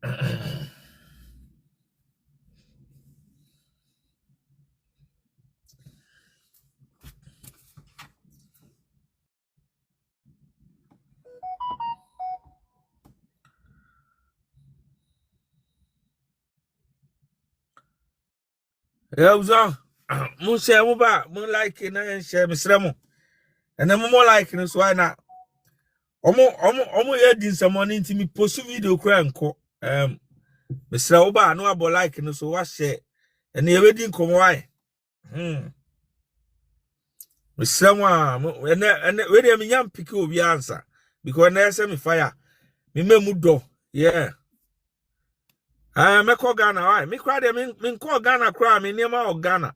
Yeah, so mun share mo ba mun like na share misremo. And then more like no so why na omo ye din samoni ntimi post video kra nko. Misra wo ba no abo like no so wa share. And ye be din komo why. Misra mo and we dey me nyam pick obi answer because na say me fire. Me memu do. Yeah. Me ko Ghana why? Me kra dey me ko Ghana kra me niam o Ghana.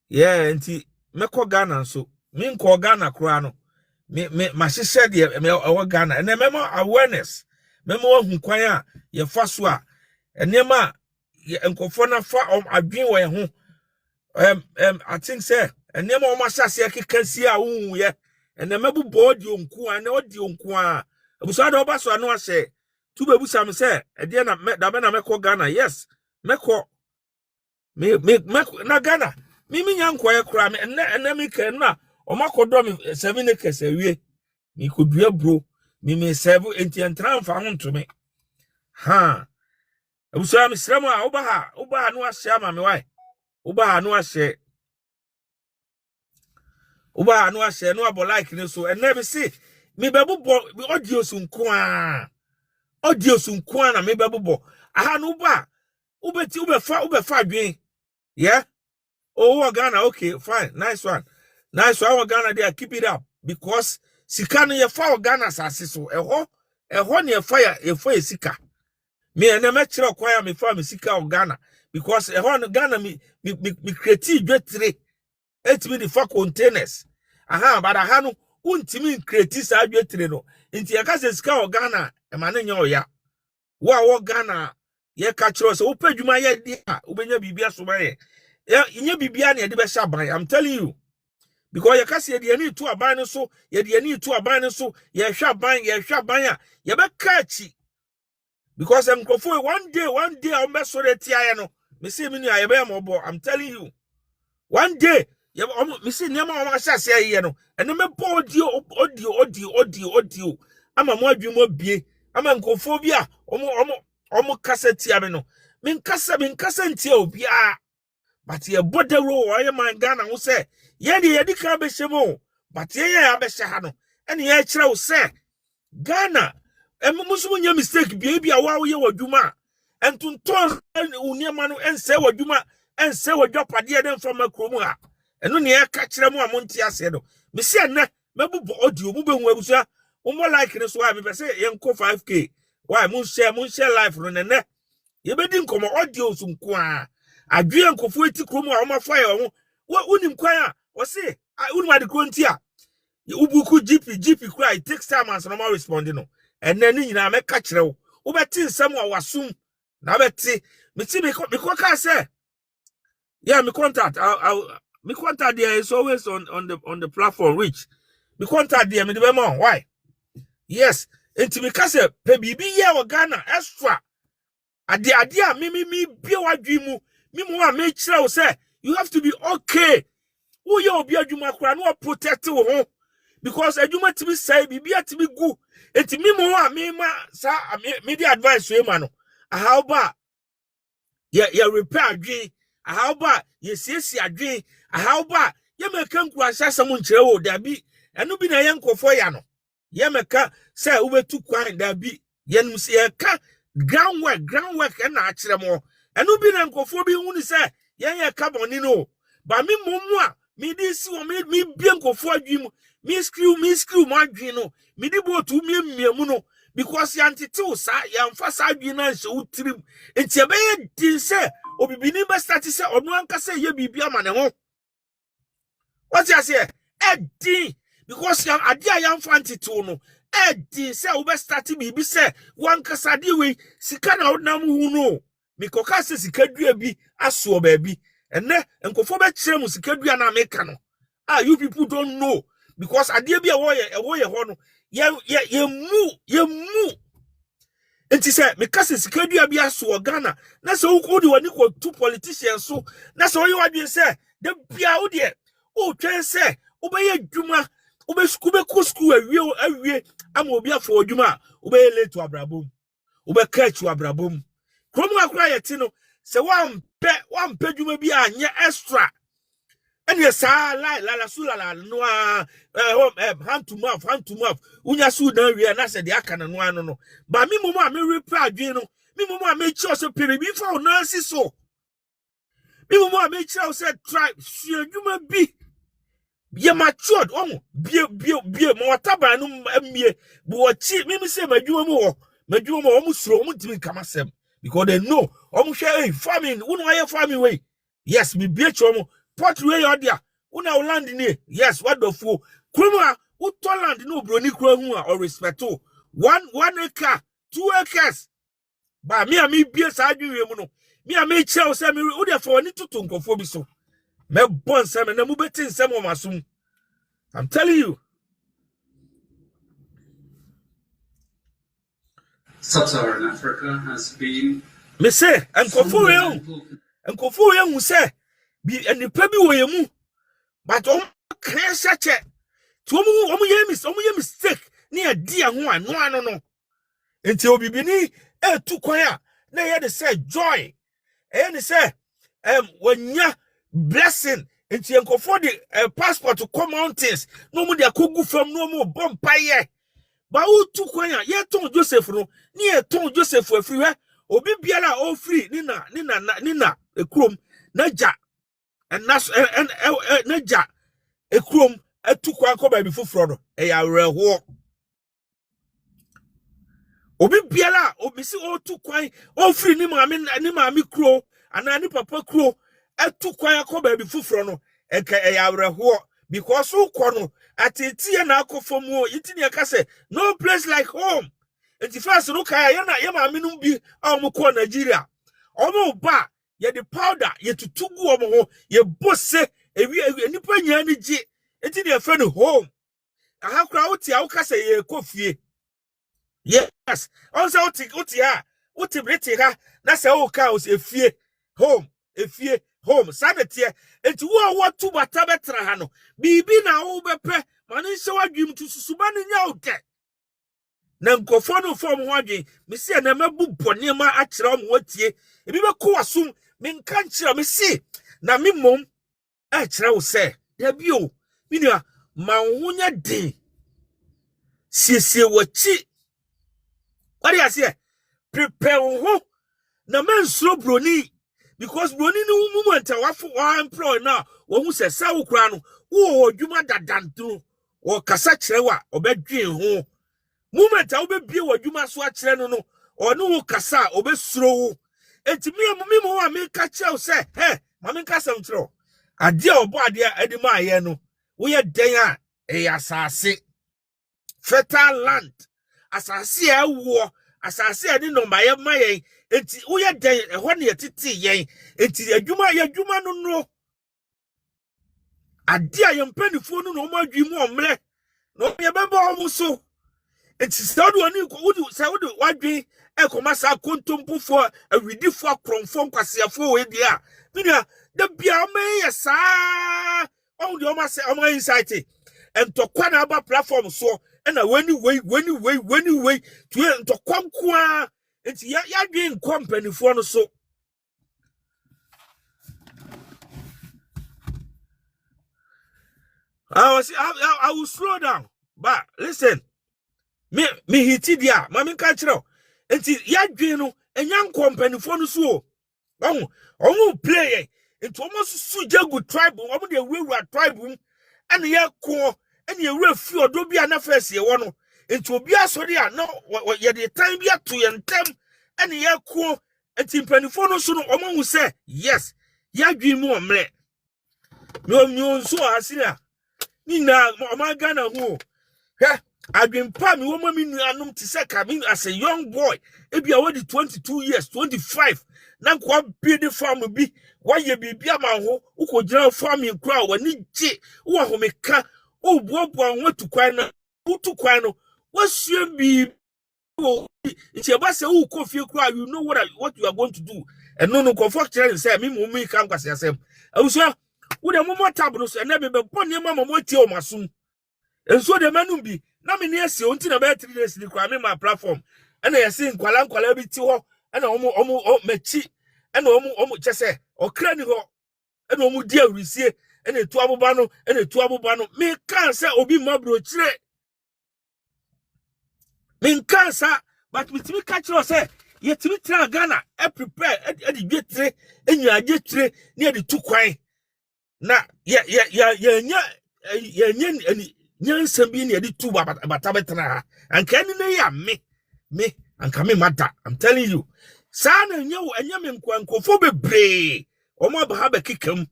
Yeah, nti me ko Ghana so. Me ko Ghana kra no. Me mahyehyɛ de me ɛwɔ Ghana and memo awareness memo hu kwan a ye fa so a enema nkofo na fa adwen wɔ ho I think say enema o mahyase akeka si a hu ye and mebu body onku a na odi onku a abusa da oba so ano ahyɛ tu bebu sam say e de na da be na mekɔ Ghana yes mekɔ me na Ghana me nya nkoye kra me enne me kan na o makodo me 7 acres awie me kodua bro me serve enti entran fa ho ntome ha abusa me srem a oba ha no ahye ama me why oba ha no ahye no abo like ne so enne be see me bebo audio so nko na me bebo aha no ba ubefa adwen yeah oh Ghana okay fine nice one Ghana there keep it up because sika no ye fa Ghana asase so eho ne ye fa sika me ene me kire kwaya me fa me sika Ghana because eho no Ghana me create dwetre etimi the fa containers aha but aha no untimi create sa dwetre no nti ye ka se sika Ghana e ma ne nya oya wo Ghana ye ka kire so wo padwuma ye dia ubenya bibia so ba ye nya bibia ne ye de be sha ban I'm telling you because you can see the need to abandon so, you need to abandon so, you shall buy, you be catch because I'm going for one day, I'm best so that Tiano, Missy Mini, I am mobile, I'm telling you. One day, you Missy Nema, I shall say, you know, and I'm a audio. I'm a more you more be, I'm a gophobia, omo cassette, min cassentio, yeah. But ye bode ro I am my Ghana who say ye di ka be shemo but ye abesha ha no ene ye kire wo say Ghana musumu nya mistake bia wa wo ye wadwuma entonton uniema no ense wadwuma ense wadwapade den from akromu ha eno ne ye ka kire mu amonti ase do me se na mebubo audio mu behu abusa wo mo like ne so a me pese ye nko 5k why mun share live no ne ye be di nkomo audio so nko a adwen nkofo eti kromu a oma fire ho wonim kwan a wo se wonim ade kronti a ubuku gp cry it takes time as normal responding no enne ni nyina meka kire wo wo beti nsam a wasum na beti me ka say yeah me contact me contact there is always on the platform reach me contact there me the be why yes enti me ka say pe bibi ye o Ghana extra ade a me bia wadwi mu me mo make sure say you have to be okay. Who you obi adwuma kra no protect wo ho because adwuma to be say bibia to be good. Enti me mo me ma sa me the advice we ma no. How ba ye repair adwen. How ba ye siesi adwen. How ba ye meka nkura hyasam nkire wo da bi. Eno bi na ye nkofo ya no. Ye meka say wo betu kwan da bi. Ye num se ye ka groundwork na akire mo. Enu bi na nkofo bi hu ni say ye carbon ni no ba me momu a me di si wo me bia nkofo adwim me screw mo adwin no me di botu miemu no because yantete sa yamfa sa adwin na nse utirim enti ebe ye din say obibini be start say onu anka say ye bibia ma ne ho what you say edin because ade a yamfa ntete no edin say wo be start bibi say wanka sade we sika na wonam hu no mikoka se sikadua bi aso baabi enne enkofo be kire mu sikadua na meka no you people don't know because ade bi e wo ye ho no ye mu enti Enti say me kase sika dua bia so Ghana na say wo de wani ko two politicians so na say oyi wadwen say de bia wo de o twen say wo be adwuma wo be school awie ama obi afọ adwuma wo be late to abrabom wo be catch abrabom krom akura yeti no say one pɛ dwuma bi anye extra and yes la sula no hand to mouth unya su na wi na say de aka na no ano no ba me momo a me reply adwen no me momo a me chi so pere bi fa na si so me momo a me chi say try su adwuma bi ye matured omo bie mo wataba no amie bo wachi me say madwuma mo omo suro omo timi kamasem because they know omo hwe farming wonu aye farming way yes me bie chi omo pot way odia una land ni yes what the fool kroma uto land no broni kro hu a or respect to 1 acre 2 acres ba me a me bie sa adwenwe mu no me a me chire say me wo de for ni tutu nkofo bi so me bon say me na mu beti nsem o masum. I'm telling you. Sub-Saharan Africa has been me say nkofo we hu say bi enipa bi wo yemu but kan sache to omu ye mistake ni adi ho ano no enti obibini etu kwan a na ye de say joy ni say wanya blessing enti nkofo de passport to come mountains no mu de akogu fam no mu bompaye ba utu kwan a ye ton Joseph no ni ye ton Joseph afiri he obi biara o free ni na ekrom na ja nas na ja ekrom atu kwan ko ba bi foforo no ya reho obi biara obi si o tu kwan o free ni maami kro ana ni papa kro atu kwan ko ba bi foforo no ya reho because o kọ no atetie na akofo mu itini aka say no place like home enti first no kai ya na ya maami no bi a mo kọ Nigeria omo ba ye the powder ye tutugu omo ho ye bose nipa nya ni ji enti de afa no home aha kura oti a woka say ye kofie yes on say oti ha oti breti ha na say o ka o say fie home sabetie enti wo tu bata betra ha no bibi na wo bepe mane nse wadwim tu susuba ne nya ote na nkofo no fom ho adwen me se na mabu bone ma akira mo watie ebi be ko wasum me nka nkira me se na me mom akira wo se da bio minua ma ho nya den siesie wachi wari ase prepare ho na men sro broni because broni no moment wa employ na wo hu se sa wo kura no wo odwuma dadantro wo kasa kire wa obedwen ho moment a wo be bie wadwuma so a kire no ono wo kasa obesuro wo enti me mo wa me ka kire wo se ma me kasa mtro ade a obo ade ade ma aye no wo ye den a asase fertile land asase e wo asase e ni no maye maye enti wo ye den ho ne titi yen enti adwuma no ade a ye mpanifo no mo adwi mu omre no ye beba omo so enti se do ani wo se wo wadwi e komasa kontompufo awidifo akronfo nkwasiafo we dia minia the bia me sa on the oma say oma insight and to kwana aba platform so na wani way to kwankwa enti ya dwen company fo no so I will slow down but listen me hiti dia mami ka kire enti ya dwen no enyan company fo no so omo play enti omo susu jagu tribe omo de wewura tribe and ye ko and ye refi odo bia na first ye wo no enti obi asori a no ye de time bia to ye ntem and ye ko enti mpanifo no so no omo hu say yes ya dwen mu omre me so asira ni na omo Ghana hu adwempa me wo ma me nuanom te se ka me as a young boy ebia we di 22 years 25 na kwa bi de farm bi wa ye bibia ma ho ukogira farm nkura wani gye wo homeka obuobu anwo tukwan na utukwan no wasue bi It's your boss who coffee cry, you know what you are going to do. And no comfort and say, me can't pass yourself. I was sure, with a moment tables and never be upon your mamma what you must soon. And so the man will be, now me near you until about 3 days, the crime my platform. And I sing Qualan Qualabity and almost mechi and almost just say, or cranigo, and almost dear receive, and a 12 bano, and a 12 bano. Me can't say, Obi Mabro, me can't say, but with me catch you say, yet we try Ghana, I prepare at the get tray, and you are get tray near the 2 quine. Now, yeah, Nyan Sabine the 2 batabetra, and can you me, and come matter. I'm telling you, son and you and yamin quancophobe bray, or more have a kick him.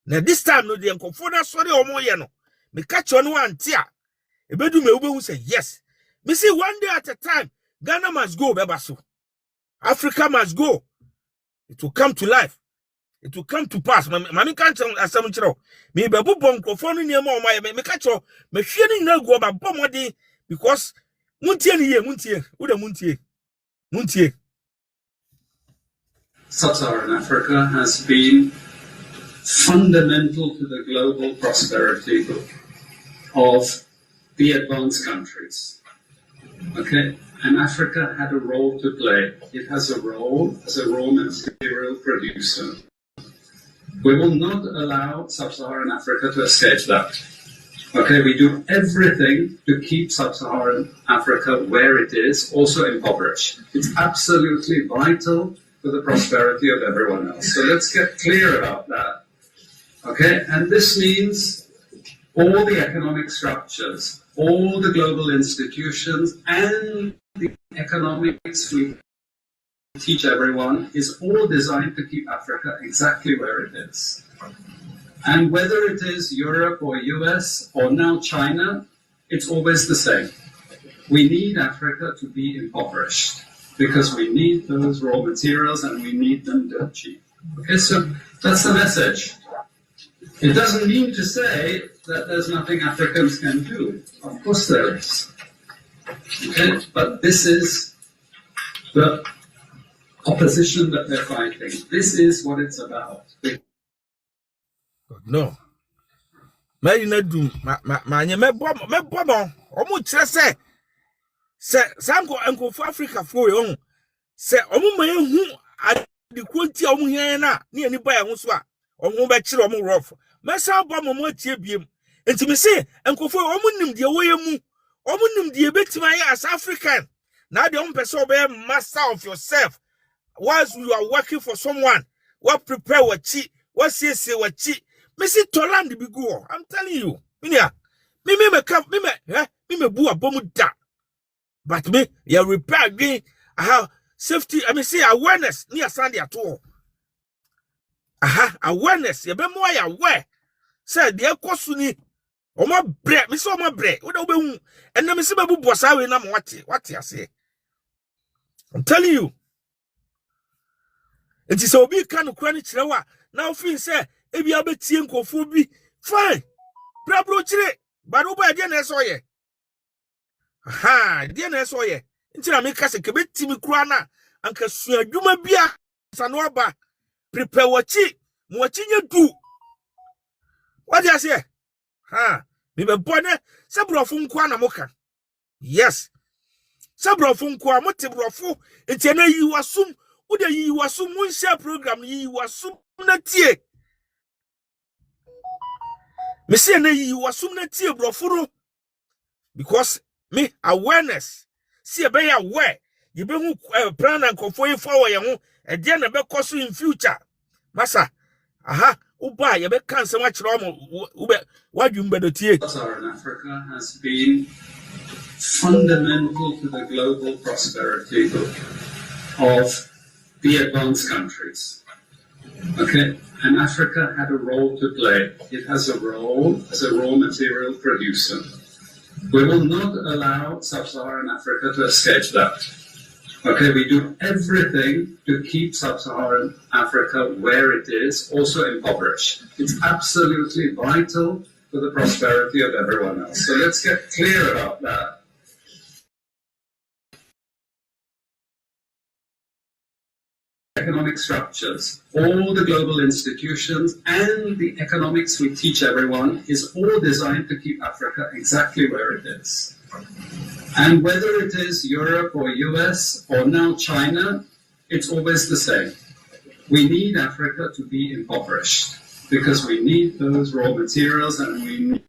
Now this time, no, the uncle for that sorry or more yano. Me catch on one tear. A bedroom will say yes. Me see 1 day at a time, Ghana must go, Bebasu. Africa must go. It will come to life. It will come to pass. Mammy can't tell us some chiro. Me babu bonko phone near more my me catch me feeling no go about bomody because Muntie, Muntie. Sub-Saharan Africa has been fundamental to the global prosperity of the advanced countries. Okay? And Africa had a role to play. It has a role as a raw material producer. We will not allow Sub-Saharan Africa to escape that. Okay, we do everything to keep Sub-Saharan Africa where it is, also impoverished. It's absolutely vital for the prosperity of everyone else. So let's get clear about that. Okay, and this means all the economic structures, all the global institutions, and the economics we teach everyone is all designed to keep Africa exactly where it is. And whether it is Europe or US or now China, it's always the same. We need Africa to be impoverished because we need those raw materials and we need them dirt cheap. Okay, so that's the message. It doesn't mean to say that there's nothing Africans can do. Of course there is. Okay, but this is the opposition that they're fighting. This is what it's about. No. Me na dum me bomb omo kire se sanko enko for Africa for you se omo ma ehu adikwanti omo hia na ne ani ba ho so a omo ba kire omo rough me sa bomb omo atie biem enti me se enko for omo nim de wo yemu omo nim de betima ya as African na de omo person be master of yourself whilst you are working for someone what prepare what chi what say what chi. Me see Toland be go. I'm telling you. Me boo a bomb da. But me, you repair again. I have safety. I mean, see awareness near Sunday at all. Awareness. You be more aware. Say, dear Kosuni, or my bread, me saw my bread. What do we and then me see my boo was away. Nam what you say. I'm telling you. It is a big kind of chronic now, feel say. Ebi abetie nkofo bi fine brabro chire ba no ba de na eso ye de na eso ye ntina me kase ke betimi kura na anka su adwuma bia sano aba prepare wachi mo wachi nya du what you say me be bone se brofo nko na moka yes se brofo nko amote brofo enti na yi wasum wo de yi wasum mun share program yi wasum na tie. Me say na you wasum na tie brofuro because me awareness see be aware you be hu plan and confo for ye ho e de na be koso in future masa uba ye be kan se wa kire o ube wadwum be do tie. Sub-Saharan Africa has been fundamental to the global prosperity of the advanced countries. Okay? And Africa had a role to play. It has a role as a raw material producer. We will not allow Sub-Saharan Africa to escape that. Okay, we do everything to keep Sub-Saharan Africa where it is, also impoverished. It's absolutely vital for the prosperity of everyone else. So let's get clear about that. economic structures, all the global institutions, and the economics we teach everyone is all designed to keep Africa exactly where it is. And whether it is Europe or US or now China, it's always the same. We need Africa to be impoverished because we need those raw materials and we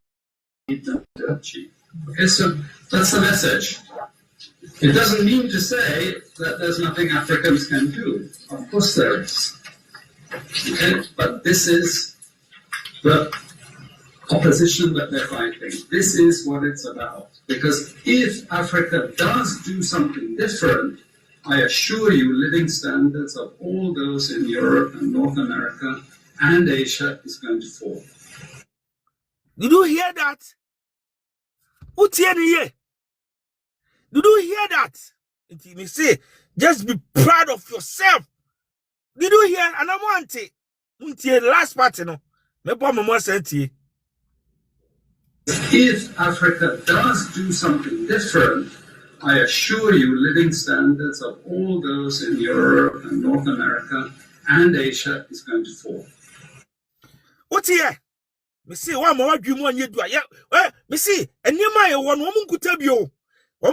need them cheap. Okay, so that's the message. It doesn't mean to say that there's nothing Africans can do. Of course there is. Okay, but this is the opposition that they're fighting. This is what it's about. Because if Africa does do something different, I assure you living standards of all those in Europe and North America and Asia is going to fall. Did you hear that? Did you hear that? Me say, just be proud of yourself. Did you hear? And I want it. The last part, you know. If Africa does do something different, I assure you living standards of all those in Europe and North America and Asia is going to fall. What's here? Me see one more dream one you do. Yeah, me see, and you my one woman could tell you.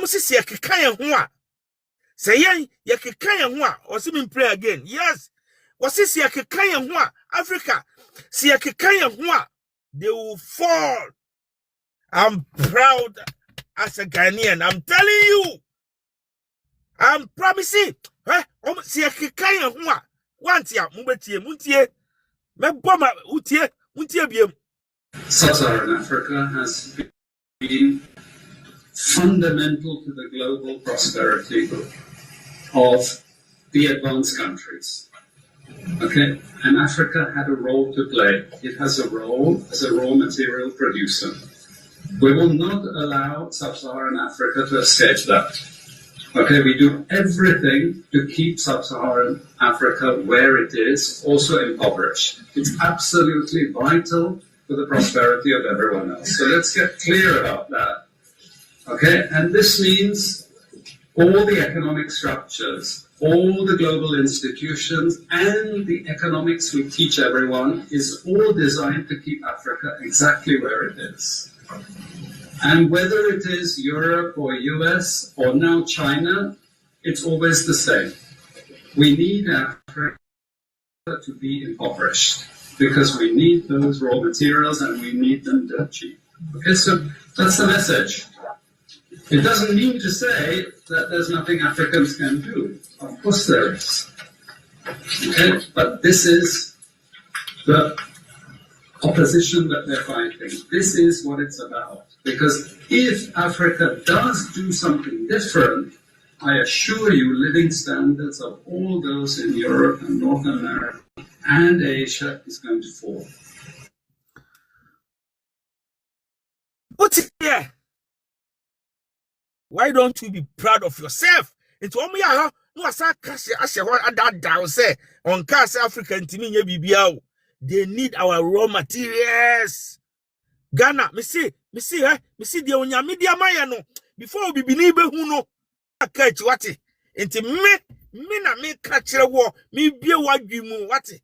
See a kikaya hua. Say ye kikaya hua or see pray again. Yes. Was this a kikaya hua? Africa. See a kikaya hua. They will fall. I'm proud as a Ghanaian. I'm telling you. I'm promising. See a kikaya hua. Once ya muntie. Me bomba utie biem. Sub-Saharan Africa has been fundamental to the global prosperity of the advanced countries. Okay, and Africa had a role to play. It has a role as a raw material producer. We will not allow Sub-Saharan Africa to escape that. Okay, we do everything to keep Sub-Saharan Africa where it is, also impoverished. It's absolutely vital for the prosperity of everyone else. So let's get clear about that. Okay, and this means all the economic structures, all the global institutions, and the economics we teach everyone is all designed to keep Africa exactly where it is. And whether it is Europe or US or now China, it's always the same. We need Africa to be impoverished because we need those raw materials and we need them dirt cheap. Okay, so that's the message. It doesn't mean to say that there's nothing Africans can do. Of course there is. Okay? But this is the opposition that they're fighting. This is what it's about. Because if Africa does do something different, I assure you living standards of all those in Europe and North America and Asia is going to fall. What's here? Why don't you be proud of yourself? It's only no asa cash that down say on cash African Timinya BBL. They need our raw materials. Ghana, me see the onya media maya no before we believe who no catch what it. Into me na me catch the war, me be what you move what it.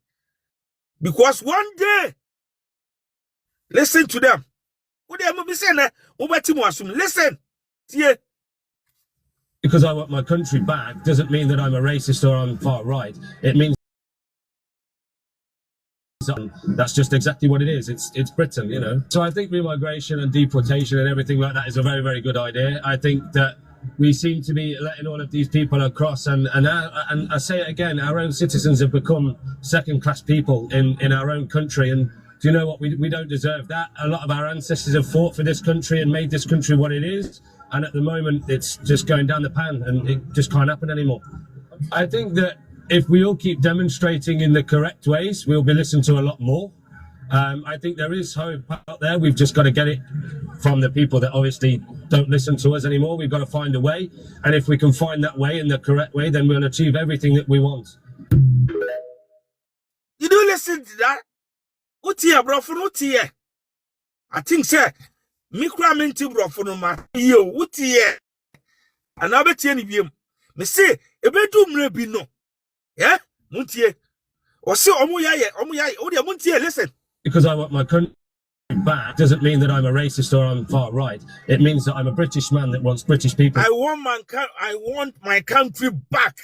Because one day, listen to them. What they be saying? Listen, yeah. Because I want my country back doesn't mean that I'm a racist or I'm far right. It means that's just exactly what it is. It's Britain, you know. So I think remigration and deportation and everything like that is a very, very good idea. I think that we seem to be letting all of these people across, and I say it again, our own citizens have become second-class people in our own country. And do you know what? We don't deserve that. A lot of our ancestors have fought for this country and made this country what it is. And at the moment, it's just going down the pan and it just can't happen anymore. I think that if we all keep demonstrating in the correct ways, we'll be listened to a lot more. I think there is hope out there. We've just got to get it from the people that obviously don't listen to us anymore. We've got to find a way. And if we can find that way in the correct way, then we'll achieve everything that we want. You do listen to that? What's here, bro? What's here? I think, sir. Mikra menti bro for no ma yo wuti ye ana betie ni biem me say ebedu mre bi no yeah Muntie. Or see omuyaye. Odia muntie, listen. Because I want my country back doesn't mean that I'm a racist or I'm far right. It means that I'm a British man that wants British people. I want my country back.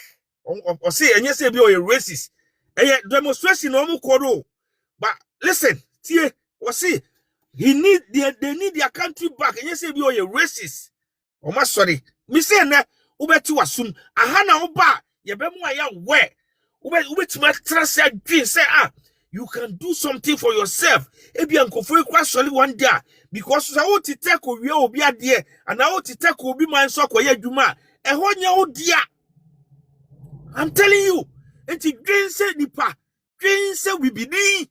Or say, and you say, be a racist. And yet, demonstration, no more. But listen, tie, or see, they need their country back. And you say, be a racist. Oh, my sorry. Me say, na, ube to assume, ahana oba, ye be mo ya we. Ube to make trust dream, say, you can do something for yourself. Ebi ankofo kwa soli one day because I want to take obi obi ade and I want to take obi man so koye adwuma. Ehọ nya odia. I'm telling you. Enti dwen se nipa, dwen se wibini.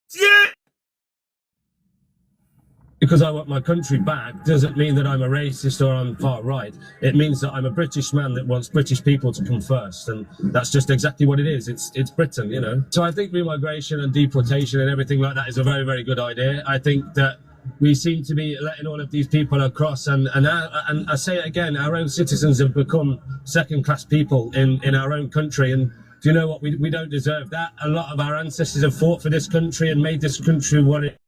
Tie. Because I want my country back doesn't mean that I'm a racist or I'm far right. It means that I'm a British man that wants British people to come first. And that's just exactly what it is. It's Britain, you know. So I think remigration and deportation and everything like that is a very, very good idea. I think that we seem to be letting all of these people across. And I say it again, our own citizens have become second-class people in our own country. And do you know what? We don't deserve that. A lot of our ancestors have fought for this country and made this country what it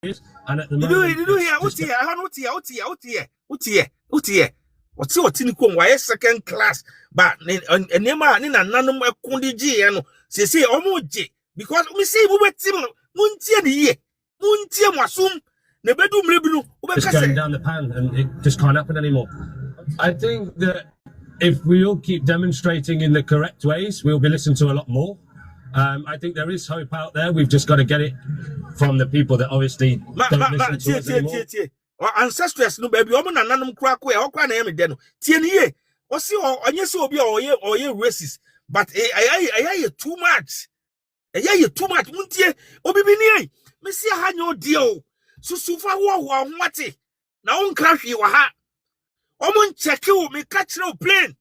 is. And at the moment, you do here, what's in why second class, but nema ni na nanum ekundi ji no say omoje because we see we wetim muntie de ye muntie mwasum na bedu mrebinu it's going down the pan and it just can't happen anymore. I think that if we all keep demonstrating in the correct ways, we'll be listened to a lot more. I think there is hope out there. We've just got to get it from the people that obviously don't listen to us anymore. Ancestors no baby omo nananum kura ko e okwa na yem de no tie ni ye o si onye se obi oye racist but aye too much muntie obi bi ni me si ha nya odi o susufa wo ahwate na won kra hwe wa ha omo ncheke o me ka kire o plane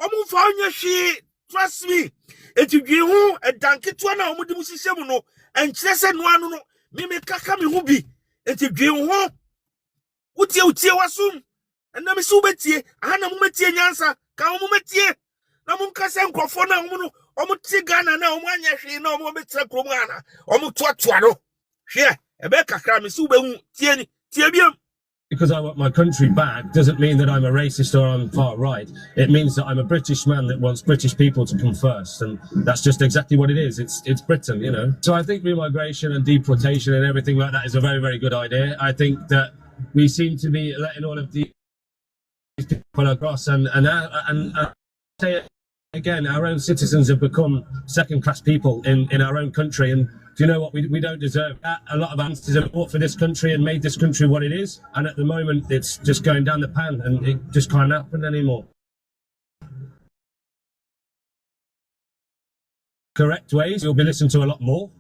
omo fa onye hwe trust me etidwi hu edanketo na omo di mu sisem no enkyere se no anu no me kaka me hu bi etidwi hu utie wasum ena me su betie ahana mu metie nyansa ka mu metie na mu nkase nkofo na mu no omo ti Ghana na omo anya hwe na omo betre krom ana omo toatoa no hwe ebe kakra me su be hu tie biam. Because I want my country back doesn't mean that I'm a racist or I'm far right. It means that I'm a British man that wants British people to come first. And that's just exactly what it is. It's Britain, you know. So I think remigration and deportation and everything like that is a very, very good idea. I think that we seem to be letting all of these people across and I say it again, our own citizens have become second-class people in our own country. And do you know what? We don't deserve that. A lot of ancestors have fought for this country and made this country what it is. And at the moment, it's just going down the pan and it just can't happen anymore. Correct ways, we'll be listened to a lot more.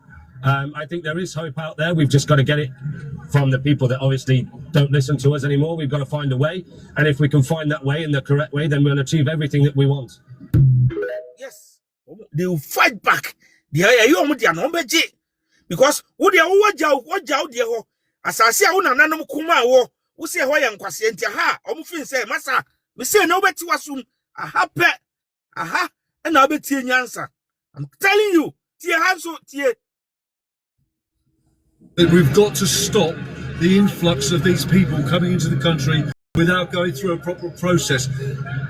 I think there is hope out there. We've just got to get it from the people that obviously don't listen to us anymore. We've got to find a way. And if we can find that way in the correct way, then we'll achieve everything that we want. Yes, they will fight back. Because what they as I say, I nanum kuma wo, who say why am kwasi enti ha, omufin say masa, me say no beti wasum, aha pe, aha, and I'll be nyansa. I'm telling you, tie hanso tie. We've got to stop the influx of these people coming into the country without going through a proper process.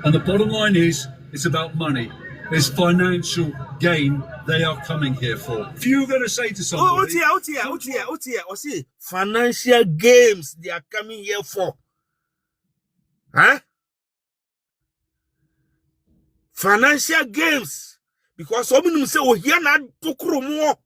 And the bottom line is, it's about money. It's financial gain they are coming here for. If you're going to say to somebody... Oh, see, financial games they are coming here for. Huh? Financial games. Because some of them say, oh, here not to crew more.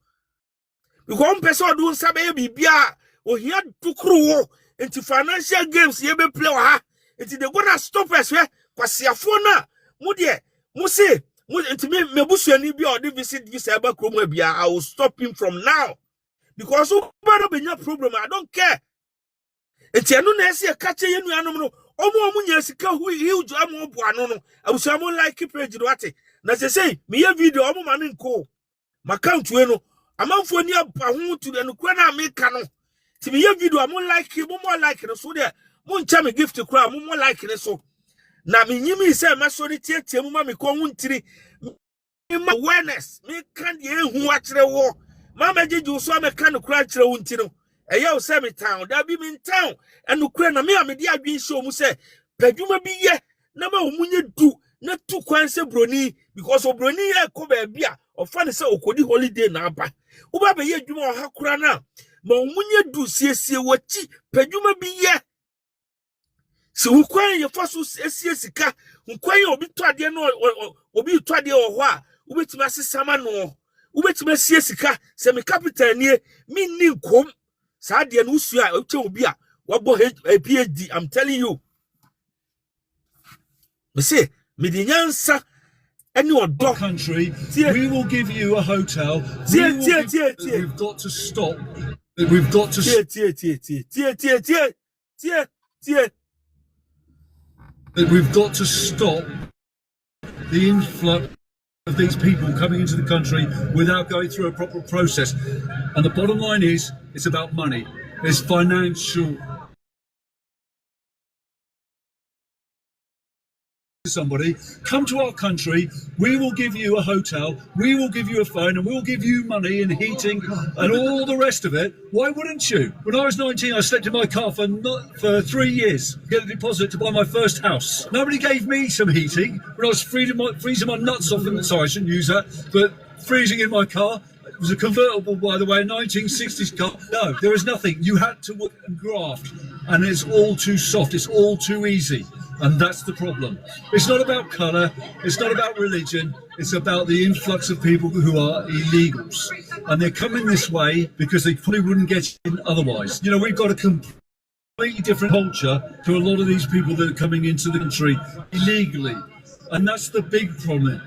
Because one person do sabe bibia, oh, here to crew into financial games, you be play ha. Into they gonna stop us where, because your phone na, mudie, muse. Into me busuani bi or visit this cyber chrome bia, I will stop him from now. Because so bad be your problem, I don't care. It's a no nesi a catch you no. Omo nya sika hu huge amo boano no. Abusu amo like page wate. Na say me video omo man nko. Account we no. Amanfo ni ahu to the no kwa na America no. Ti me video amo like mo more like no so there. Mo ncha me gift kra mo more like no so. Na me nyimi say masori tie mu ma me ko hu ntiri awareness. Me can't hear who watch the war. Mama did you so me can crash the untino. A yo semi town, that be in town, and Ukraine, me, I'm a dear being show mu say, Peduma be ye, never munye do, not too quanse brony, because of brony a cover beer, or funny so okodi holiday na ba. Uba be ye juma hakurana, ma munye do see wachi, Peduma be ye. So ukwan ye faso sika, ukwan ye obi to ade no obi to ade o ho a, ubetima sesama no, ubetima sie sika, se me capital nie, me ni nkom. Sadia no sua oche obi a wabo PhD. I'm telling you. Me say me di nyansa any odo country. We will give you a hotel. We've got to stop. We've got to We've got to stop the influx of these people coming into the country without going through a proper process. And the bottom line is, it's about money. It's financial. Somebody come to our country, we will give you a hotel, we will give you a phone, and we'll give you money and heating and all the rest of it. Why wouldn't you? When I was 19, I slept in my car for 3 years to get a deposit to buy my first house. Nobody gave me some heating when I was freezing my nuts off. Sorry, I shouldn't use that, but freezing in my car. It was a convertible, by the way, a 1960s car. No, there was nothing. You had to work and graft, and it's all too soft. It's all too easy. And that's the problem. It's not about colour, it's not about religion, it's about the influx of people who are illegals. And they're coming this way because they probably wouldn't get in otherwise. You know, we've got a completely different culture to a lot of these people that are coming into the country illegally. And that's the big problem.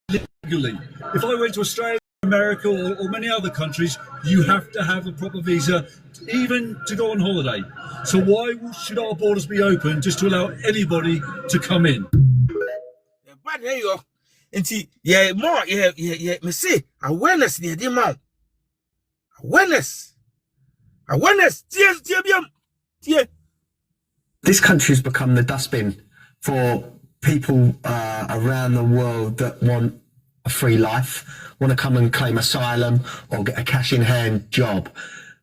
Illegally. If I went to Australia, America or many other countries, you have to have a proper visa even to go on holiday. So why should our borders be open just to allow anybody to come in? But here you go. And more, me say awareness near the man. Awareness. This country has become the dustbin for people around the world that want a free life, want to come and claim asylum or get a cash-in-hand job.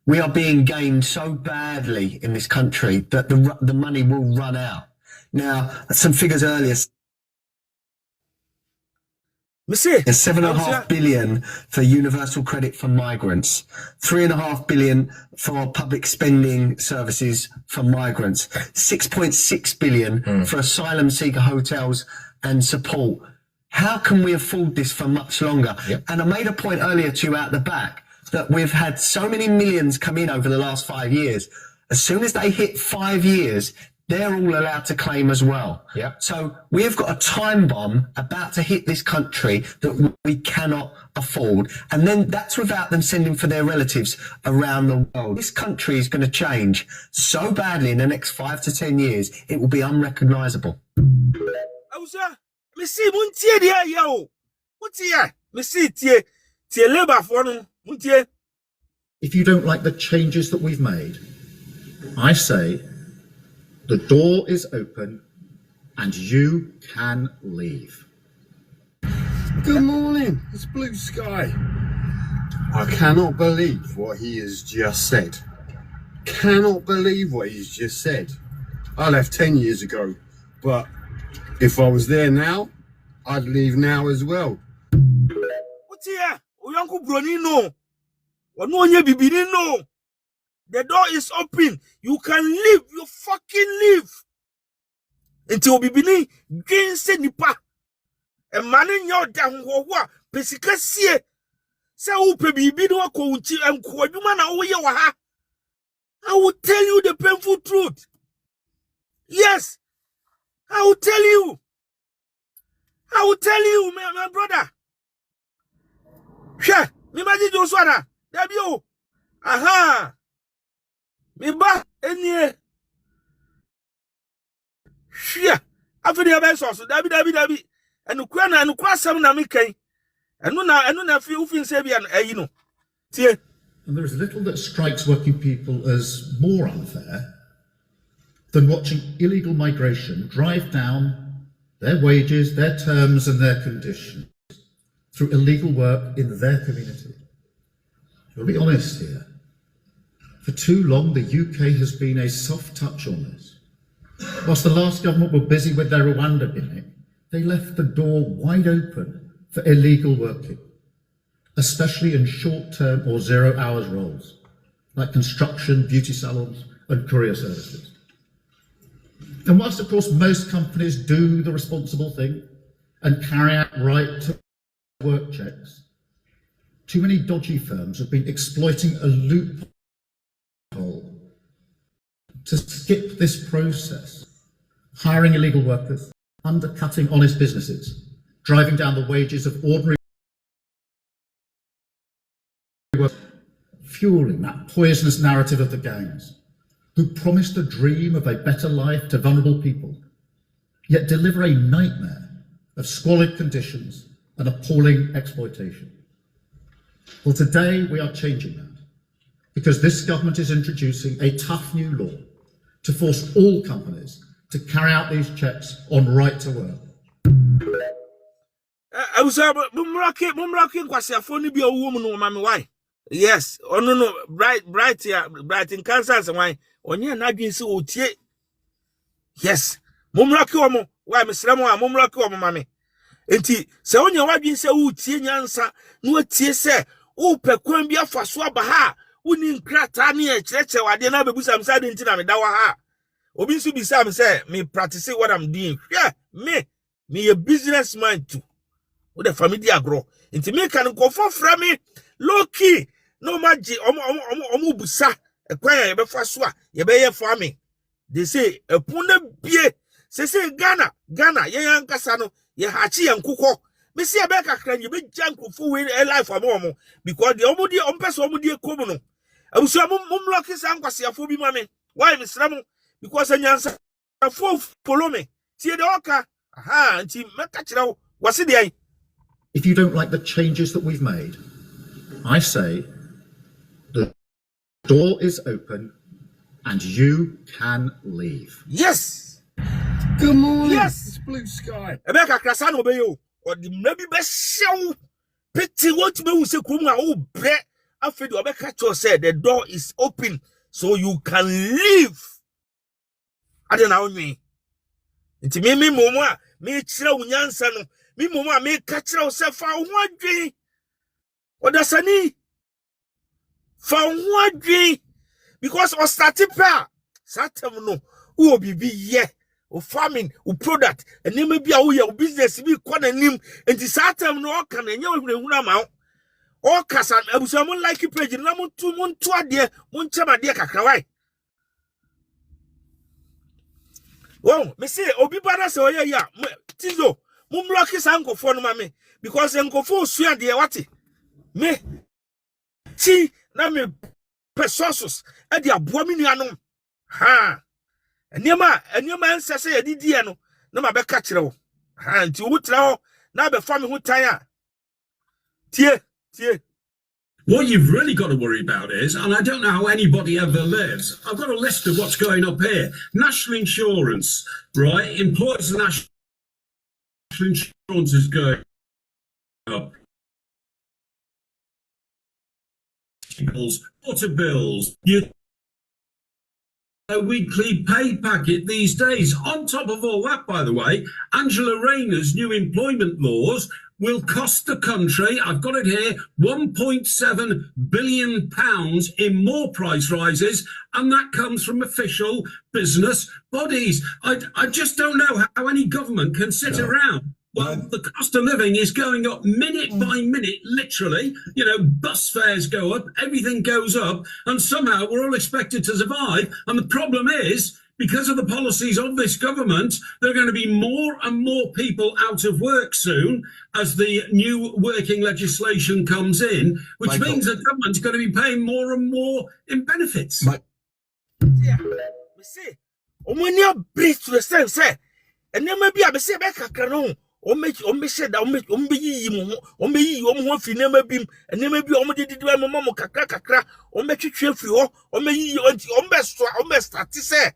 We are being gamed so badly in this country that the money will run out. Now, some figures earlier. There's 7.5 billion for universal credit for migrants, 3.5 billion for public spending services for migrants, 6.6 billion for asylum seeker hotels and support. How can we afford this for much longer? Yep. And I made a point earlier to you out the back that we've had so many millions come in over the last 5 years. As soon as they hit 5 years, they're all allowed to claim as well. Yep. So we've got a time bomb about to hit this country that we cannot afford. And then that's without them sending for their relatives around the world. This country is going to change so badly in the next 5 to 10 years, it will be unrecognisable. If you don't like the changes that we've made, I say the door is open and you can leave. Good morning, it's blue sky. I cannot believe what he has just said. Cannot believe what he's just said. I left 10 years ago, but if I was there now, I'd leave now as well. What's here? Uncle Bronino. The door is open. You can leave. You fucking leave. Until Bibini gains nipa. A man in your damn wa. Pesika sie. Say upe bibino ko unchi and kwadumana oye waha. I will tell you the painful truth. Yes. I will tell you. I will tell you, my brother. Sure, me maji Joshua. Dabio. Aha. Me ba enye. Sure. After the best also. Dabi. And ukwa sam na me kai. Enu na fi ufin se bia you know. Tie. And there is little that strikes working people as more unfair than watching illegal migration drive down their wages, their terms and their conditions through illegal work in their community. We'll be honest here. For too long, the UK has been a soft touch on this. Whilst the last government were busy with their Rwanda gimmick, they left the door wide open for illegal working, especially in short-term or zero-hours roles, like construction, beauty salons, and courier services. And whilst, of course, most companies do the responsible thing and carry out right-to-work checks, too many dodgy firms have been exploiting a loophole to skip this process, hiring illegal workers, undercutting honest businesses, driving down the wages of ordinary workers, fueling that poisonous narrative of the gangs, who promised a dream of a better life to vulnerable people, yet deliver a nightmare of squalid conditions and appalling exploitation. Well, today we are changing that, because this government is introducing a tough new law to force all companies to carry out these checks on right to work. I was mumraki kwasiafo ni bi owo mu no mama why? Yes, no, bright in Kansas why? Onye na dwen se otie. Yes, mumraki omo why mesramo a mumraki omo mame. Enti se onye wadwen se utie nyansa no atie se wo pekwan bi afaso aba ha woni nkrata na e kireche wade na bebusa msa de nti na me dawa ha obi nso bisa me say me practice what I'm doing. Yeah, me a businessman too. With the family agro. Nti me kan ko for me low key no maji omo busa ekwan ya be fa so a ye be ye for me. They say epuna bie say Ghana ye yankasa no ye hachi yankukọ. Me see be kakra ye be jankufo we life for mo because the omudi ompese omudi ekomu no. Abusu mumloki sankwasiafo bi mame. Why me sramu? Because anyansa follow me. See the oka. Aha, nti meka kira wo wase de. If you don't like the changes that we've made, I say the door is open and you can leave. Yes. Good morning. Yes. It's blue sky. Emeka krasa no be yo. Or the maybe be show. Pity what me say kuma o bre. After the Obeka Cho said the door is open so you can leave. I don't know me. Nti me momo me kire unyansa no. Me momo me ka kire o se fa hoadwen. Odasani. Fa hoadwen because o start pa. Satem no. Wo bibi ye. O farming, o product, and you may be a your business be quite a name, and the satem no can and you amount. All Cassan, I was someone like you, President, Namon 2 months, 2 dear, Munchama dear Kakawai. Oh, Monsieur Obibana, so yeah, Tizo, Mumlock's uncle for mammy, because Uncle Fo swear dear what me. See, Name Pesosus, and the Abominano. Ha! And your man says, I did no, no, my back catcher. And you would tell now the family who tire. Tier. What you've really got to worry about is, and I don't know how anybody ever lives, I've got a list of what's going up here. National insurance, right? Employees' national insurance is going up. Bills, water bills, a weekly pay packet these days. On top of all that, by the way, Angela Rayner's new employment laws will cost the country, I've got it here, £1.7 billion in more price rises, and that comes from official business bodies. I just don't know how any government can sit around. Well, the cost of living is going up minute by minute, literally. You know, bus fares go up, everything goes up, and somehow we're all expected to survive. And the problem is, because of the policies of this government, there are going to be more and more people out of work soon as the new working legislation comes in, which means the government's going to be paying more and more in benefits. Yeah, we see. Omonia breathe to the sense, and then maybe I say back a canon. Said that fi nema bim and nema bi omo didi ma mama kakra make twe free ho yi be start say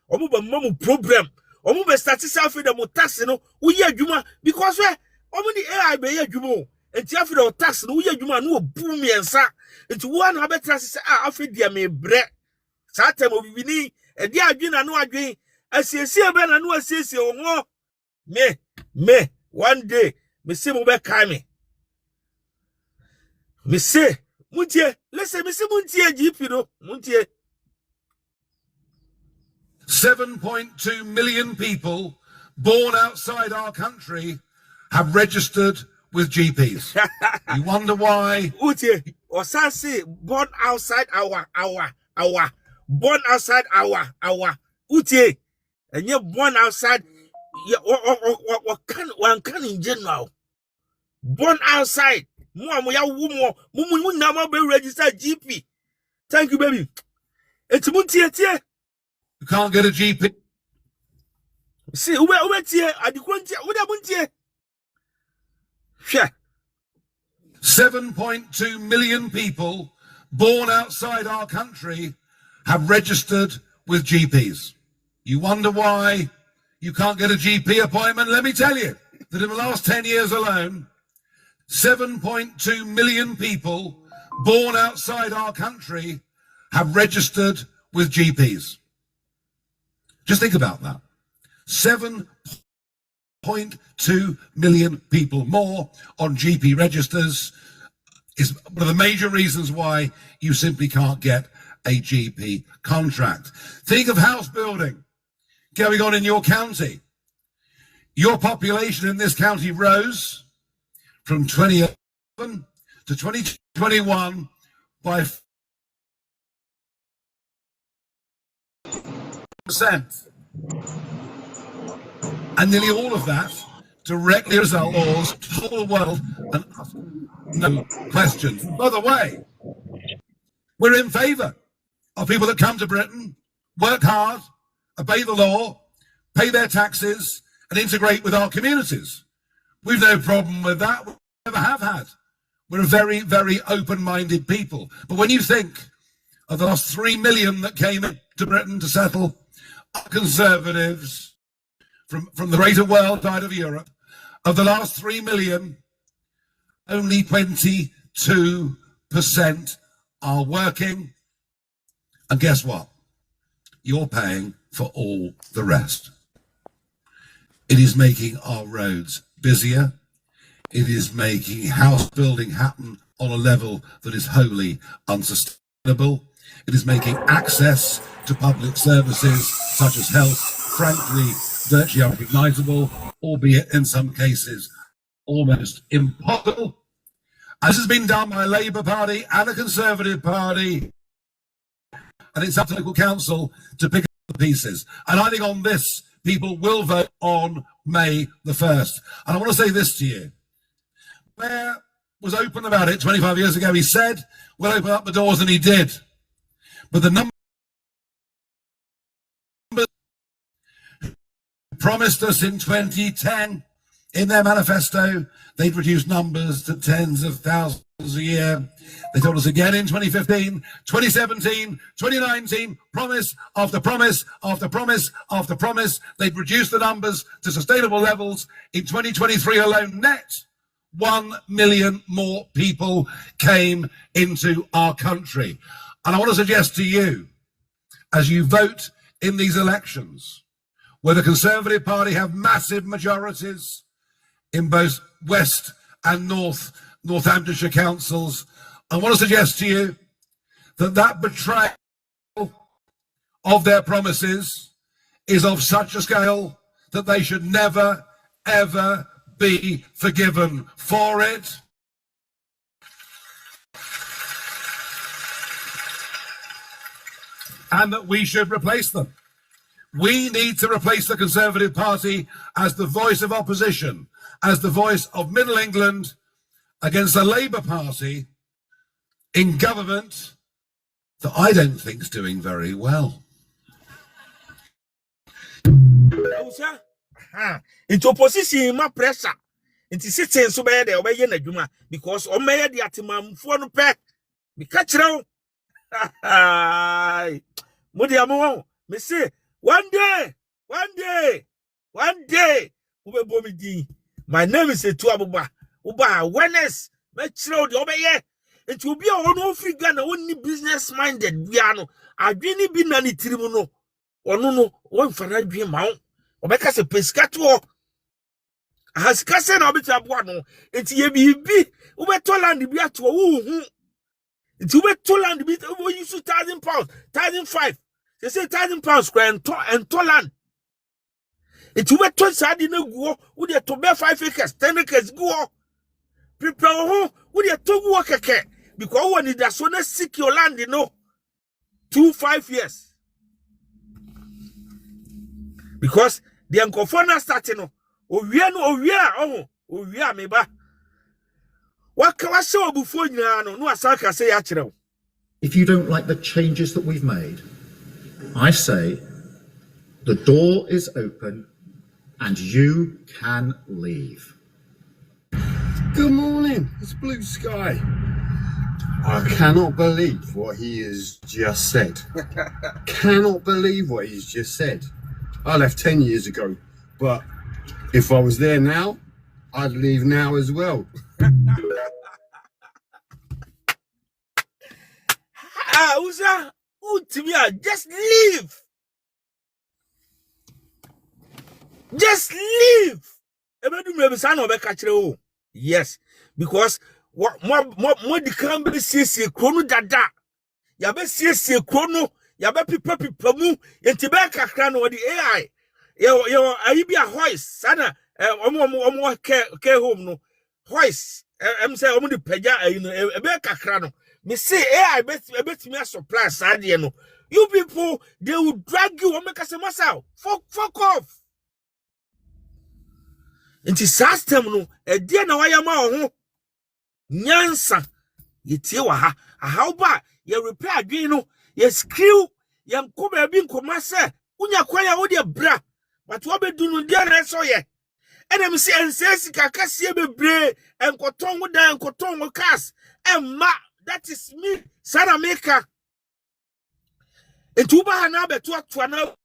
omo ba mamu problem omo be start say afi dem tax no wo yi adwuma because we omo di AI be yi adwuma enti afi do tax no uye dwuma no obu miensa enti wo na betra se afi dia me bre saa tem obibini e dia adwena no adwen asiesie be na no asiesie wo me one day me say mo be kai me say muntie listen me say muntie GP no muntie 7.2 million people born outside our country have registered with GPs. You wonder why? Utie osase born outside our born outside our utie and you born outside one can in general born outside more ya mumu na ma be register GP. Thank you baby. It's muntie you can't get a GP. See, ube tie adikontie ube muntie. 7.2 million people born outside our country have registered with GPs. You wonder why you can't get a GP appointment? Let me tell you that in the last 10 years alone, 7.2 million people born outside our country have registered with GPs. Just think about that. 7.2 million people more on GP registers is one of the major reasons why you simply can't get a GP contract. Think of house building going on in your county. Your population in this county rose from 2011 to 2021 by 4%. And nearly all of that directly result laws to the whole world and no questions. By the way, we're in favour of people that come to Britain, work hard, obey the law, pay their taxes, and integrate with our communities. We've no problem with that. We never have had. We're a very, very open-minded people. But when you think of the last 3 million that came into Britain to settle, our Conservatives from the greater world side of Europe, of the last 3 million, only 22% are working. And guess what? You're paying for all the rest. It is making our roads busier. It is making house building happen on a level that is wholly unsustainable. It is making access to public services such as health, frankly, virtually unrecognizable, albeit in some cases almost impossible. This has been done by a Labour Party and a Conservative Party, and it's up to local council to pick up the pieces. And I think on this, people will vote on May the 1st. And I want to say this to you. Blair was open about it 25 years ago. He said, we'll open up the doors, and he did. But the numbers promised us in 2010 in their manifesto, they'd reduce numbers to tens of thousands a year. They told us again in 2015, 2017, 2019, promise after promise after promise after promise. They'd reduce the numbers to sustainable levels. In 2023 alone, net 1 million more people came into our country. And I want to suggest to you, as you vote in these elections, where the Conservative Party have massive majorities in both West and Northamptonshire councils, I want to suggest to you that that betrayal of their promises is of such a scale that they should never, ever be forgiven for it. And that we should replace them. We need to replace the Conservative Party as the voice of opposition, as the voice of Middle England against the Labour Party in government that I don't think is doing very well. Into opposition, my pressure. Into sitting so bad, they obey Najuma because on may the Atimam for no pet. Me catch now. Mudiamo, me say, one day, my name is Etuabuba. uba awareness me chiro de obeye enti obi a ono free Ghana wonni business minded bia no adwene bi na ne tirimu no ono no wonfana adwene ma wo obeka se pesika to has kase na obita aboa no enti ye bibi ubeto land bi ato wo hu enti ubeto land bi wo use £1,000 1,500 they say £1,000 square and to land enti ubeto sadi na guo wo de to be 5 acres 10 acres guo prepare ho wo de to guo keke because when it does not seek your land, 2-5 years. Because the uncofona starting we are meba. What can I show before you no asaka say achiro? If you don't like the changes that we've made, I say the door is open and you can leave. Good morning. It's blue sky. I cannot believe what he has just said. Cannot believe what he's just said. I left 10 years ago, but if I was there now, I'd leave now as well. Uza, just leave. Just leave. Yes, because what more the can be see chrono dada. Ya be see chrono, ya be people mu, yentibeka krano or the AI. Yo, I be a hoist, sana, ke home no. Hoist, I'm saying, the peja, a beka krano. Me say, AI bet me a supply, Sadia no. You people, they will drag you or make us a massa. Fuck off. Inti system no e dia na waya ma ho nyansa yetie wa ha how ba ye repair adwen no ye screw ye nko ba bi nkoma se unya kwaya wo de bra but wo bedu no dia na so ye enem se ensesi kakase bebre enkoton wo dan enkoton wo cars emma that is me sana maker etu ba na betu atwa na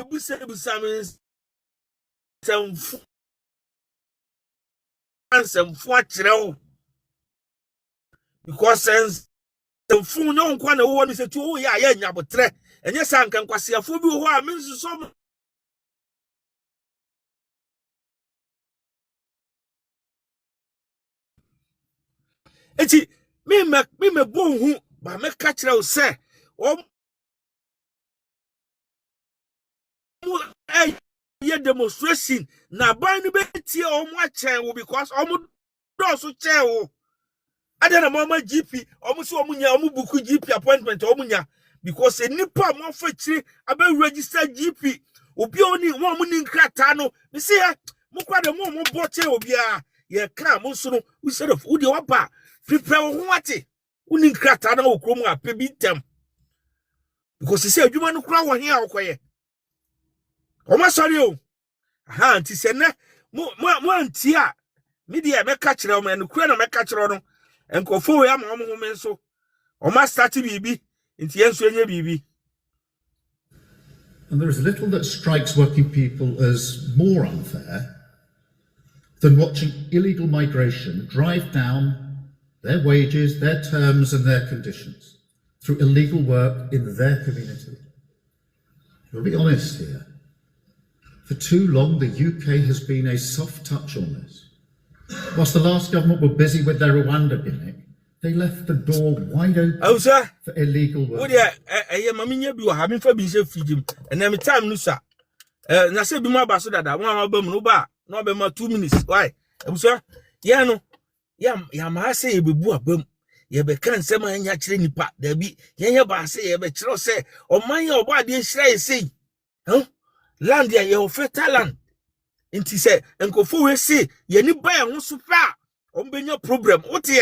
busa means semfu ansem fu akireo because sense the fu no nkwa na wo ni se tu wo ya ya nyabotre enye sanka nkwase afo bi wo a mensu so eti me bo hu ba me ka kireo se o mu ye demonstration na ban ni betie o mu achen wo because o mu do so chen wo adena mama GP o mu so o mu nya o mu buku GP appointment o mu nya because enipa mo fa chiri aba register GP obi oni wo mu ni nkrata no me say mo kwa de mo bo chen obi a ye ka mo so no instead of wo de waba prepare wo ate wo ni nkrata na wo krom a pe bi tem because say adwuma no kura wo hia okoye Oma sorry o. Aha anti se ne mo anti a media me ka kire o ma no kura na me ka kire no enkofo we ama mo me so. Oma start bibi nti yenso enye bibi. And there is little that strikes working people as more unfair than watching illegal migration drive down their wages, their terms and their conditions through illegal work in their community. We'll be honest here. For too long, the UK has been a soft touch on this. Whilst the last government were busy with their Rwanda gimmick, they left the door wide open for illegal work. And time no sir. Na say bi mo abaso dada, won abam no ba, no be ma 2 minutes. Why? Sir, ya no. Ya ma say e bebu abam. Ye be kan nsem anya kire nipa. Da bi, ye ba say ye be kire say oman ye oba de hira ye say. Land ya ye ofeta land. Inti say enkofo we say ye ni ba ya ho so fa. Ombenya problem. What ye?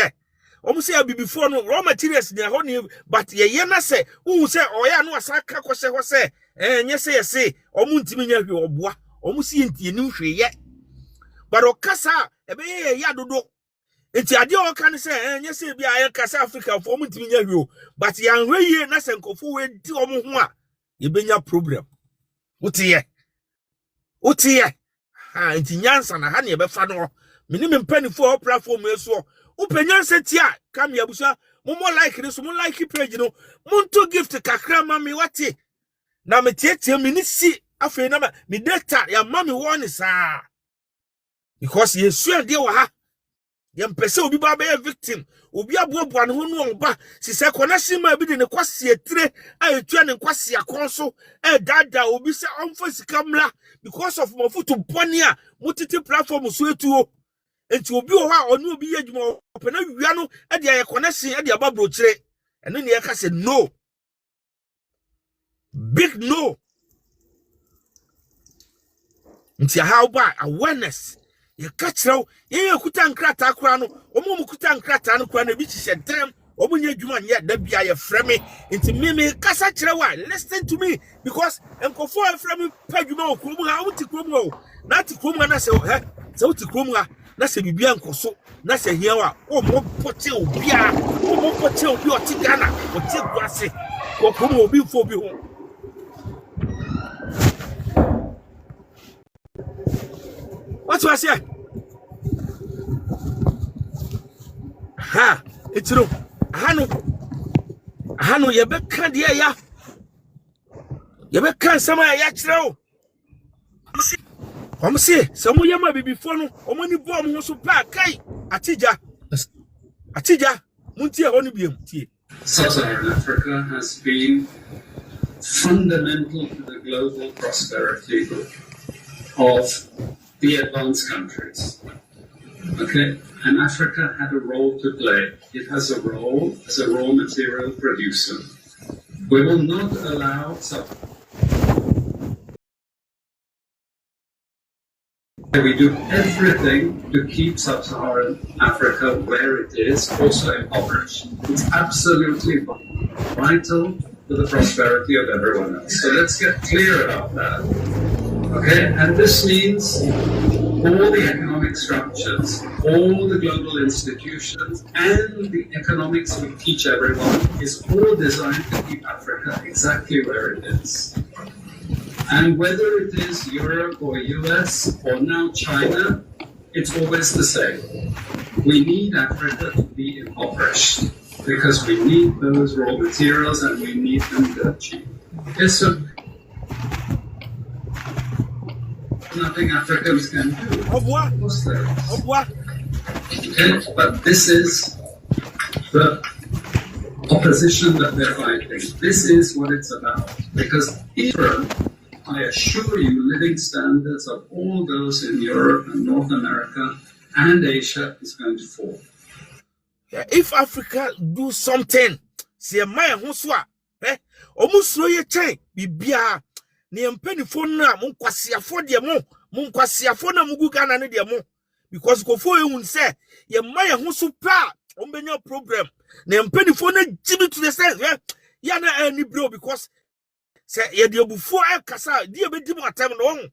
Say before no raw materials near honey, but ye na say, who say, oh, ya no asaka kose say, yes, say, or muntimia or bois, or see in the new tree yet. But o casa, a be yadodo. It's a deal can say, and yes, be I Casa Africa for muntimia, but young way, Nasenko for do omwa. Ye been your problem. What ye? What ye? Ah, it's Yansan, a honey, but fano. minimum penny for platform so upenya setia come yabusa momo like this mo like page no monto gift kakra mami wate na metietie minisi afei na me data ya mami won saa because yesu ade wa ha yempese obi ba be victim obi aboaboa ne ho no ba si se connection ma bi de ne kwase etire ayetua ne kwase akonso dada obi se onfo sika mla because of mafutu boni a mutiti platform so etuo enti obi o ha onu obi yedwuma opena wia no de aye connection de ababro kire eno ne yeka se no big no nti how ba awareness ye kachiraw ye kuta nkrata akura no omo mu kuta nkrata no kura na bi chise dem omo nya dwuma nya da bia ye freme nti me kasa kirewa listen to me because enkofo e freme padwuma okrom ha wuti krom o na ti krom na se se wuti krom ha na se bibia nkoso na se hia wa omo pote obia omo pote obi oti Ghana oti gwase ko krom obi fo bi ho what was here? Ha, it's true. Hano, you be can't hear ya. You be can't somewhere ya chro. Come see, some of you be before no, or money bomb was so bad. Kai, Atija, Muntia, only be empty. Sub-Saharan Africa has been fundamental to the global prosperity of the advanced countries. Okay, and Africa had a role to play. It has a role as a raw material producer. We will not allow we do everything to keep sub-Saharan Africa where it is, also impoverished. It's absolutely vital to the prosperity of everyone else. So let's get clear about that. Okay, and this means all the economic structures, all the global institutions, and the economics we teach everyone is all designed to keep Africa exactly where it is. And whether it is Europe or US or now China, it's always the same. We need Africa to be impoverished because we need those raw materials and we need them dirt cheap. Okay, so nothing Africans can do. Of what? Of what? Okay, but this is the opposition that they're fighting. This is what it's about. Because even, I assure you, living standards of all those in Europe and North America and Asia is going to fall. Yeah, if Africa do something, see my huswa, almost throw your chain, bibia. Ni mpeni phone na munkwasiafo de mo munkwasiafo na mugu Ghana ne de mo because go for you say ye maye ho so pa ombenya problem na mpeni phone na jibi to the sense ya na any bro because say ye de obufo akasa de be di mo atem no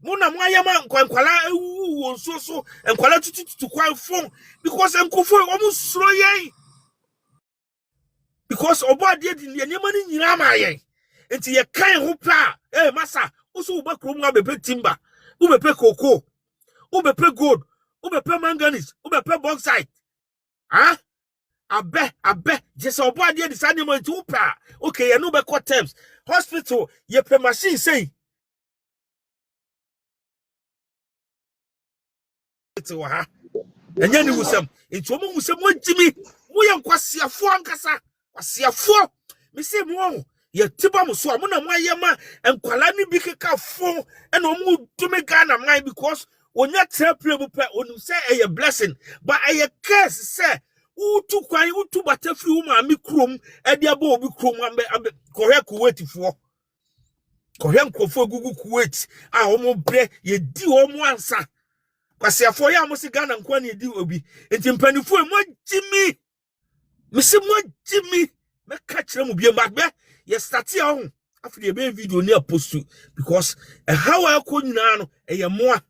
mo na mo ayama nkwala ewu wonso so nkwala tututu kwa phone because enkofo omo suro yen because obo ade di nyama ni nyina ma yen enti ye kan ho pa masa usu uba kromwa bepe timber ubepe cocoa ubepe gold ubepe manganese ubepe bauxite abe just obo ade di sane mo nti upa okay ye no be court terms hospital ye pe machine say eti wa ha enya ni wusam enti omo wusam wajimi mo ye nkwasiafo ankasa kwasiafo me say mo ye tiba muso amuna mwayema enkwala ni bi keka fo ena omu tumi Ghana man because onya treple bu pe onu say a blessing but a curse say utu kwan utu batafri wo ma mi krom e dia ba obi krom ambe kohwe Kuwait fo kohwe nkofo gugu Kuwait a omu bre ye di omu ansa kwase afo ya mo si Ghana nkwa na di obi enti mpanifo mo jimi misi mo jimi me ka kire mu bie magbe ye start ya ho afide be video ni post because how I ko nyina no ye moa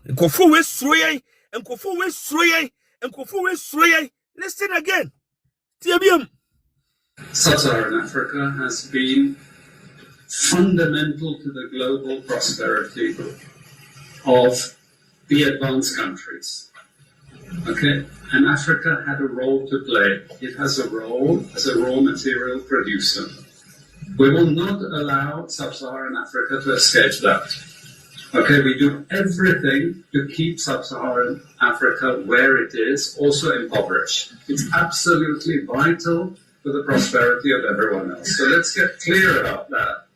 nkofo we suro yen listen again tiabiam. Sub-Saharan Africa has been fundamental to the global prosperity of the advanced countries. Okay, and Africa had a role to play. It has a role as a raw material producer. We will not allow sub-Saharan Africa to escape that. Okay, we do everything to keep sub-Saharan Africa where it is, also impoverished. It's absolutely vital for the prosperity of everyone else. So let's get clear about that.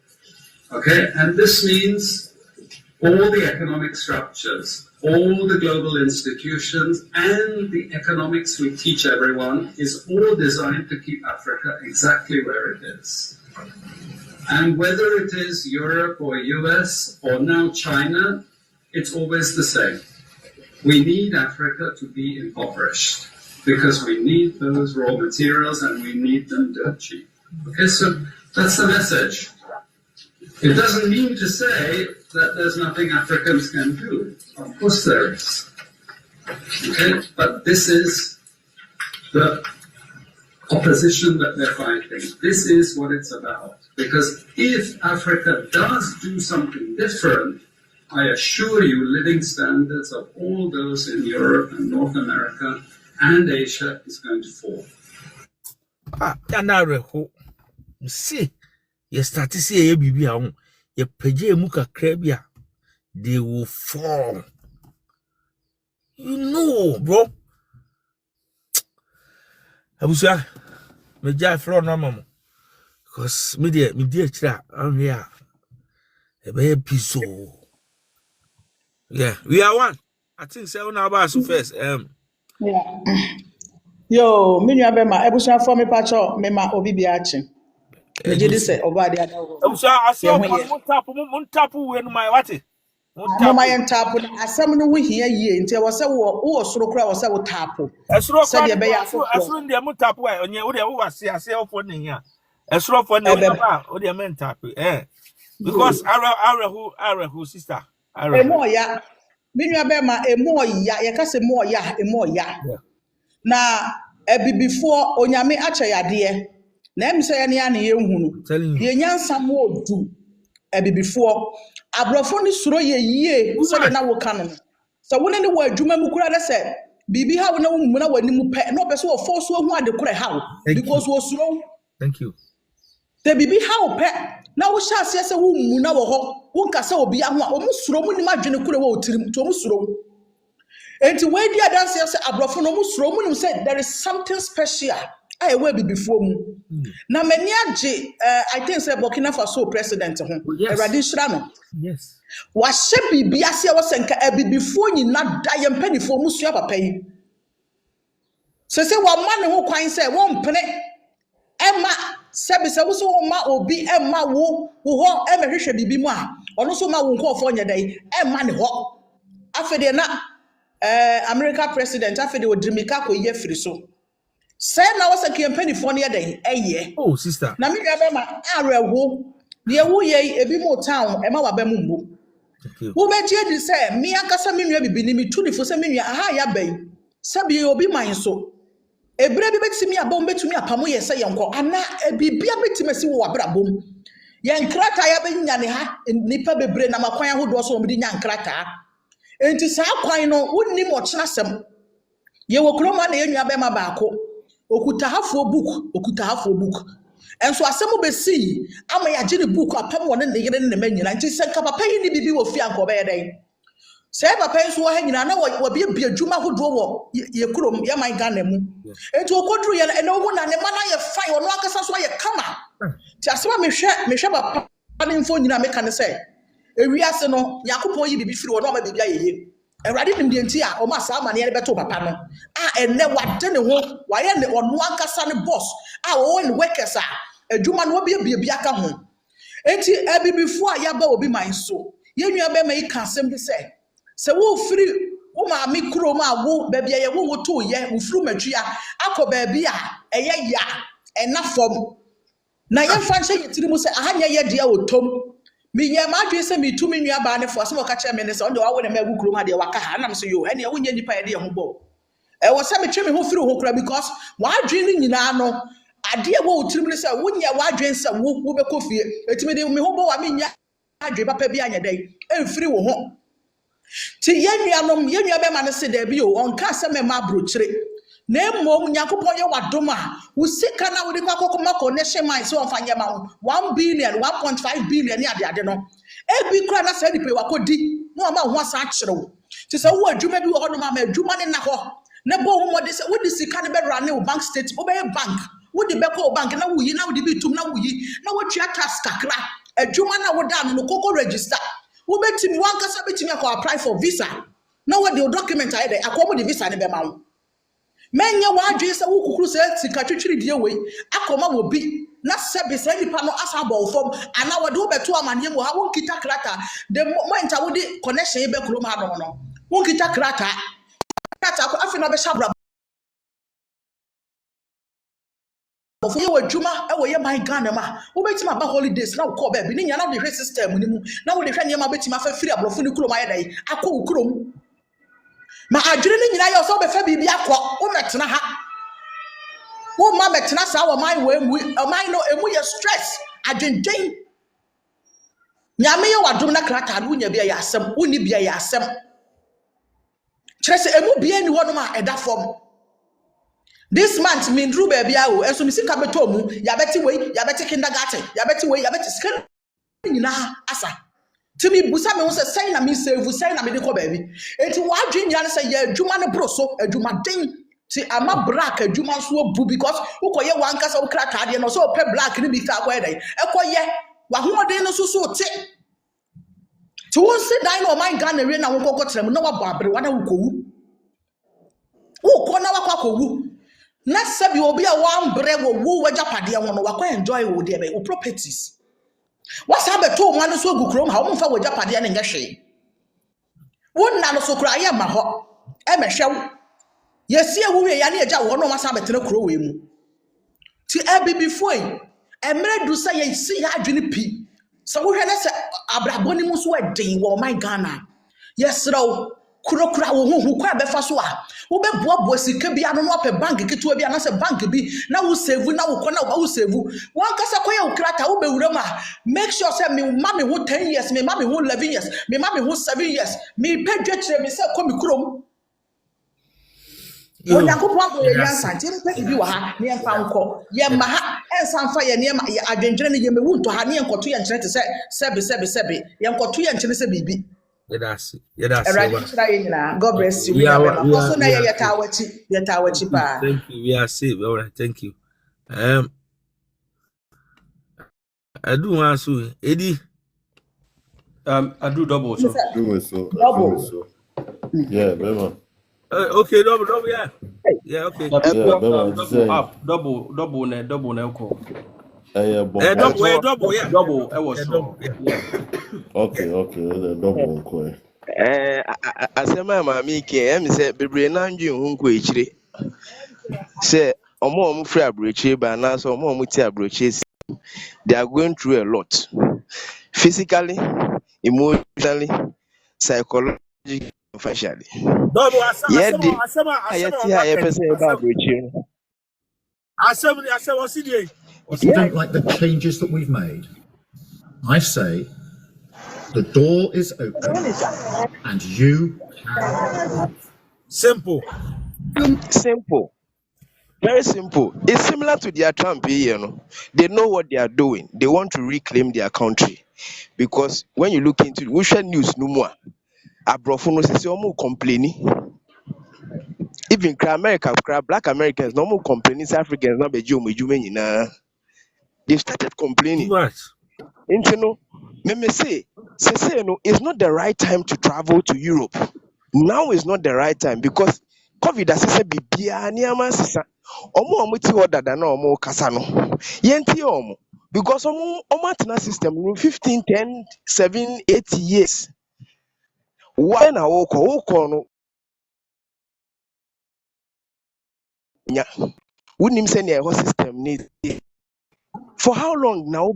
Okay, and this means all the economic structures, all the global institutions, and the economics we teach everyone is all designed to keep Africa exactly where it is. And whether it is Europe or US or now China, it's always the same. We need Africa to be impoverished because we need those raw materials and we need them dirt cheap. Okay, so that's the message. It doesn't mean to say that there's nothing Africans can do. Of course there is. Okay, but this is the opposition that they're fighting. This is what it's about. Because if Africa does do something different, I assure you living standards of all those in Europe and North America and Asia is going to fall. See, you start to see a baby, you pay muka crabia, they will fall. You know, bro. I was me jai floor no mama. Because me dear chira, I'm here. A baby piso. Yeah, we are one. I think 7 hours first. Yeah. Yo, minu abema ebusa for me pacho me ma obi biachi. Me jidi say obadi adawo. Ebusa aso mun tapu we no my what? Mama yen tapu asem no wo hia yie nti wo se wo soro kura wo se wo tapu. Esoro kwa esoro ndie mun tapu e onye wo de wo wase ase ofo ne hia. Esoro fo ne ba wo de men tapu because arahu sister. Emo ya. Minu abema emo ya ye ka se emo ya. Na ebibifo onyame acha yade na em se ne ane ye hunu ye nyansa mo odu ebibifo abrofo ni suro ye yie so na wo ka no so woni ne wo adwuma mu kura de se bibi ha wo na wo mu na wani mu pe no be so wo force wo hu ade kura ha because wo suro. Thank you. The bibi ha wo pe na wo sha ase se wo mu na wo ho wo nka se obi ahu a wo mu suro mu ni madwene kura wo tirim to wo mu suro. And to where the other says, Abrafon said there is something special. I will be before me. Now, many I think say Burkina Faso president. Yes. Was she be Biasia was and before you not die and penny for Musia pay. So say one man who quite say one penny. Emma Sabis also ma or be Emma who Emma should be more. Or also ma won't call for your day. Emma what after they're not. America president after they were Drimika ko ye free so. Say na was a campaign for near day ye. Oh sister. Na me ma arewo. De wo ye ebi mo town e ma wa ba mu mbo. Wo be tie di say me akasa me nua bibini mi tu ni fo say me nua aha ya ban. Sabi obi man so. Ebre bi betimi abom betumi apamo ye say yenko ana bibia betimi si wo abrabom. Ye nkrata ya benya ne ha nipa bebre na makwan ahodo so omdi nya nkrata. Enti sa kwan no wonni mo kyena sem ye wo kroma na yenua be ma baako okuta hafo book enso asem be si ama ya gye ne book apam wona ne yere ne manyina nti se nka papa yi ni bibi wo fi anko be yeden se papa yi so wo ha nyina na wo bia adwuma hodo wo ye krom ye man Ghana mu enti okodru ye na wo na ne ma na ye fine wono akasa so ye kama ti asema mehwe papa ne mfo nyina me kan se ewiase no yakopon yi bibi firi wo no ma bibia yeye Eradi nim de nti a o ma sa ma ne beto papa no enne wade ne ho waye ne ono ankasa ne boss wo ne workers adwuma no bia aka ho enti ebibifo a yaba obi man so yenua be ma ika asem bi se wo firi wo ma mi kuro ma wo ba bia ye wo to ye wo firi madua akoba bia eye ya enafom na ye fa nche yitiri mu se ahanya ye dia otom me ye ma dwe se me tumi nua ba ne fo se mo ka kire me ne se onde wa wo ne ma gu kuro ma de waka ha na me so yo ene wo nya nipa ye de ho bo wo se me twe me ho firi ho kura because wa dwe ni nyina no ade wo tirim ne se wo nya wa dwe se wo be kofie etimi de me ho bo wa me nya adwe papa bi anya dai emfiri wo ho Ti yenya be man say there be o on ka se me ma brochire. Na mmom Nyankopon ye wadoma. Wo sika na wo de kwakokoma connection mine so on fanya ma 1 billion, 1.5 billion ni ade no. Ebi kura na say di pe wakodi. No ma ho asa akire wo. Ti say wo adwuma bi wo ho no ma adwuma ne na ho. Na bo ho mo de say wo di sika ne be run ne bank state, wo be bank. Wo di be ko bank na wo yi na wo di bi tum na wo yi. Na wo tua tax kakra. Adwuma na wo da no koko register. Wo betimi wan kasa betimi akọ apply for visa. Na wo the document aye dey akọ mo the visa ne be ma wo. Menye wa adwe se wo kukuru se sika twetwiri die we akoma wo bi na sebe se nipa no asa bo fom ana wo de wo beto amane mu ha wo kita krata the moment wo de connection be kuro ma no wo kita krata ko afi na be shabra of you adwuma e wo ye man Ghana ma wo betima ba holidays na wo call be ni nya na the system ni mu na wo de hwe nyema betima fa firi ablofo ni kuro ma ye dai akọ wo kuro mu ma adwene ni nyina ye so be fa bibi akọ wo metena ha wo ma metena sa wo man we man no emu ye stress adwendwen nyame ye wadom na krata no nya bia ye asem woni bia ye asem kire se emu bia ni wono ma eda fom this month min dru ba bia o enso mi sika beto mu ya beti we ya beti kindergarten ya beti we ya beti sika nyina asa Timi busa me wose say na me save say na me de ko baabi enti wadwe nyina say ye adwuma ne broso adwuma den ti ama black adwuma so obu because ukoye wankasa wo krata de no so pe black ni bi ka ko dai ekoye wa hoden no so te ti won se dan no man Ghana re na wo kokotrem na wa babere wa na wo kowu wo ko na wa kowu na sabi obi a wa mbre wo wajapade ho no wa ko enjoy wo de be wo properties. What's happened to one so good chrome? How far would Japan and Gashi? Wouldn't I so cry? My hot Emma show. Yes, see, we are near Jaw, no one's having to crow him. To Abby before and Mary do say, I see her Jenny P. So we had a Abrabonimus wedding, or my Ghana. Yes, so. Kuro who kwa be faswa wo be boabo sika bia no ope bank keto bia na se bank bi na wo save na wo kona wo save wan kasa koye wo krata wo be wurama make sure say me mama ho 10 years me mama ho 11 years me mama ho 7 years me pedwe kire me se komi krom o yakopon ko ye yansa ti pe bi wa ha ne enfa nko ye ma ha ensa nfa ye ne ma adwenjere ne ye me wunto ha ne enkoto ye nkyere te se sebe ye enkoto ye nkyere se bibi. Yes. God bless you. Also, now you're tawachi pa. Thank you. We are safe. All right. Thank you. I do want to Eddie. I do double so. Double. Yeah, remember. Okay, double. Yeah. Yeah. Okay. Double ne. Double. Yeah. Double. I was so. Yeah. Okay, double. Asema mami ke em se bebre na ndwe hu nko echire se omo free abrochire ba na so omo ti abrochire they are going through a lot physically, emotionally, psychologically, financially. If you don't like the changes that we've made, I say the door is open and you can. Simple. Simple. Very simple. It's similar to their Trump, you know. They know what they are doing. They want to reclaim their country. Because when you look into Russian news, no more. Abrofono says you're more complaining. Even America, black Americans, no more complaining. Africans, not be They started complaining. What? You know, me say, no, it's not the right time to travel to Europe. Now is not the right time because COVID has said bibia niama sisa. Omo ti order than omo kasa no. Yenti omo because omo atena system 15, 10, 7, 8 years. Why na woko no. Nya. Wouldn't say near whole system need. For how long now?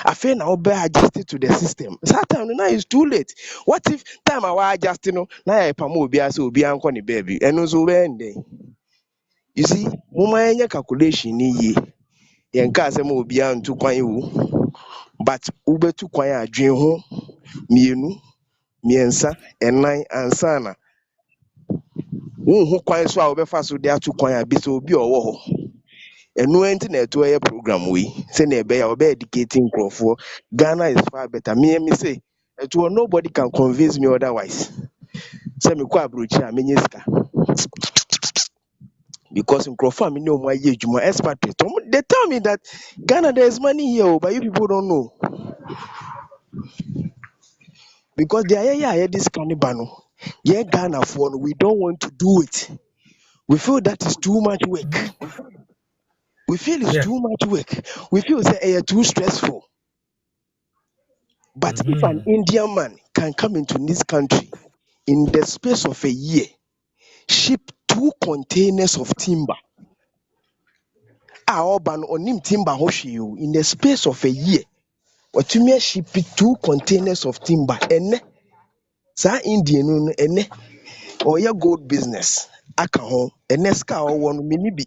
I feel now adjusted to the system. Sometimes now it's too late. What if time I adjust now I so be baby and also when you see, muma calculation ye yanka se mo be to kwan wu but ube to kwan adwen ho mienu miensa enai ansana wo kwan so a obefa so de atu kwan a bi so obi owo ho enu enti na eto ye program we say na ebe ya obe educating crofo Ghana is far better me say eto nobody can convince me otherwise say me kwa abrochi a menye sika because in crofo me no mo aye adwuma expatriate they tell me that Ghana there is money here but you people don't know because they are this cannibal no yeah Ghana for we don't want to do it. We feel that is too much work. We feel it's too much work. We feel say too stressful. But if an Indian man can come into this country in the space of a year, ship 2 containers of timber, onim timber hoshiu in the space of a year, or to me ship 2 containers of timber, and sa Indian ene or your gold business, aka home, and ska or one minibi.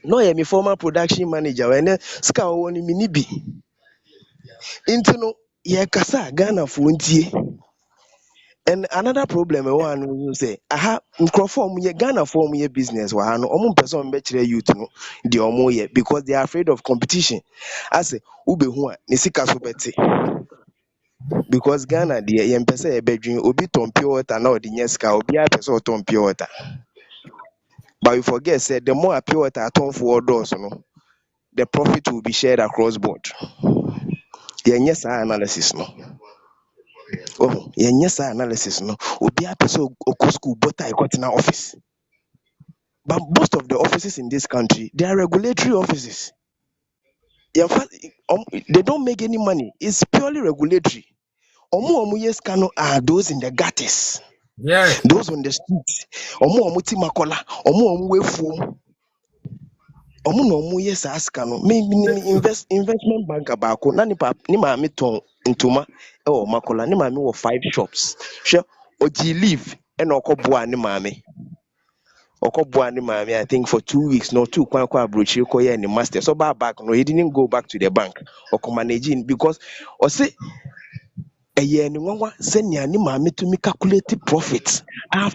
No, I'm a former production manager. And ska one minibi. Into no, yeah, kasa Ghana funtie. And another problem I want to say, aha, microphone ye Ghana form ye business. Wahano, person betre youth no, the omo ye because they are afraid of competition. I say, ube huwa nisika subeti. Because Ghana, the yempese a bedroom, obi ton pure water now the nyeska, obi a person ton pure water. But you forget, said the more pure water ton for doors, no. The profit will be shared across board. Yes, analysis no. Oh, yes, analysis no. Obi a person oko school but I got in our office. But most of the offices in this country, they are regulatory offices. In fact, they don't make any money. It's purely regulatory. Omu yes cano are those in the gutters. Yes. Those on the streets. Omu ti makola. Omu we foam. Omu yes aska no me investment bank abako na ni maame ton ntoma e o makola ni maame wo 5 shops hwe oji leave e na okoboa ni maame I think for 2 weeks no 2 kwan abrochi ko ye ni master so back no he didn't go back to the bank or managing because o say eye ni nwanwa senia ni maame to me calculate profits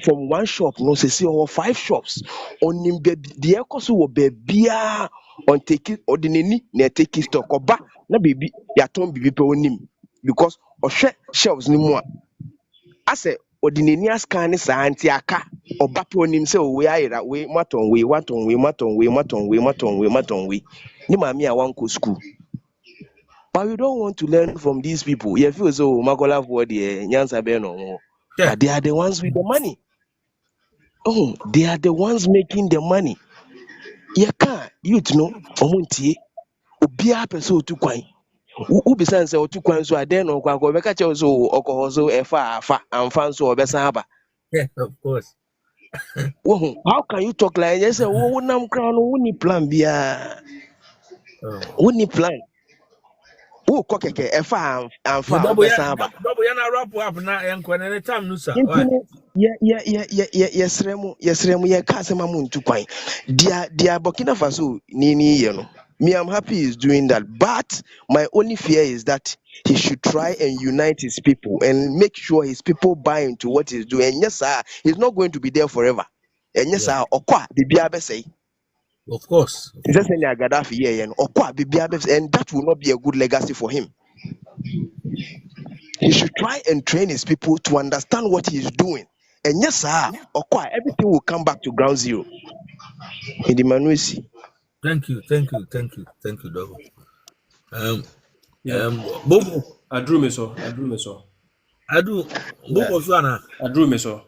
from 1 shop no say or 5 shops onim be the ekoso wo be bia on take it ordinary na take stock oba na baby ya ton bibi pe onim because ohwe shelves ni mu a ase ordinary ascan sa anti aka oba pe onim say we ayira we maton we ni maame a wan ko school. But we don't want to learn from these people. You feel so Makola for the Nyansa Beno. But they are the ones with the money. Oh, they are the ones making the money. You can't, omuntie, ubia peso tu kwan. Ubisan se otu kwan so aden no kwa beka che so okoho so efa afa amfa so obesa haba. Yeah, of course. How can you talk like you say wo nam kra no wo ni plan bia. Wo ni plan. Who kokeke efa amfa obesa haba. Double yana wrap up na enkwane ne time no sir. Yesremu ye ka asema mu ntu kwan. Dia Burkina Faso ni ye no. Me, I'm happy he's doing that. But my only fear is that he should try and unite his people and make sure his people buy into what he's doing. And yes, sir, he's not going to be there forever. And yes, sir, okwa bibia be say. Of course. Just any Gaddafi here and okwa bibia be, and that will not be a good legacy for him. He should try and train his people to understand what he is doing. And yes, sir, okwa everything will come back to ground zero. In the Manuisi. Thank you, Dogo. Bobo. I drew me so. Bobo Suana. I drew me so.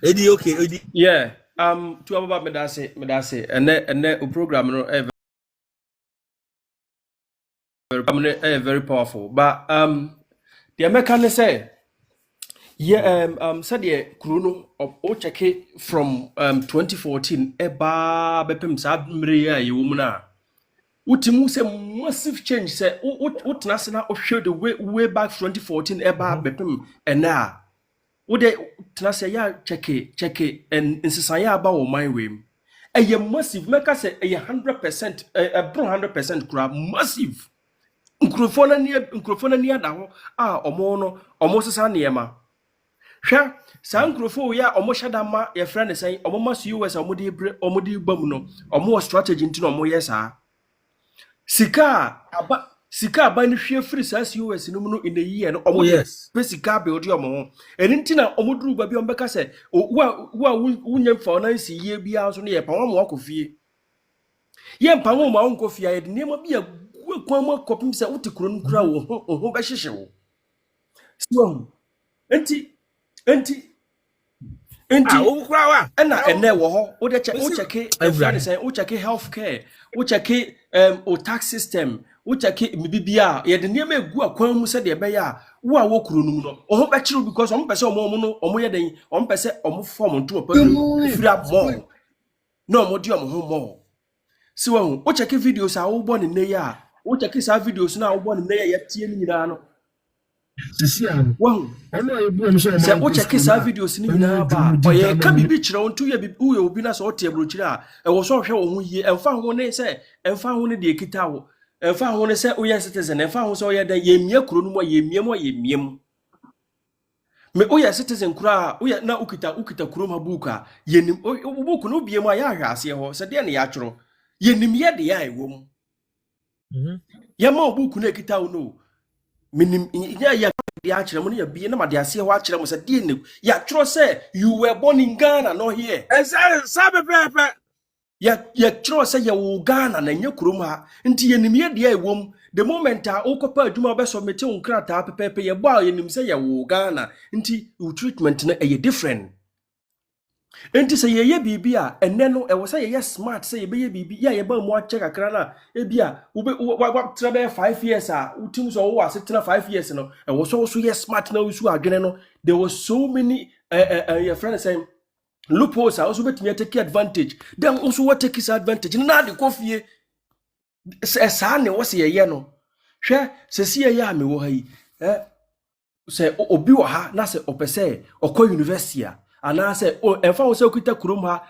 Eddie, okay, Eddie. Yeah. To about me that say, and then program no very powerful. But the American say, yeah, said the Kuruno of Ochake from 2014 eba bepem sabmria yumuna. Utimu say massive change say what national show the way back 2014 eba bepem and now would they say ya check it and insisaya about my way. A massive make us say 100% a 100% crap massive. nkrofo na nia da ho a omo sesa niema hwe sa nkrofo ya omo hyada ma ye frɛ ne sɛn omo ma su US omo de bam no omo strategy nti no omo yesa sika aba ni hwe free sa US no mu no in a year no omo pe sika be odi omo ho eni nti na omo duru ba bi omo beka sɛ wa wunyam finance ye bia so no ye pa wo akofie ye mpa wo ma onko fia ye de niema bia kwa ma kopim sɛ wote kuro no kura wo ho be hyehye wo so enti wo kura wa na ene wo ho wo de check healthcare wo check o tax system wo check bibia ye de niema egu akwan mu sɛ de be ya wo a wo kuro no mu no ho be kyerɛ because omo pese omo no omo ye den omo pese omo form nto opa free up more no omo di omo ho more si wo check videos a wo bo ne ne ya wo check sa videos na wo bo ne ne ya tie ni nyina no sisi am wo ono e bu am so se wo check sa videos ni nyina ba oye ka bibi kyerɛ wo nto ye bibi wo ye obi na so o tie brochire a e wo so hwɛ wo ho yie emfa ho ne se emfa ho ne de ekita wo emfa ho ne se wo ye citizen emfa ho so ye dan ye mie kuro no mo ye miem me wo ye citizen kura wo ye na ukita kuro ma buka ye nim buku no bie mu a ya hwɛ ase ho se de na ya tworo ye nim ye de ya ewo mu ya ma buku na ekita wo no minim ya de a kyerɛ mo no ya bie na ma de ase ho a kyerɛ mo se de ne ya tworo se you were born in Ghana no here sabe pepe ya tworo se ya wo Ghana na nya kurom ha nti ye nim ye de ewo mu the moment a okopa adwuma be submit wo nkrata pepe ye bo a ye nim se ya wo Ghana nti wo treatment na e different enti se ye bibi a enne no e wo se ye smart se ye be ye bibi ya ye ba mu a check akra na e bia wo tra be 5 years a utim so wo asetena 5 years no e wo so ye smart na wo su adwene no there was so many your friend saying loopholes also betimi take advantage then also what take his advantage na de kofie sa ne wo se ye no hwe se se ye ya me wo ha yi se obi wo ha na se opese okọ university a ana se emfa wo se okita kurom ha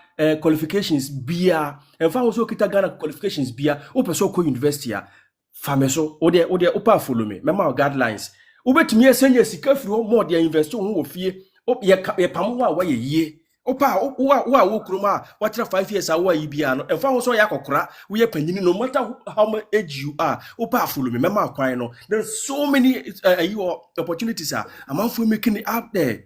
qualifications bia emfa wo se okita Ghana qualifications bia opese okọ university a fameso wo de opa follow me mema guidelines wo betimi esenye sika firi ho mo de invest ho wo fie ye pam wa ye yie opa wo kurom a wa tira 5 years a wo yi bia no emfa wo so ya kokora wo ye panyini no matter how much age you are opa follow me mema kwan no there's so many opportunities amanfo making it out there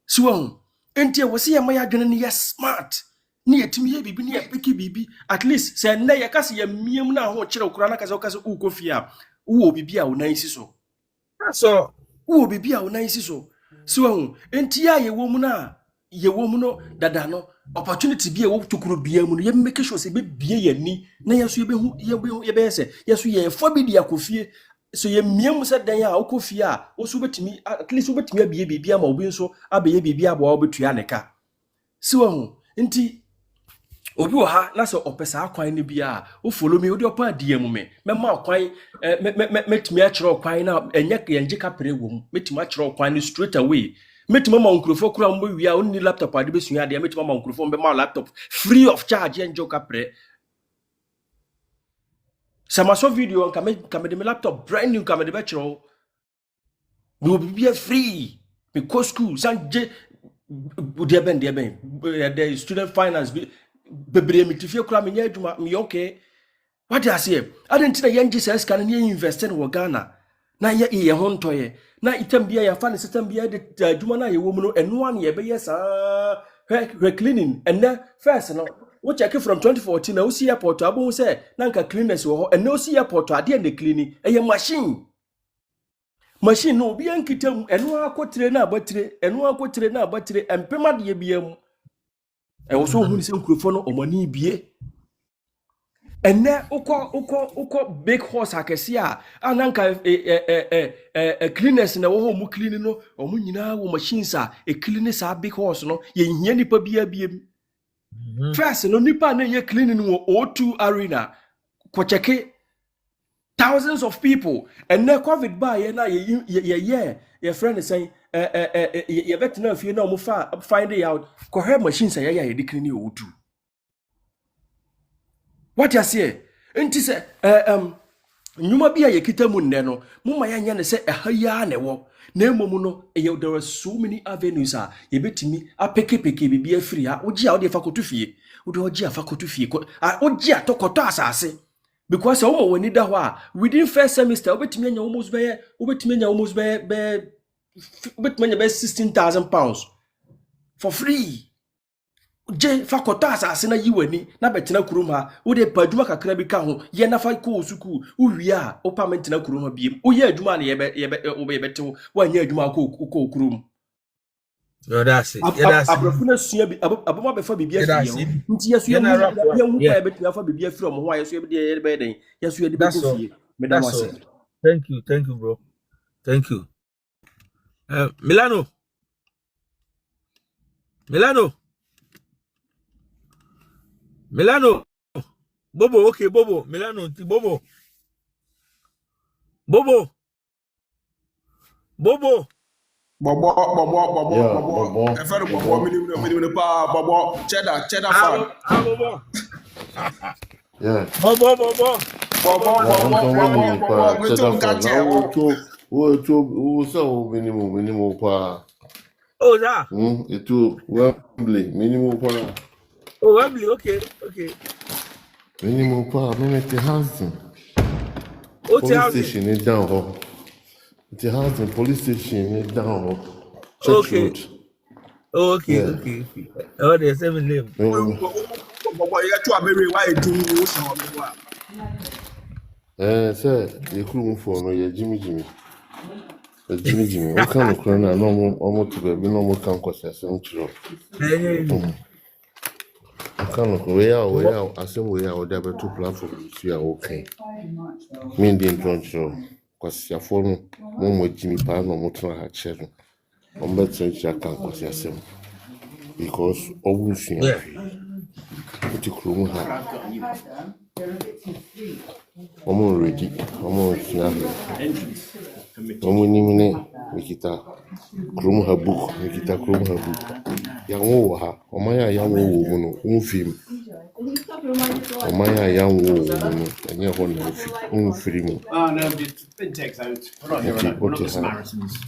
so enti wo se ye ma ya dwene ne ye smart ne yetimi ye bibi ne ye peki bibi at least say na ye kase ye miem na ho kire okura na kase ukofia wo bibi a wo nan si so wo bibi a wo nan si so so enti ya ye wo mu na ye wo mu no dada no opportunity bi e wo tukuru bia mu no ye make sure say be bie ye ni na ye so ye be se ye so ye fo bi dia kofie so ye miem se dan a okofie a wo so betimi at least wo betimi abie bibia ma obi nso abeye bibia bo wo betua ne ka si wo nti obi wo ha na so opesa akwan ne bia wo follow me wo de opa die mu me ma akwan metimi a kyerɛ akwan na enye yenje ka pere wo mu metimi a kyerɛ akwan ne straight away metimi ma nkrofo kura mo wi a onni laptop ade besua de metimi ma nkrofo be ma laptop free of charge enje ka pere sama so video kame de laptop brand new kame de be kyerɛ no be free me go school sanje de ben the student finance bebre mitifie kura me nya adwuma me okay what do I say I didn't na yenje say scan na invest in Ghana na ye ho ntoye na item bia ya fa ne system bia de adwuma na ye wo mu no eno an ye be yes cleaning and then first no wo check from 2014 na wo see airport abo say na nka cleaners wo ho and no see airport ade and cleaning eye machine no bia nkitam eno akotire na abatire empema de bia mu e wo so hu ni se nkrofo no omani bie enne uko big horse akese a ananka cleaners na wo ho mu clean no omu nyina wo machines a clean sa big horse no ye hia nipa bia biem first no nipa na ye cleaning wo O2 arena ko cheke thousands of people and na covid ba ye na ye friend say ye betina afie na omu find it out ko her machines ye de clean O2 what you say enti say Nyuma bi a yɛkita mu nnɛ no moma yɛanyɛ ne sɛ ɛha yi ne wo na mmom no there are so many avenues a yɛbɛtumi apekepeke biribi afiri ha wogye a wode fa kɔto fie wode wogye afa kɔto fie wogye a tɔkɔtɔ asase because sɛ woma w'ani da hɔ a within first semester wobɛtumi anya almost bɛyɛ 16,000 pounds for free. Je fa kɔtɔ asase na yi w'ani na bɛtena kurom ha wode pa adwuma kakra bi ka ho yɛ na fa kɔ suku wowie a wopa mentena kurom ha biem woyɛ adwuma na yɛbɛtew woanyɛ adwuma kɔ kurom. That's it. Abrafo na sua bi aboma bɛfa biribi afie ho nti yɛso yɛhu pa yɛbɛtumi afa biribi afiri ɔmo ho a yɛso yɛde bɛyɛ den yɛso yɛde bɛkɔ fie. Medam ase. Thank you, bro. Thank you. Milano. Bobo, okay, Bobo. Milano, Bobo. Bobo. Cheddar fan. Bobo. Yeah. Bobo. Minimum pa. Oh, that. It will Wembley minimum pa. Oh, Wembley, okay. Minimum pa, the housing. Police station is down. The housing police station is down. Okay. Okay. Oh, there's 7 names. Sir, the crew for no, Jimmy. Jimmy, what kind of corner? No, almost to be no more can cost us some true. I can't way out. I say we are there, but 2 platforms. You are okay. Me and the intro, because your phone, one with Jimmy Pan or Motra had children. I'm better to can't cost yourself because always put the crew. I'm already. Omuni mikita krum ha book yanwo ha omaya yanwo wo no umfim omaya yanwo wo no anya ho na umfiri mu no it's been takes out put on your own not the Samaritans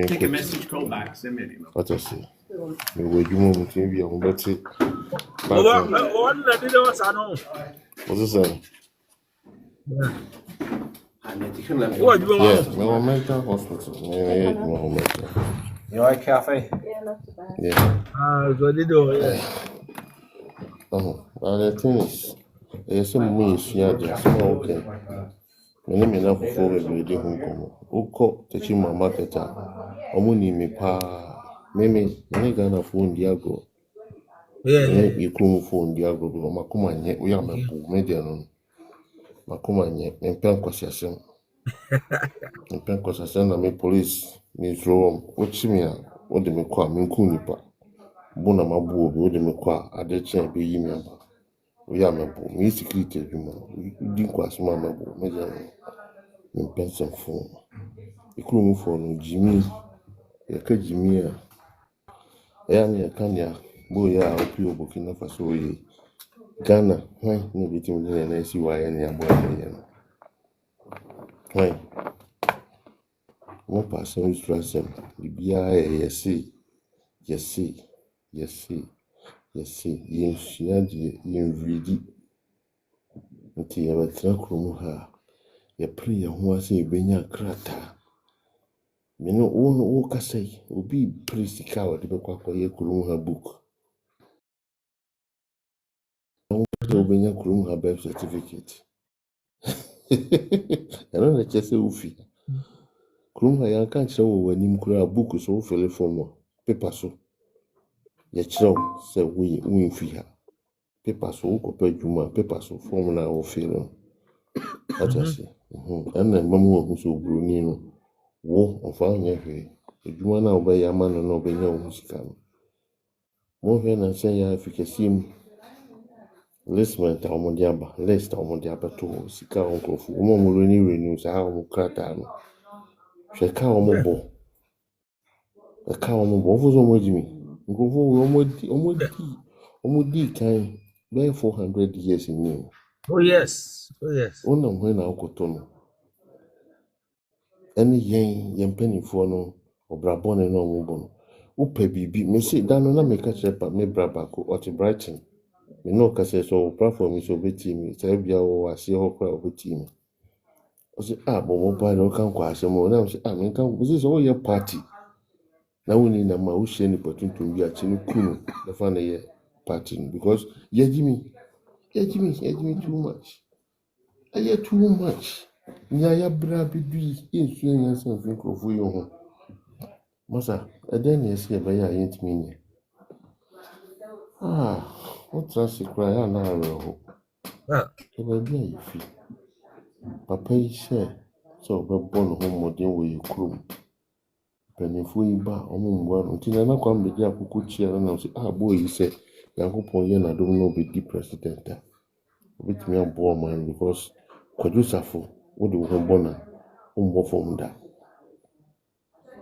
take a message call back send me an email what I say me wo jumo mutin bi ahun beti one na did was ano what is that what do you want? No mental hospital. No mental. You like cafe? Yeah. So they do. The thing is, there's some means here. Okay. Many men have forward with the home come. Uko teaching my market. Omuni me pa. Many Ghana phone Diago. Yeah. You come phone Diago. Makuma nye. We are my poor median. Makuma nye. Mpen kwasiasem. Mpen kwasiasem na me police. Me throw ochimia. Ode me kwa minkunipa. Bona mabu obi ode me kwa adechen be yimi aba. We are my poor. Me security juma. Din kwasima mabu median. Mpen sem phone. Ikuru phone Jimmy. Yaka Jimmy a. Yani yakanya. Bo ya opi Burkina Faso ye. Ghana, why no be team na see why any abo ya. Why? One person is stressing. The BIA yes. Yin shiadi yin ready. Until you have a kromu ha. Ya pray ya ho ase benya krata. Me no o kasai obi priest ka wa de be kwa ye kromu ha book. Obenya kurum ha birth certificate. I don't know just say ufi. Kurum ha yan kan kire wo wanim kura book so fill form paper so. Ya kire say we fi ha. Paper so ko pa juma paper so form na wo fill. What I say. And then mamu wo so broni no. Wo ofa nya hwe. Juma na oba ya ma no obenya wo sika no. Mo hwe na say ya efficacy list ta omondiaba list omondiaba to sika onkofu omo renew sa ha krata no hwe ka omobo ofuzo mojimi nkofu omodi kan be 400 years in new Oh yes. Oh yes. Wonam hɔ na akoto no. Ɛne yɛn mpanimfoɔ no ɔbrabɔne no ɔmo bɔ no. Wopɛ biribi me se da no na meka kyerɛ pa me bra baako ɔte Brighton. Me no kasa so platform so obeti me say bia wo ase hɔ kra obeti me. O say bo mobile no kan kwa asɛm o na say me kan wo say wo yɛ party. Na woni na ma wo hye ni potuntum bi a kye no kunu the fa na yɛ party because yɛgimi too much. Aye too much. Nya ya bra bi dui ensu nya san fi krofo yi ho. Masa ɛdɛn na ɛsɛ bɛyɛ a yɛntimi nyɛ. What does he cry? I know. Be a fee. Papa share so be born home more than we crew. Pennyful bar or one until I come the dear cuckoo chair and I say, boy, he said, Yankopon yen, I don't know be the president. With me, I'm born man because Quadusafo, what do we born? More from that.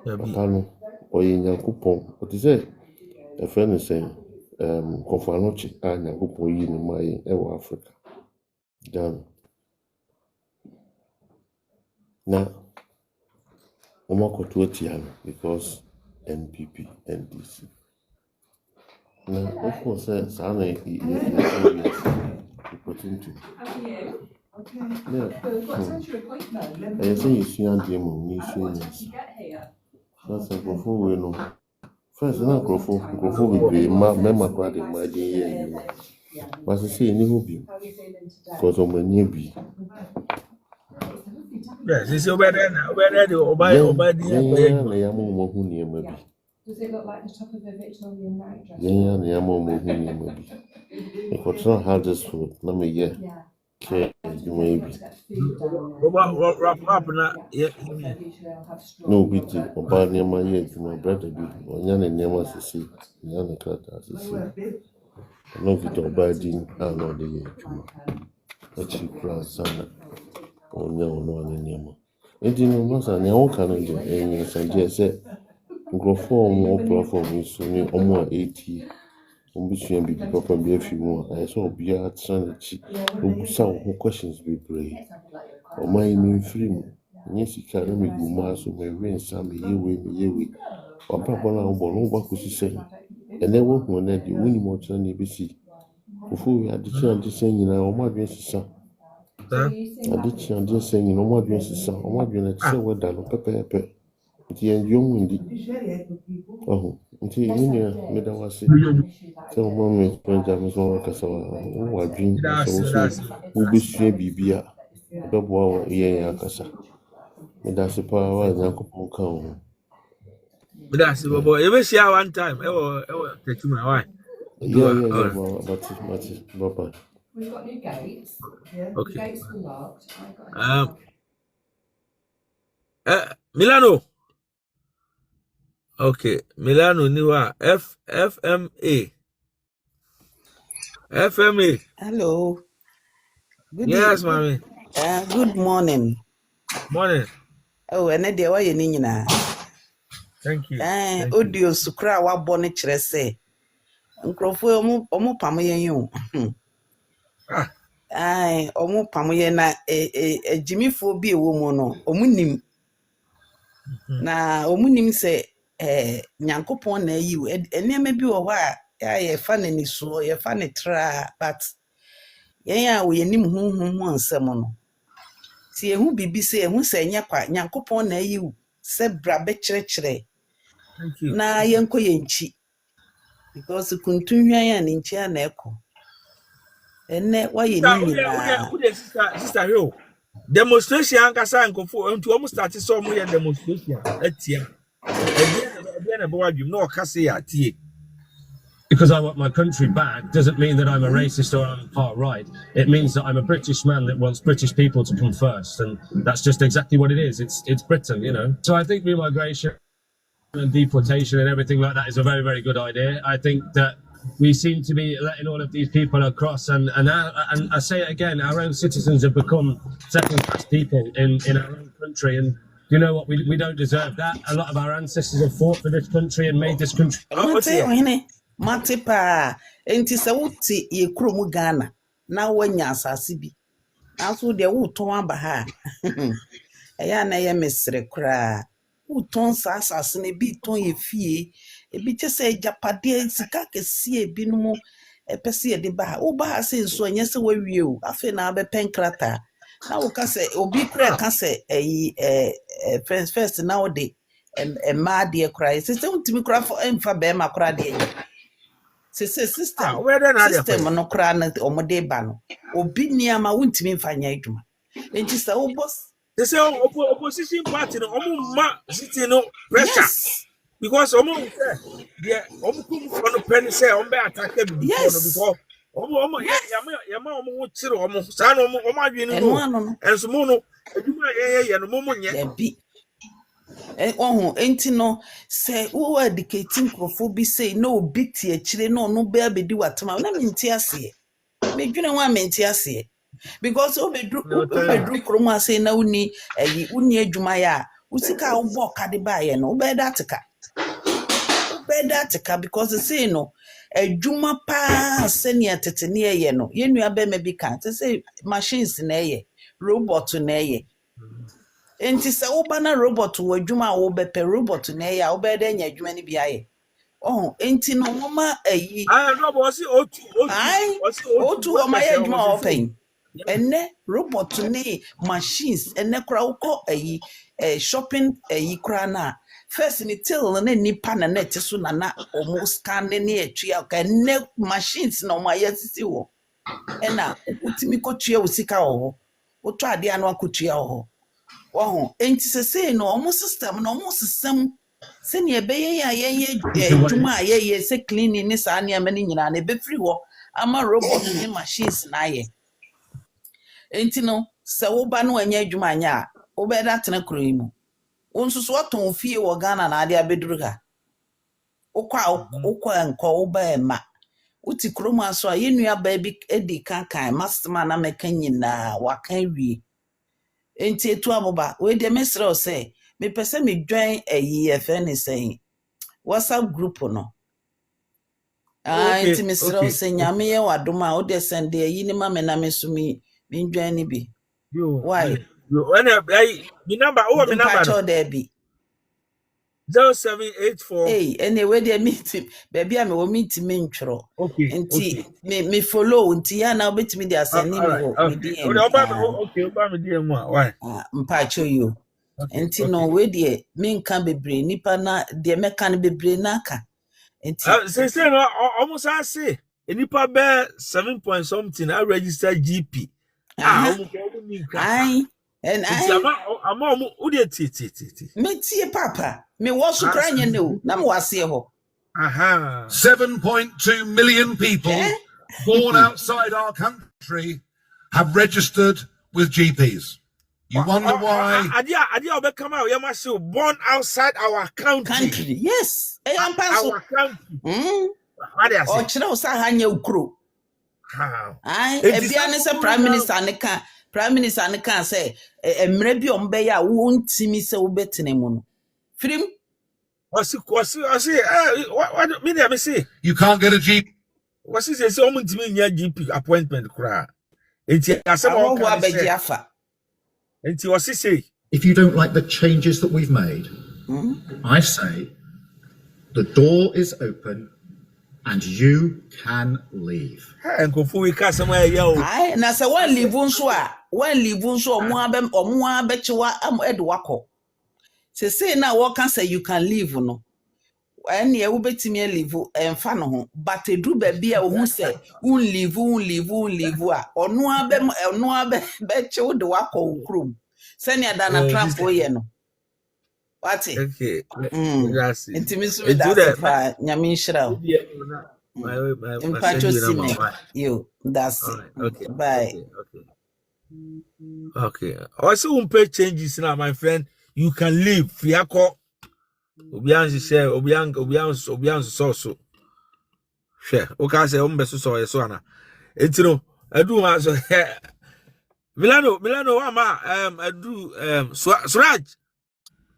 Papa no, or yen Yankopon, what is it? A friend is saying. Kofanochi anya kupo yi ni mai ewa Africa. Dan. Na omakotu etiano because NPP, NDC. Na of course sana opportunity. I say you see and demo ni see. That's a go we no. First, na grofo be mema kwa de maji ye ni. But say ni ho bi. Because o mani bi. Yes, it's over there now. Over there, na ya mo hu ni ema bi. Does it look like the top of a Victorian nightdress? Na ya mo hu ni ema bi. E ko try hard this food na me ye. Okay, you may be. Wrap up na No biti oba niema ye my brother bi onya na niema sisi nya na krata sisi no vito oba din no de ye tuma achi kra sana onya ono na niema enti no masa nya wo kan de enye sanje se ngrofo mo platform so ni omo 80 ombusua bi papa bi afi mu a so obi a tsana chi obusa wo questions be brave o mai mi film ni sika na me guma so me wensa me yewe papa bona obo no ba ko sise ene wo hu na de woni mo tsana ne bi si ofu ya de tsana nyina o ma dwen sisa ade de sen nyina o ma dwen sisa o ma dwen na tse weda no pepe ti en yom ndi nti ni me da wase so mo me sponsor me so ka so wa dwen so wo bi sua bibia be bo ye ya kasa me da se pa wa Yankopon ka o me da se bobo e be share one time e take my why but baba we've got new gates. Okay. The gates were locked. Milano. Okay, Milano niwa FMA. Hello. Good yes, mommy. Good morning. Morning. Oh, and there why you nina. Thank you. Audio sukra wa bone kire se. Nkrofo omo pamaye yu. Omo pamaye na ejimifo bi ewo mu no, omo nim. Na omo nim se Nyankopon na yi enema bi wo hɔ a ye fa na ni so ye fa ne tra but yen a wo yenim hunhun ho ansem no ti ehu bibi se ehu se nya kwa Nyankopon na yi se bra be kyerɛkyerɛ na yenko yenchi because kuntunhwan ya ne nchi na ɛkɔ enne wa ye ni na sister yo demonstration ankasa nkofo ntu omo start so omo ye demonstration atia Because I want my country back doesn't mean that I'm a racist or I'm part right. It means that I'm a British man that wants British people to come first, and that's just exactly what it is. It's Britain, you know. So I think remigration and deportation and everything like that is a very, very good idea. I think that we seem to be letting all of these people across, and I say it again, our own citizens have become second-class people in our own country, and you know what? We don't deserve that. A lot of our ancestors have fought for this country and made this country. Mate pa enti se wuti ye kuro mu Ghana na wanya asase bi nanso de wo ton aba ha eya na ye mesre kra wo ton sa asase ne bi ton ye fie e bi che se japade sika kese bi no mu epese ye de ba wo ba se nso anya se wawie o afi na be penkrata na wo ka se obi kra ka se first na wo de ma de kra se untimi kra for emfa be ma kra de se system no kra na omode ba no obi niama wuntimi mfanya adwuma enti se wo boss they say opposition party no ma city no pressure because say the kum for no pen say be attack before because yama wo chire sa no adwene no enso mo no adwuma ye no mo nye bi enti no say wo educating crofo bi say no obi tie chire no be abedi watama na menti ase me dwene wa menti ase because obedru kroma say na uni adwuma ya usika wo boka de ba ye no obeda tika because say no adwuma pa senior tetene ye no yenua be me bi kan say machines na ye robot na ye enti se wo bana robot wo adwuma wo bepe robot na ye wo be da nya adwuma ni bia ye enti no mama robot si otu o ma ye adwuma open ene robot ni machines ene kura uko shopping kura na first ni till na nipa na net so na almost scan ni etwa ka ene machines na ma yesisi wo ena utimi kotua usika wo oto ade anu akotua wo enti se no omo system no omo system se ne ebeye ya ye adwuma ye se cleaning ni sa ne amani nyina na be free wo ama robot ni machines na ye enti no se wo ba no anya adwuma anya wo be da tena kroimu onsusu aton fie wo Ghana na ade abeduru ha ukwa nko wo ba ma uti kroma so yenua ba bi edi kankan mastema na meka nyina wakan wie enti etu aboba we de mesre o say me pese me dwan FN say WhatsApp group no enti mesre o say nyame ye wadoma o de send ayi ni ma me na me so mi dwan ni bi why when the number me number there be 0784 anyway they meet baby am we meet me ntworo enti me follow enti ya na obetimi dey asend me ho oba me dey mu why mpa cho you enti no we dey me nkan bebre nipa na dey meka na bebre na aka enti say no almost I say nipa be 7 point something I register GP and I'm me tie papa me was kranya no na me wase ho 7.2 million people born outside our country have registered with GPs. You wonder why? Adia come out. You must be born outside our country. Yes, our country. O chira sa hanya ukro. Ebia ne se prime minister ne kan. Prime Minister ne kan say emre bi ombe ya wontimi se wobetene mu no firim what me say you can't get a GP what say omuntimi nya GP appointment kra enti asem o ka be afa enti what say if you don't like the changes that we've made I say the door is open and you can leave. And go for we cast somewhere yo. Aye, na say one leave nso omo abechiwa am edwako. Say na what can say you can leave no. Any e wo betimi leave emfa no ho, but edu ba bia wo hu say un leave a ono abechiwo de wako ukrum. Send ya Donald Trump oye no. What it? Okay. Intimacy with that. Nyamin Shroud. You. That's it. Okay. Bye. Okay. Also, pay changes now, my friend. You can leave. Fiako. Obianzi share. Obianzi so. Share. Okay, say umbeso so ana. Etino. Edu also. Milano. Wama. Edu. Suraj.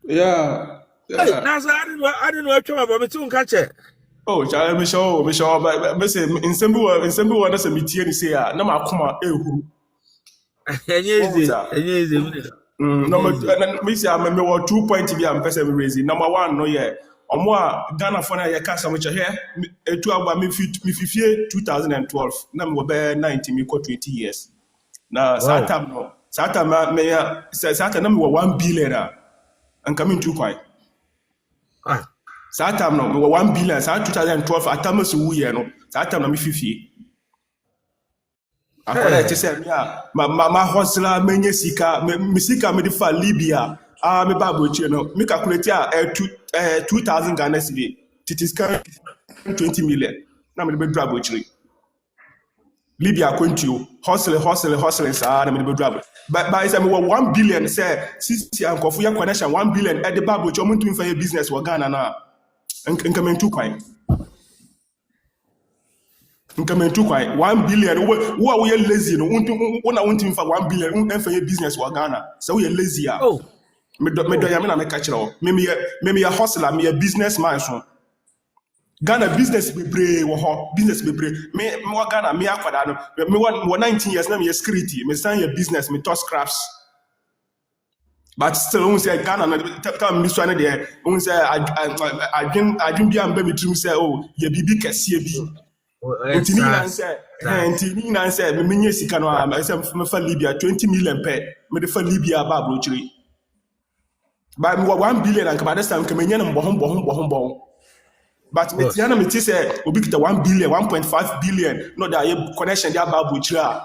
Yeah. Now, I didn't know what about me too. Catch it. Oh, child, me sure, but me say in some one that's a meeting say na ma kuma ehuru. Easy. Number me say me wa 2 point bi am pese me raise. Number 1 no yeah. Omo a Ghana for na ye ka some here etu agba me fifie 2012 na me be 90 me ko 20 years. Na Satam me Satam na me 1 billion and coming 2 kwai. Satam no me 1 billion sa 2012 atama so wuye no Satam na me fifie. Akola te say me a ma hosla menye sika me sika me fa Libya me babo chi no me calculate a 2000 Ghana cedi it is 20 million na me be drabo chi Libya kwentio hustle sa na me be drabo but by say me 1 billion say sisi ankofu ya connection 1 billion e de babo chi omuntu mfa ya business wa Ghana na nkamentu kwan nkamentu kwan 1 billion wo we lazy no una wonti mfa 1 billion mfa ya business wa Ghana so we lazy a me do ya me na me ka kire o me ya hustler me ya businessman so Ghana business bebre wo ho business bebre me wa Ghana me akwada no me 19 years na me security me stand your business me toss scraps but still we say Ghana na come me so na there we say adwin bia mba me trim say oh ye bibi kese bi ntini nan say me nye sika no a say me fa Libya 20 million per me de fa Libya ba bro chiri but me 1 billion and by this time come nya no bohom but me tiana me say obi kita 1 billion 1.5 billion no that connection dia ba bro chiri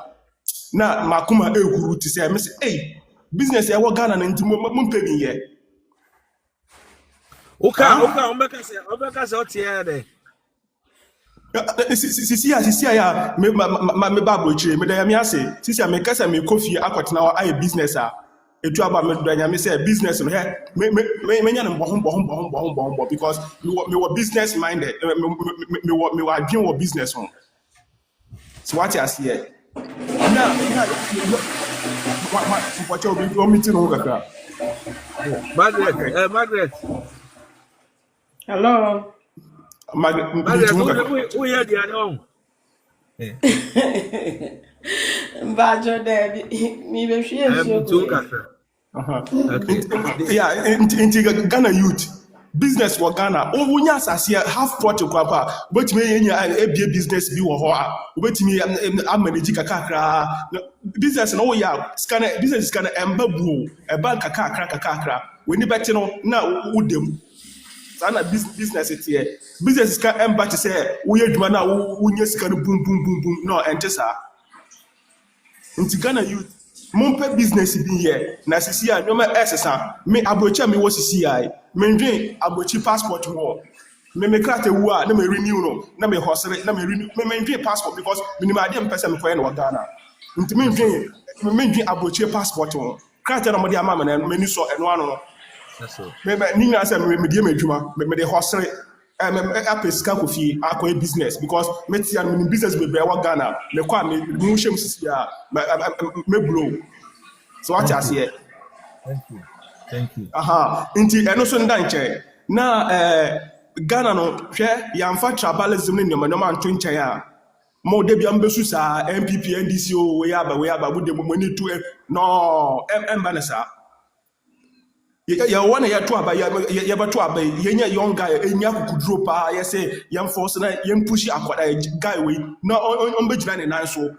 na makuma eguru ti say me say hey business e wo Ghana na ntimo mo pay me here Oka say otie dey Sisi ya me babo chire me da ya me ase sisi me kasa me kofi akotena wa ai business a etu aba me do nya me say business no he me nya no bohom because me were business minded me were adwin wo business on so what you see here na what you be meeting no kaka Margaret hello who hear the anon? Bajo Daddy, me be share yeah, in Ghana youth business wa Ghana o wonya asase half pot kwapa betimi yenya ebie business bi wo ho a betimi amanage kakakra business no ya scanner business scanner embabu e bank kakakra weni beti no na udem sana business it here business can embassy say we adwuma na wonya sika no boom no entesa nti Ghana youth mompe business bi here na sisi a nyoma esesa me abochi me wo sisi ai me ndwen abochi passport wo me krate wu a na me renew no na me hosere na me renew me ndwen passport because minimum ade mpesa me koye no Ghana nti me ndwen abochi passport wo krate na mo de ama me ni so eno ano no me ni na say me die medwuma me de hosere apeska kofi akoye business because me tia me business be wa Ghana me kwa me mu hwem sisi a me blow so what you say thank you nti eno so ndanche na Ghana no hwe yamfa tribalism ne nyoma anto nchen a mo de bia mbesu sa MPP NDC o we aba bu de mo ni tu no embanesa ya wana ya to aba ya ba to aba yenya young guy enya kukudro pa ya say yam force na yam push akwada guy we na on be jina ne nan so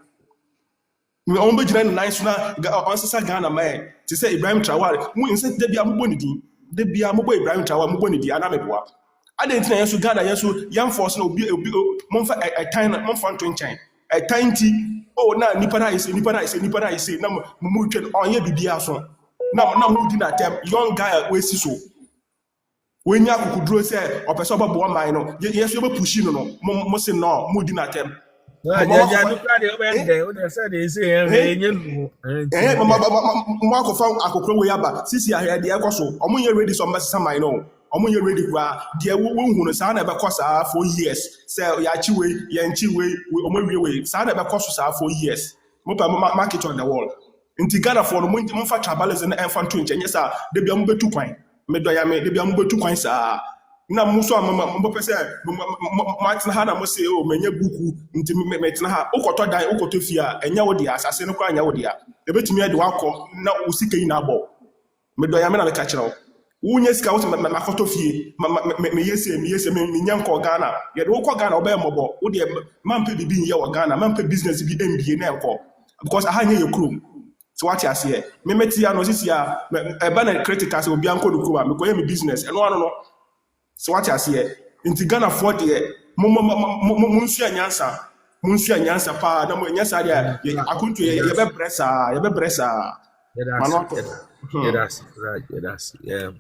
on be jina ne nan so na on sesa Ghana man to say Ibrahim Traore mu inse de bia mo bonidi de bia mo bo Ibrahim Traore mo bonidi ana meboa adentina yeso Ghana yeso yam force na obi mo fa a time mo fa to nchen a tiny oh na nipa na ise na mo twen onye bibia so na mo di na tem young guy we si so we nya kukudro say opese obabo man no yeso be push no mo se no mo di na tem ja no krade obende o de say dey say enye nu mo akofa akokro we aba sisi ahia de ekoso omo ye ready so mbasa man no omo ye ready kwa de wo hu no sa na be kosa for years say ya chi we ye nchi we omo we sa na be koso sa for years mo pa market on the wall nti Ghana for no mo fa tribalism na enfant to nche nyesa de bia mo betu kwan me do ya me de bia mo betu kwan sa na muso mo pese ma tena ha na mo se o menye buku nti me tena ha ukoto dan ukoto fia enya wo dia asase no kwa enya wo dia ebetumi ade wakọ na usika yi na abo me do ya me na me ka kire wo nye sika wo ma foto fie me yese me nya nko Ghana ye de wo kọ Ghana oba emobo wo de mampe bibi ye wo Ghana mampe business bi MBA na enko because aha nye ye krom so what you say me meti ya no sisi ya eba na critical se obi anko no kuba me koye me business eno ano no so what you say inti Ghana for de munsu anyansa pa na mo nyansa de akuntu ye be bresa that's yeah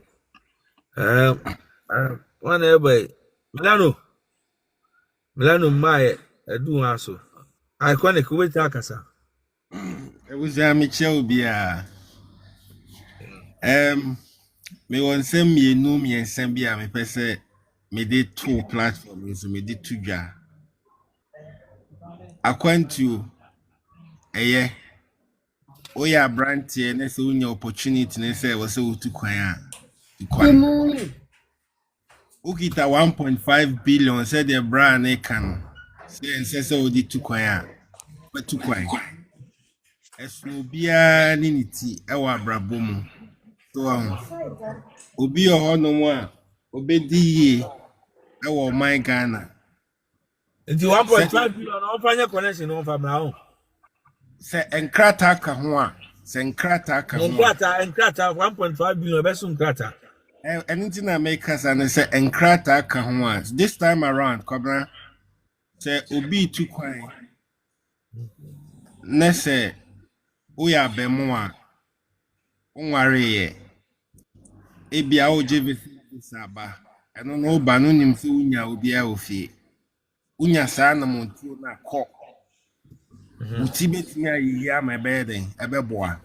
one ebe Milano mai edu aso iconic we ta kasa it was Michelle bia me won sem me no me ensem bia me pese me did 2 platforms so me did 2 dwa akwantu eye oya brand here na se unya opportunity na se wo se otu kwan a ukita 1.5 billion said the brand e kan se odi 2 kwan a but 2 kwan esno bia ni niti e wa brabo mu so obi ohono mu a obedi ye e wo my Ghana nti 1.5 billion on fanya connection on family ho se enkrata ka ho a se enkrata ka ho enkrata 1.5 billion be so enkrata anything I make us and say enkrata ka ho a this time around kobra se obi 2 kwan na se oya be mo a onware ye ebia o jeve saba eno no ba no nim se unya obi a ofie unya sa na montuo na ko uti betimi ayi ya ma beden ebe boa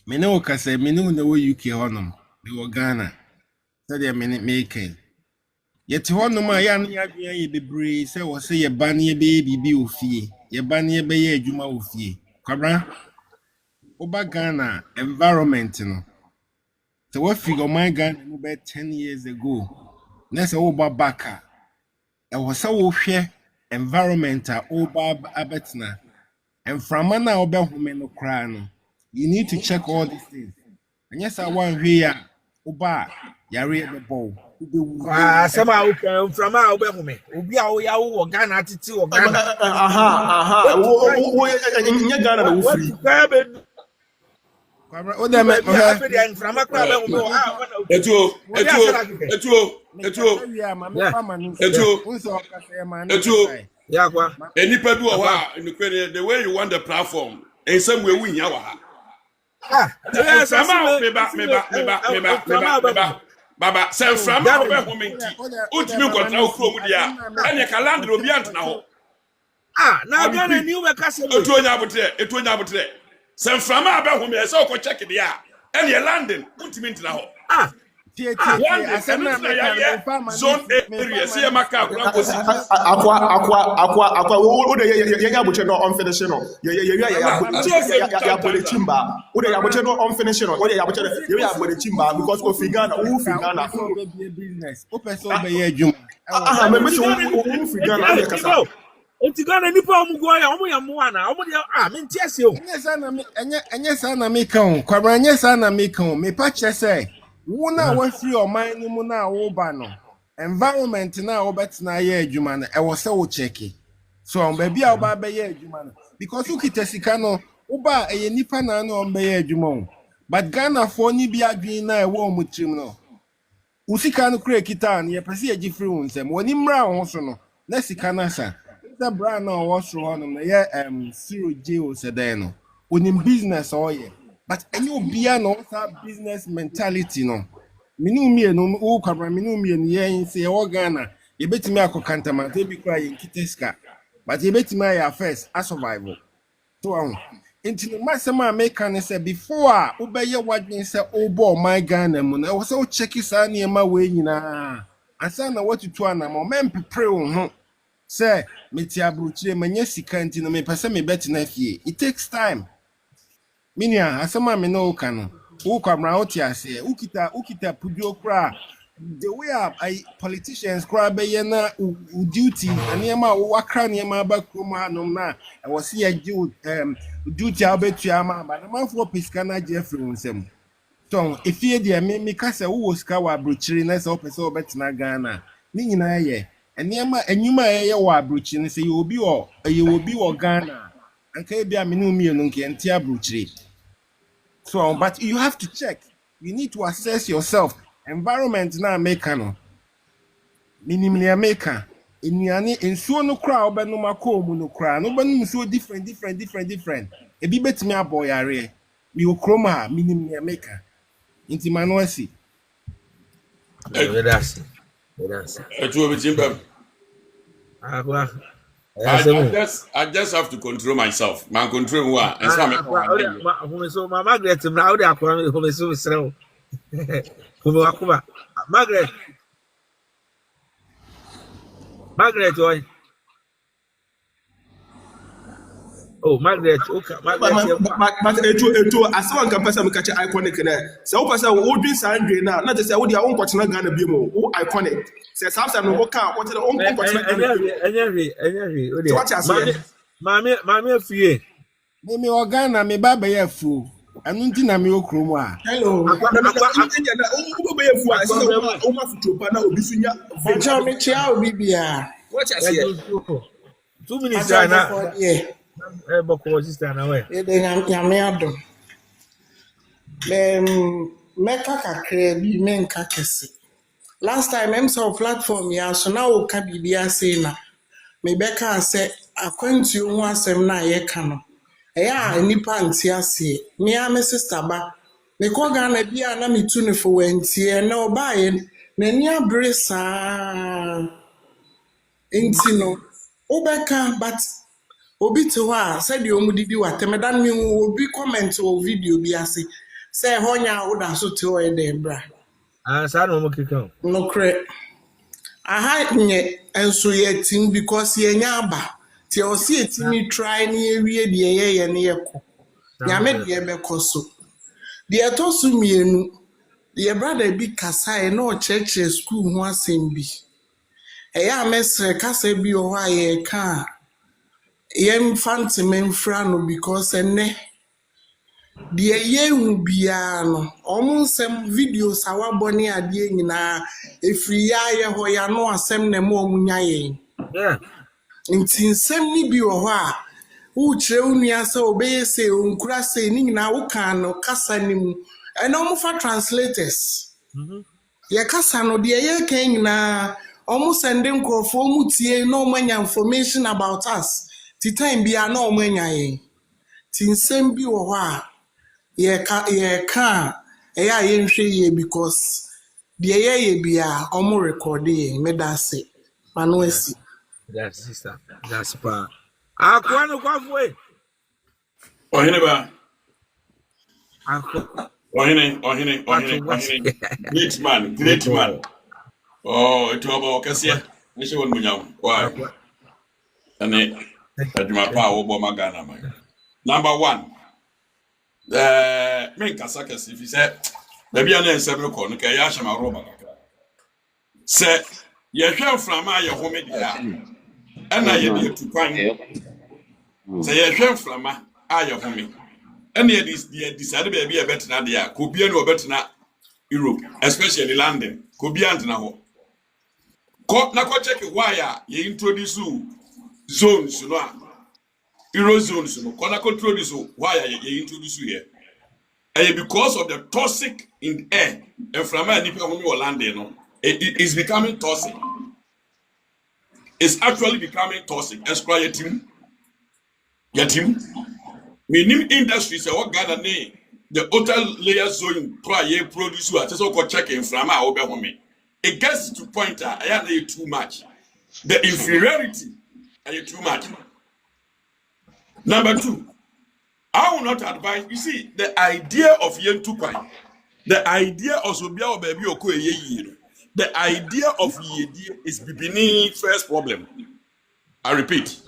me ne o kase me ne wo UK honom me wo Ghana se de me make yeti honom a ya no ya dwen ye bebre se wo se ye ba ne be bibi ofie ye ba ne be ye adwuma ofie kwabra oba Ghana environment no so what figure my Ghana no be 10 years ago na se oba baka e was so hwe environment a oba abetna and from na oba home no kra no you need to check all these things and yes I want hwe a oba yare be bow sama okay from a oba home obi a wo ya wo Ghana titi wo Ghana wo nya Ghana na wo free o dem enipa bi o ha the way you want the platform in some way we nya wa ha baba say from obe home nti utimi kontra okro mu dia ene ka land obi antna ho na Ghana ni we ka se etu onya abotre San Frama about whom I saw check it ya and you're landing, ultimate now. Zone area, see a macaw, aqua, unfinished. Chimba, unfinished, because of Figana, business. Enti Ghana nipa omugwa ya omo ya mwana omo ya menti ase o enye sa na meka ho kwabra enye sa na meka ho me pa kire say wo na wa free oman ni mu na wo ba no environment na wo betena ye adwuma no e wo se wo check so on ba bia wo ba be ye adwuma no because you kita sika no wo ba eye nipa na na on be ye adwuma but Ghana for ni bia adwin na e wo mu trim no usika no kure kita na ye pese ye free won sem woni mra ho so no na sika na sa the brand no was on yeah Cyril J Osedeno unim business or yeah but any obia no that business mentality no minu me no o kwabra minu me no yeah say o Ghana ye betimi akokanta man te bi kwa ye kiteska but ye betimi ya first a survival so into the masema make can say before obeye wadwen say obo my Ghana mu no so check isa na ma we nyina asa na what to na mo men prepare ho say meti abruchire manya sika nti no me pese me bet na fie it takes time minia asema me no ka no wo kwamra oti ase ukita pudio kra the way politicians cry by na duty and yama wakra yama bakuma no na I was here duty abetuama but the man for Piscana Jeffrey nsem so if you dey me kasa wo ska wa abrochiri na se opese obetina Ghana ni nyina ye enema enyuma ye wa abrochiri se ye obi wo Ghana anka bia me no mienu nke enti abrochiri so but you have to check, you need to assess yourself. Environment na make no minimum maker enuane ensuo no kra obenu mako mu no kra no benu so different ebi betimi aboyare mi okroma ha minimum maker inti manuasi That's Etu obitimba. I just have to control myself. Man control who are. And some so my Margaret now they are coming so slow. Margaret, why? Oh, Margaret, okay. But as one can pass a catch iconic there. So, pass a would be signed now, not to say what your own question gonna be more iconic. Says something no work out, what the own question. Mammy, fear. Me organa me baba ya fu. Anunti na me okromo a. Hello. What you say? 2 minutes now. Boko sister na we. Nyame adom. Meka kakra bi menka kese. Last time I'm saw platform ya so na o ka bibia say na. Me beka say akwantu ho asem na ye ka no. Eya nipa nti ase. Me a me sister ba. Me ko Ghana bia na me tu ne fo wantie na oba ye na ni abre saa. Enti no obeka but obi te ho a said you omudidi watemedan me obi comment o video bi ase say honya oda so te o e dem bra sa no mo kika no kre aha nye enso ye tim because ye nya aba ti o si etimi try na ye wie de ye ne ye ko nyame de be ko so de to so mienu ye brother bi kasa e no church school ho asem bi eya mesre kasa bi o ha ye ka yem fancy menfra because ene de ye hu bia no omunsem videos awabone ade nyina efri ya ye ho ya no asem na mo omunya ye nti nsem ni bi wo ho a wo kire unua se obeye se onkura se ni nyina wo kan no kasa ni mu ene omufa translators ye kasa no de ye kan nyina omu sende nkrofo omutie no omanya information about us. Ti time bia na omanya ye ti nsem bi wo ho a ye ka eya ye nhwe ye because de ye bia omo record ye medase manuesi that's sister that's pa akwa no kwafwe ohine ba ohine great man oh it obo kase ni se won munyam why ane adwuma pa wo bo magana man number 1 me kasa kase fi se da bia na ensem ko no ka ya hama roba se ye hwe mframa ye home dia ana ye de tupan se ye hwe mframa aye home ana ye decide be bia betena dia ko bia no betena Europe especially London ko bia antena ho ko na ko check why ye introduce zones no Euro zones no ko na control this why ye introduce here because of the toxic in air and from any people who are landing no it is becoming toxic. It's actually becoming toxic. Yatim minim industry say what Ghana name the hotel layer zone try produce you just go check in from it gets to point I too much. The inferiority are too much. Number 2, I will not advise. You see, the idea of yentupai, the idea of Sobia baby oko ye. The idea of yedi is beginning first problem. I repeat,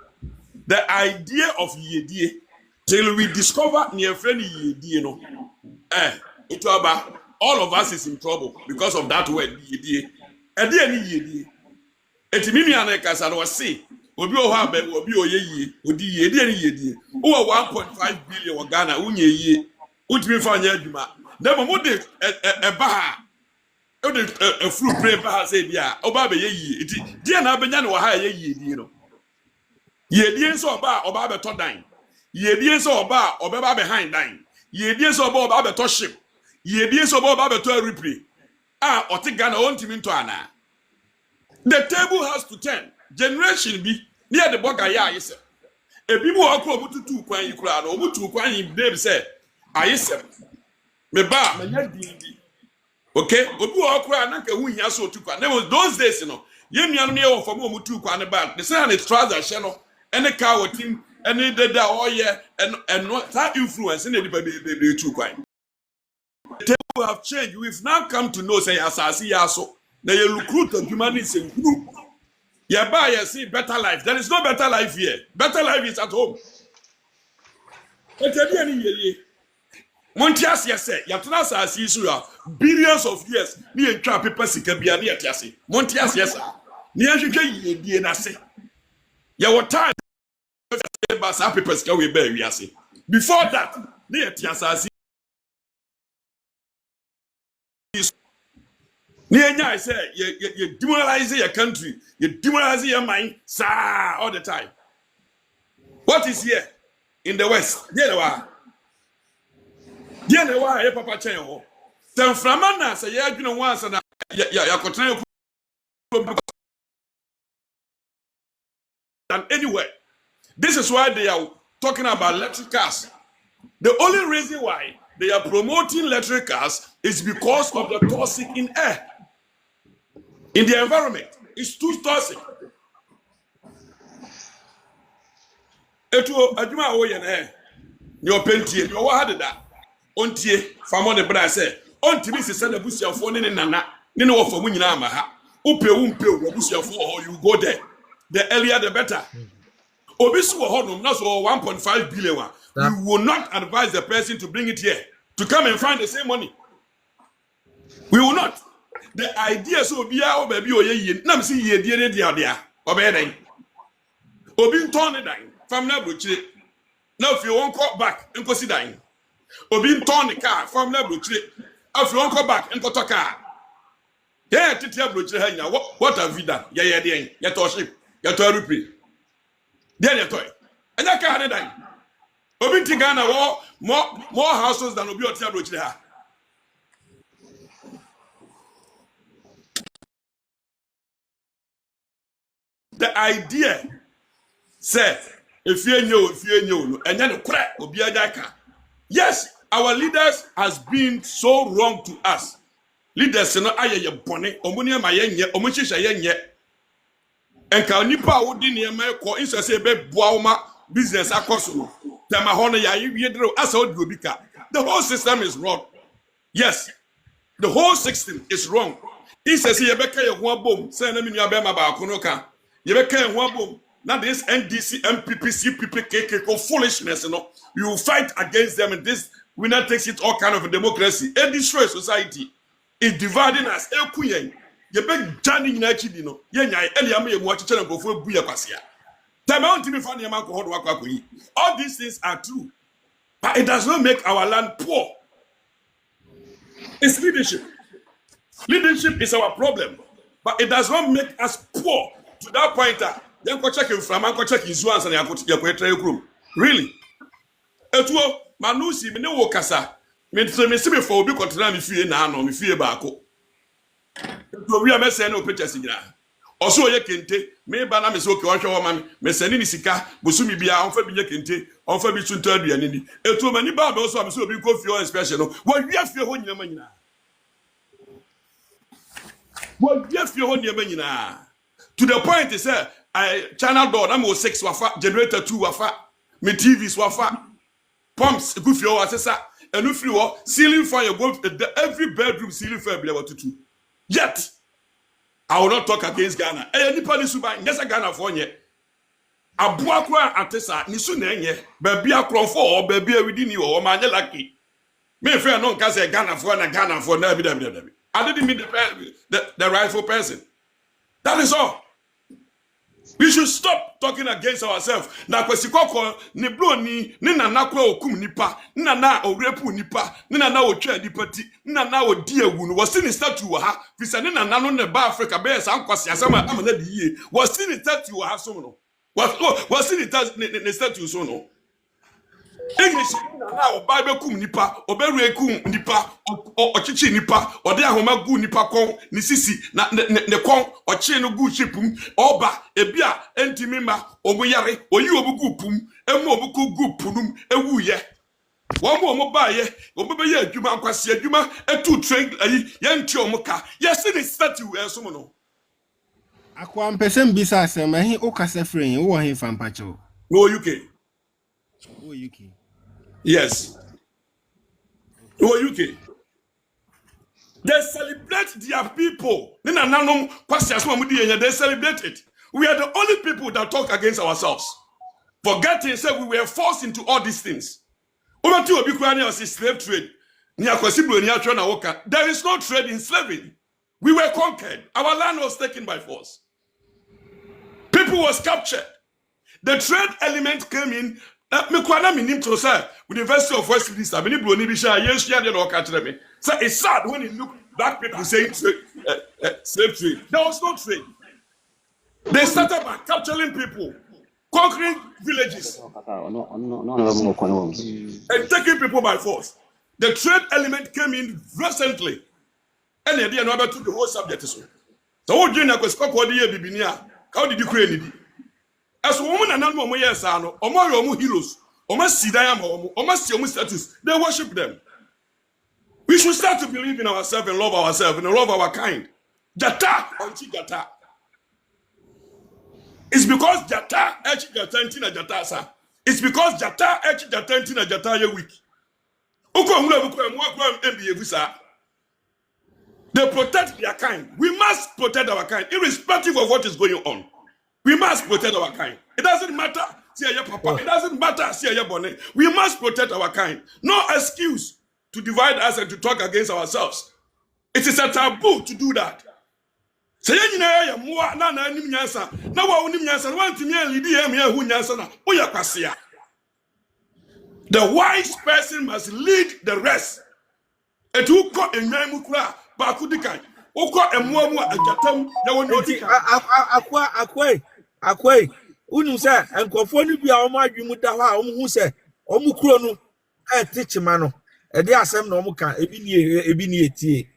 the idea of yedi till we discover near friendly yedi no. It about all of us is in trouble because of that word yedie. Edi ani yedie. Eti mi nua na kasa no say obi o ha be obi o ye yie odi yie edi ani yedie. Wo 1.5 billion wo Ghana unye yie. Utimi fa nya adwuma. Na mo de ba ha. O de fruit pray ba ha say bia oba be ye yie. Eti die na abenya ne wo ha ye yie die no. Yedie so oba be to dan. Yedie so oba obeba behind dan. Yedie so oba be to ship. Yedie so oba be to replay. Oti Ghana ontimi nto ana. The table has to turn. Generation be near the boga ya yese. Ebi mu akro obututu kwan yi kura no obutu kwan yi dem say ayese. Me ba manya dindi. Okay? Obi akro na ka hu hia so otu kwan. There was those days no. Ye nuanu ne wo fam omutu kwan ne ba. The say na trouser she no. Any car with him any dada oye and not that influence in the two kwan. The table have changed. We've now come to know say asasi yaso. Now you recruit and humanity in group. You buy you see better life. There is no better life here. Better life is at home. Montias yes say yatuna asasi isu billions of years ni entwa paper sika bia na yatiase. Montias yes ni ahwehwe yedie na se. Ya what time basa papers ka we be wi ase. Before that ni yatiase I say you demoralize your country, you demoralize your mind, sir, all the time. What is here in the West? Dear Papa Chen. Then from Anna say you know once and anyway, this is why they are talking about electric cars. The only reason why they are promoting electric cars is because of the toxic in air. In the environment, it's too toxic. Eto adwuma wo ye na ni opentie ni wo hade da ontie famo ne bra say ontimi sese na busuafo ne nana ne wo famu nyina ama ha upewu mpewu busuafo ho you go there the earlier the better. Obi so ho no na so 1.5 billion wa you will not advise the person to bring it here to come and find the same money. We will not. The idea so bia o baby o ye na me see ye die ne dia dia obey den obi nton ne dan fam na brochire na if you won call back nko si dan obi nton ne car fam na brochire if you won call back nko to car yeah titia brochire ha nya what have you done ye den ye to ship ye to repeat there ye toy enya car ne dan obi ntigana wo more houses than obi o tia brochire ha. The idea said, if you know, and then crack will be a daka. Yes, our leaders has been so wrong to us. Leaders no aye bonnet, omunia my yen yet, omushisha yen yet. And can nipa would in your mako insert say bed boama business akosu. Tamahona ya yedro as old Rubika. The whole system is wrong. Yes, the whole system is wrong. He says, Yebeka ya boom, send them in your bema ba kunoka. Yebeka wabom. Now this NDC, MPP, CPP, KK, foolishness, you know. You fight against them, and this winner takes it all kind of a democracy. It destroys society. It's dividing us. Yebek Johnny United, you know. Eliame watch channel before Buya Pasia. All these things are true, but it does not make our land poor. It's leadership. Leadership is our problem, but it does not make us poor. To that point, then go check in from go check in Zuans and Yakutia. Really? Etuo, Manusi, me no kasa. Me see me for be continue me fie na no me fie baako. Etuo wi am say no pictures nyina. Oso ye kente, me ba na me so ke ohwe wo ma me sani ni sika, bosumi bia onfa bi ye kente, onfa bi tunta aduane ni. Etuo mani ba be so am so obi go fie on special no. Wo wi afie ho nyina ma nyina. Wo wi afie ho nyina. To the point is channel door number 6 wafa, generator 2 wafa, me TVs wafa, pumps goofy or assessor, and if you are ceiling fan, you go every bedroom ceiling fan be able to do. Yet I will not talk against Ghana. Any party suba, yes, Ghana for ye. Abuakwa atesa, nisu nenye, baby a cron for, baby within you, or man lucky. Me friend no can say Ghana for na bi. I didn't mean the rightful person. That is all. We should stop talking against ourselves. Na kwesikoko ni bro ni nana kwa okum nipa, nana orepu nipa, nana otwa nipa ti, nana odi ewu no. Was ni statue ha. Fisa ni nana no ne ba Africa be sa nkwasi asama amana di ye. Was ni statue ha so no. Was ni statue so no. English na oba kum nipa, oberu kum nipa, ochichi nipa, ode ahoma gu nipa kon ni sisi na ne kon ochi no gu chipum oba ebia entimi ma omuyare oyi obugu pum emu obuku gu punum ewuye wo ba ye obebe ye adwuma nkwase adwuma etu train ayi ye nti omuka yesi ni statue eso no akwa mpesem bisa asem ehi okase free wo he fampacho no UK. Oh, UK. Yes. Oh, UK. They celebrate their people. They celebrate it. We are the only people that talk against ourselves. Forgetting, say we were forced into all these things. Slave trade. There is no trade in slavery. We were conquered. Our land was taken by force. People was captured. The trade element came in. With the University of West Minster, so it's sad when you look black people saying slave trade. There was no trade. They started by capturing people, conquering villages, and taking people by force. The trade element came in recently, and they didn't know about the whole subject. So what do you know? How did you create it? As a woman and no yes, or heroes, or status, they worship them. We should start to believe in ourselves and love ourselves and love our kind. Jata onchi jata. It's because jata echi jata ntina jata sa. It's because jata echi jata ntina jata ye weak. They protect their kind. We must protect our kind, irrespective of what is going on. We must protect our kind. It doesn't matter, see your papa. It doesn't matter, see your bonnet. We must protect our kind. No excuse to divide us and to talk against ourselves. It is a taboo to do that. Say na mo na na nim nyansa. Na wa unim nyansa, wa ntimi an lidi e me hu nyansa na. Oya kwasea. The wise person must lead the rest. Etu ko enwan mu kura ba kudikan. Oko emuamu ajatam na woni akwa unu se enkofo ni bia o ma adwemu da ho a o hu se o mu kuro no e tichima no e de asem na o mu ka ebi ni etie.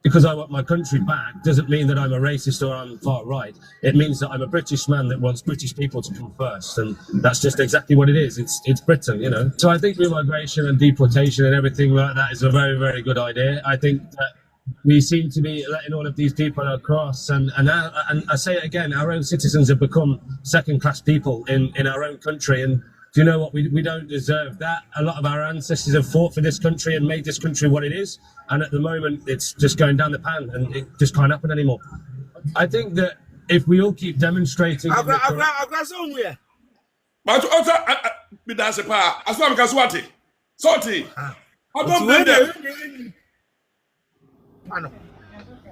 Because I want my country back doesn't mean that I'm a racist or I'm far right. It means that I'm a British man that wants British people to come first, and that's just exactly what it is. It's Britain, you know. So I think remigration and deportation and everything like that is a very, very good idea. I think that we seem to be letting all of these people across, and I say it again, our own citizens have become second-class people in our own country, and do you know what? We don't deserve that. A lot of our ancestors have fought for this country and made this country what it is, and at the moment it's just going down the pan, and it just can't happen anymore. I think that if we all keep demonstrating...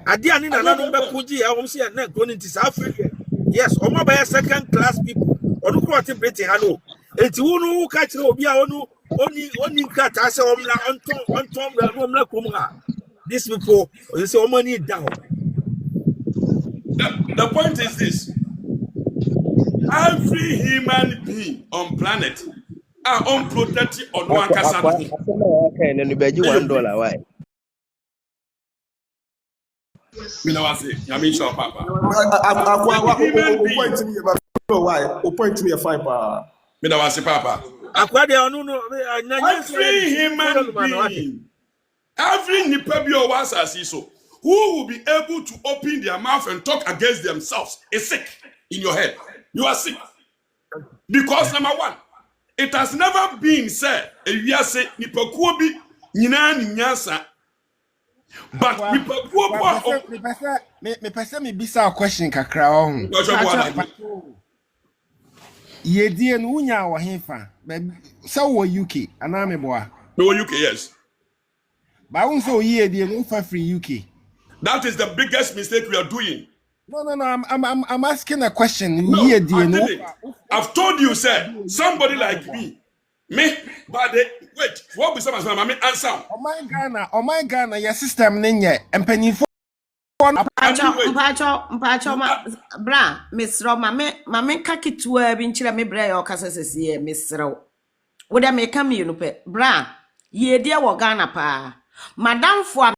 Adiani na nanu be kuji ya omsi ya na growing into South Africa. Yes, omo by second class people. Onu kro ati Britain hano. Enti wonu ka kire obi a oni krata se omla ontom komra. These people, you say omo need down. The point is this. Every human being on planet are unprotected on one castle. Okay, then you bet you $1 why? Me know what say. You mean sure, Papa. Point to me a five. Me know what say, Papa. Akwa de onu no. Every human being, every nipa bi o wasasi so, who will be able to open their mouth and talk against themselves is sick in your head. You are sick. Because number one, it has never been said, we are saying, nipa kuo bi nyina ni nyansa. But me pese me bisa question kakra on. Ye die no unya wo hefa. So wo UK ana me boa. No UK, yes. But I won't say yeah, they don't for free UK. That is the biggest mistake we are doing. No. I'm asking a question. No, Yeah, I they know. didn't. I've told you, sir, somebody like me, but wait, what be some of my answer? Oh my Ghana, your system ninja, and penny for Mpacho bra misro mame kakitua bi nchira me bra ya okasa sesiye misro wo da me kam yenu pe bra ye dia wo Ghana pa madam fo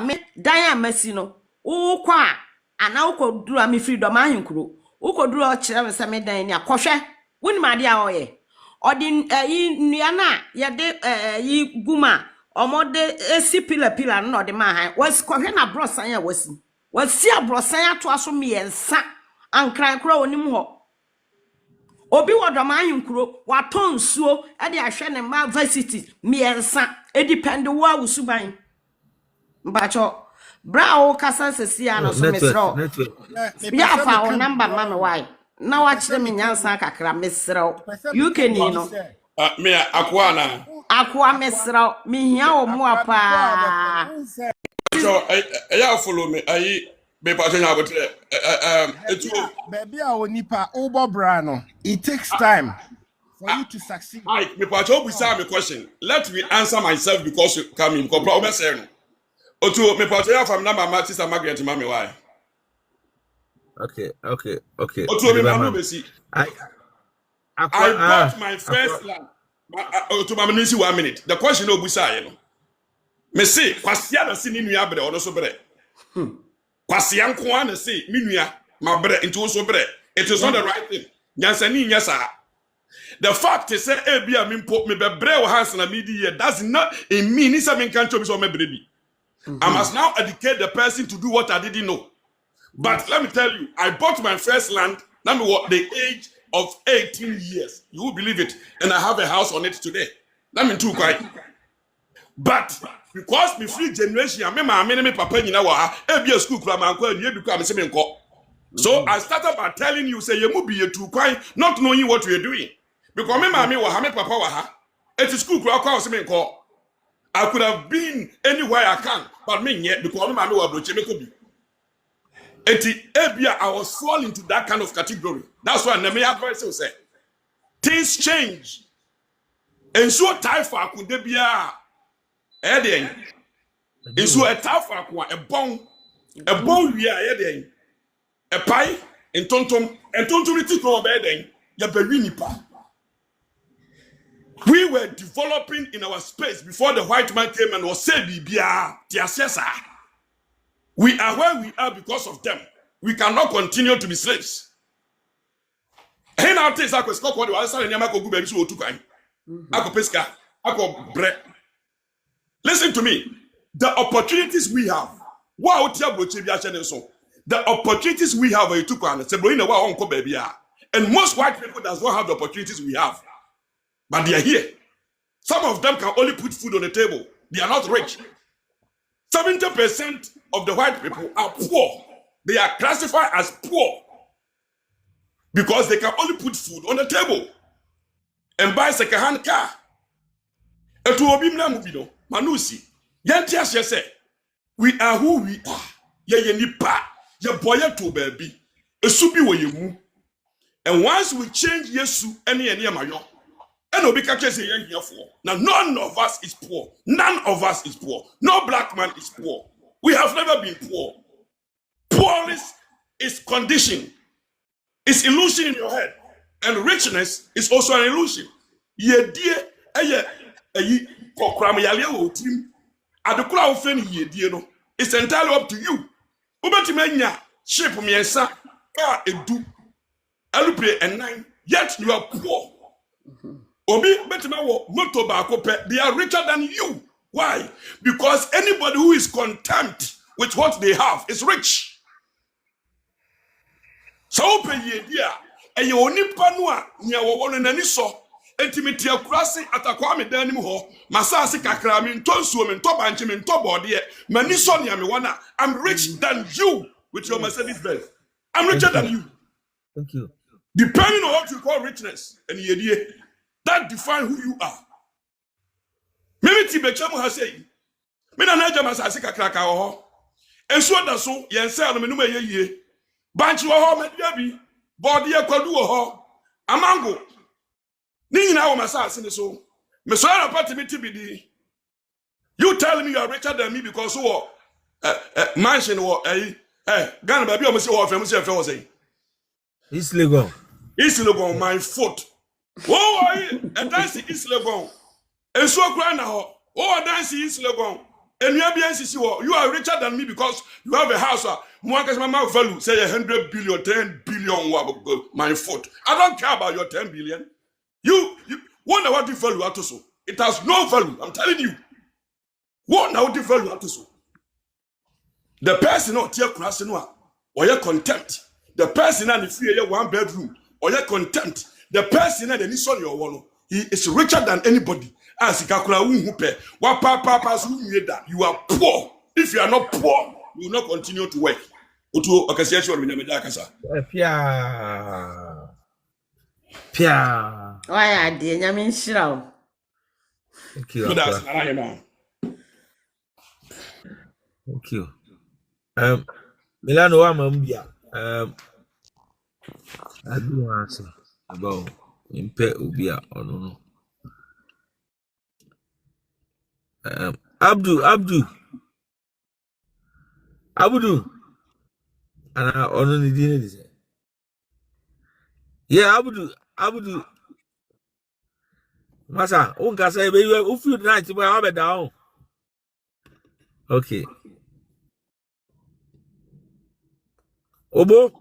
me dan amasi no wo kwa ana wo koduru am freedom ahinkuro wo koduru o kire me se me dan ni akohwe woni ma dia o ye odi yi nua na ye de yi guma omode esi pila no de ma han was kohwe na brosan ya wasi abrosan ato aso miensa ankran kura onim ho obi wodom ahinkuro waton suo e de ahwe ne ma varsity miensa e depend wo awusuban mbacho bra o kasa sesia no so mesro ya fa o number ma me why na wa kire me nyansa kakra mesro UK ni no me akwana akwa mesra mihia o mu apa so ya follow me ayi be pa nya abotre etu baby a onipa obo bra no it takes time for you to succeed. I me pa cho busa me question, let me answer myself because you come in compare o say no otu me pa cho ya from number ma sister Margaret ma me why okay otu me ma no see I bought my first land. To my ministry 1 minute. The question no busa you know. Me say kwasia na si ni nua bre ono so bre. Kwasia nko na say mi nua ma bre into so bre. It is not the right thing. Nyansani nyasa. The fact is say e bia me mpo me be bre wo hands na me di here does not in me ni say me kan cho bi so me bre bi. I must now educate the person to do what I didn't know. But let me tell you, I bought my first land now me what the age of 18 years. You will believe it. And I have a house on it today. That means too quite. But because me free generation, I me papa you know what? Be a school club and you become a semen call. So I started by telling you, say you must be a too quiet, not knowing what we are doing. Because me papa wa it's a school club call. I could have been anywhere I can, but me yet because me wa broche me could be. I was falling into that kind of category. That's why Nehemiah advice will say, things change. And so taifa could they be a and so a taifa a bone we are a pie and tontum it is no bedding ya berinipa. We were developing in our space before the white man came and was saying bibia tiasesa. We are where we are because of them. We cannot continue to be slaves. Listen to me. The opportunities we have. The opportunities we have and most white people does not have the opportunities we have. But they are here. Some of them can only put food on the table. They are not rich. 70% of the white people are poor. They are classified as poor because they can only put food on the table and buy second-hand car. Manusi, we are who we are. And once we change Yesu, now none of us is poor. None of us is poor. No black man is poor. We have never been poor. Poorness is condition. It's illusion in your head. And richness is also an illusion. It's entirely up to you. Yet you are poor. They are richer than you. Why? Because anybody who is content with what they have is rich. So and you only panua near one and any so intimate your crossing at a kwame danimo, Masasi Kakramin, Tonsuam, Tobanchim, Tobody, Manisonia Miwana. I'm rich than you with your Mercedes Benz. I'm richer than you. Thank you. Depending on what you call richness and the idea, that defines who you are. Mimi ti betwam ha sei. Me na jama asase kakraka ho. Ensuo da so yen se no menum yeyie. Banchi wo ho media bi. Body e kwadu wo ho. Amango. Ni nyina wo masase ni so. Me so na party me tibidi. You tell me you are richer than me because wo mansion wo Ghana baby o me say wo fe wo say. East Legon. East Legon my foot. Oh, and dance East Legon. And so grand now. Oh, dance East Legon. And you are richer than me because you have a house. Mama value say 100 billion, 10 billion. My foot. I don't care about your 10 billion. You wonder what the value at so. It has no value. I'm telling you. What now the value at so. The person not here crossing or your contempt. The person and the free 1 bedroom or your contempt. The person and the son your one. He is richer than anybody. As you are poor. If you are not poor, you will not continue to work. Pia. Why I did Yamin Shrow? Thank you. Thank you. Milano Amambia. I do answer about Impe Ubia or no. Abdu, and I only did it. Yeah, Abdu. Masa, unka say baby, you feel nice to have it down. Okay. Obo.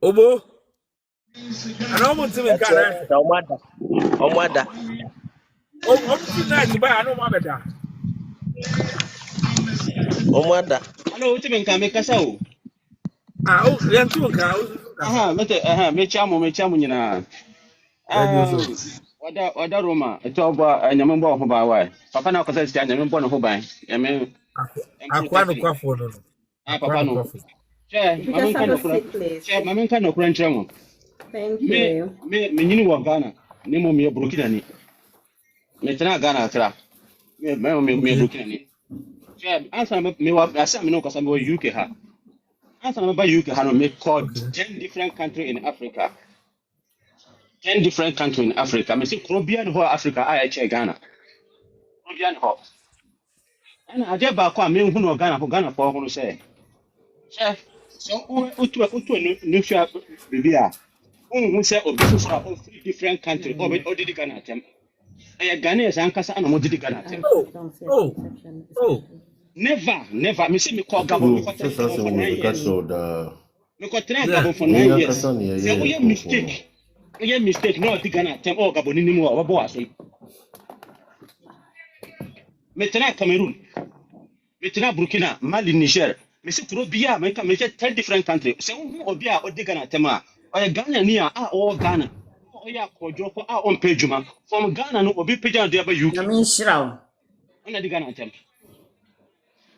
I don't want to make a Omada. Omada. Hello, what you mean? Can make us out? Me na. Wada Roma, a job and Yambo who by way. Papa now because I am born who by. I mean, Papa no. Mamma kind of French. Thank you. Me wa Ghana. Nemo me Burkina ni. Me tana Ghana tra. Me Burkina ni. Answer me wa asam no kasa me UK ha. Answer me ba UK ha no me called 10 different countries in Africa. 10 different countries in Africa. Me say Caribbean ho Africa I Ghana. Caribbean ho. And I dey ba kwa me hu no Ghana for hu no say. Chef, so utu no share bibia. Who say obi for 3 different countries or did Ghana tem. Ghanaians ankasa ana mo did Ghana tem. Oh. Never. Me say me call Gabon me for 9 years. Me ko try Gabon for 9 years. Say we mistake. We mistake no did Ghana tem or Gabon ni mo wa bo aso. Me try Cameroon. Me try Burkina, Mali, Niger. Me say Caribbean, me 10 different countries. Say who obi a odi Ghana tema. Oya Ghana ni a all Ghana. Oya kojo ko a on pejuma. From Ghana no obi peja dey ba UK. I mean Shrow. Ona di Ghana tem.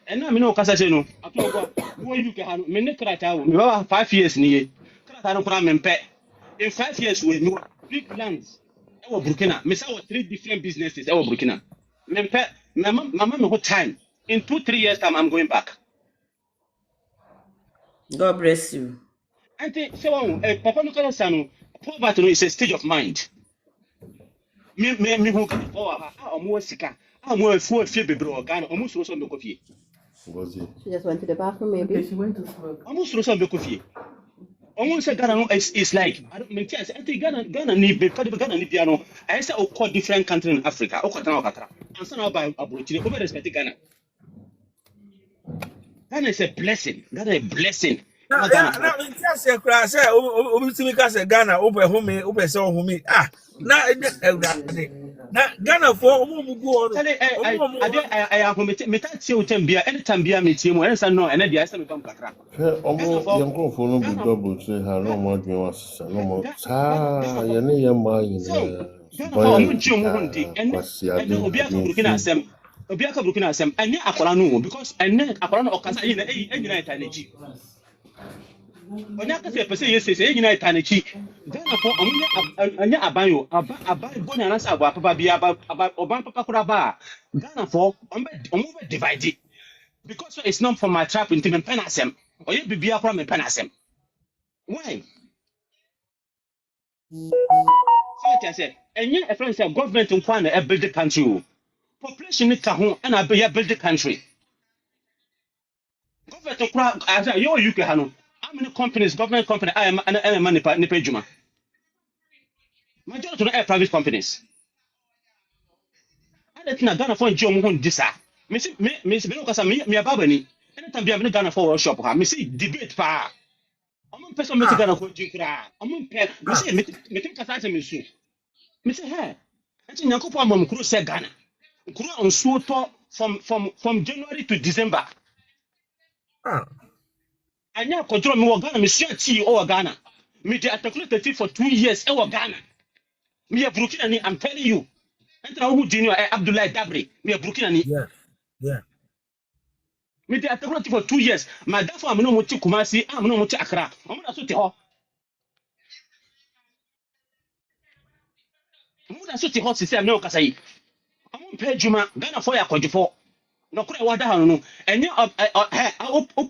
And na me no kasa say no. Atogwa wo UK ha no me ne krata wo. Me ba 5 years ni ye. Krata no kura me mpe. In 5 years we no big lands. E wo Burkina. Me say 3 different businesses e wo Burkina. Me mpe mama me go time. In 2-3 years time I'm going back. God bless you. And say Papa no kala sanu. Poverty is a stage of mind. Me who can omo sika. Omo fu fie bebre organ. Omo suro so mbeko fie. She just went to the bathroom maybe. She went to smoke. Omo suro so mbeko fie. Omo say Ghana is like I don't mean say Ghana ni be Ghana ni piano. I say o call different country in Africa. O kwatana okatra. Ansa na ba abrochire. Over respect Ghana. Ghana is a blessing. Ghana is a blessing. Now, just say, Ghana, open home, so home. Ghana for I have met you Tambia, any Tambia meet him, and no, and the ice become Katra. Young go for no double to her no more dreams, no more. Your mind. Obiaka Burkina Sem, and Akolano, because and Akolano Okasa in United Energy. Onya ka say pese yes say nyina itanechi. Ghana for onya aban aban boni anasa abo papa bi aba oban papa kura ba. Ghana for ombe divide because it's not for my trap into me penasem. Oye bibia kura me penasem. Why? So I say enye a friend say government nkwa na build the country. Population ni ka ho na be build the country. Government nkwa I say you UK ha no. How many companies, government company, I am nipa juma. Majority of private companies. I don't think Ghana for Joe Mohun Disa. Miss Benocasa, me a babani. Anytime we have Ghana for workshop, I miss debate pa. I'm on person meeting Ghana for Jukra. I'm on pay. Miss meeting Casasa Missu. Miss Hair. I think Nakopa Mom Kuru say Ghana. Kuru on Soto from January to December. I now control me Ghana, Monsieur T or Ghana. Me the calculated for 2 years, Ghana. Me a Burkina, I'm telling you. Enter who Junior Abdullah Dabri, me a Burkina. Yeah. Me the calculated for 2 years. My dad I'm no much Kumasi, I'm no much Accra. I'm not so hot. I'm not so hot, say I'm no Kasai. I'm on pay Juma, Ghana for ya Kojifo. No kura wada no enye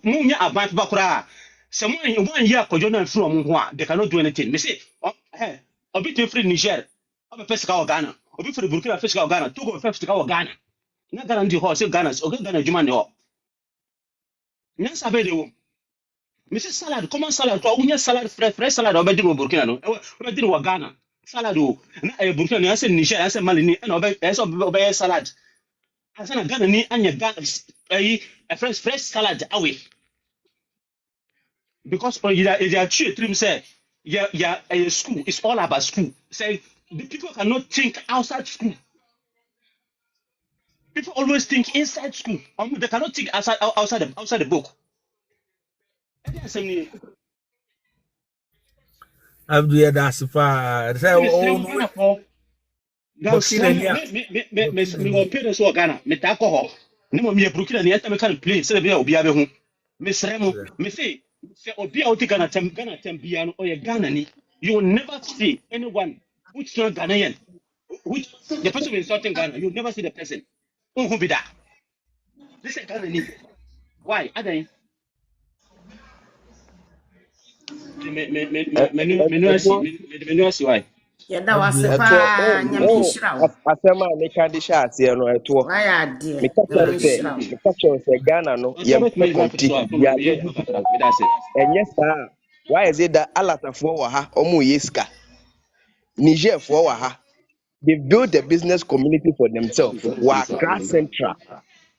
munya advance bakura someone 1 year kojona from ho a they cannot do anything me say obi to free Niger obi pesika o Ghana obi free Burkina Faso o Ghana Togo pesika o Ghana na Ghana ndi ho say Ghana Ghana juma ne ho nya sabe de wo me say salad common salad ko unya salad fresh salad obi di no Burkina no obi di no Ghana salad o na Burkina no say Niger say Mali ni na obi salad Asana Ghana ni anya Ghana a fresh salad away because you are true trim say a school it's all about school say the people cannot think outside school. People always think inside school. They cannot think outside the book. Abdul Dasifa say me parents were Ghana, me alcohol. No me Burkina ni enta me can play say be obi abe hu. Me sremo, me say obi a oti Ghana bia no oye Ghana ni. You will never see anyone which not Ghanaian. Which the person insulting Ghana, you will never see the person. Who be that? This is Ghana ni. Why? Adai. Me why? Yɛda wase paa nyame nhyira wo asɛm a meka de hyɛ aseɛ no ɛtoɔ wayɛ adeɛ meka kyerɛ sɛ Ghana no yɛmpɛ competition ɛnyɛ saa why is it that alatafoɔ wɔ ha ɔmo yɛ sika Nigerfoɔ wɔ ha they build a business community for themselves wɔ Accra Central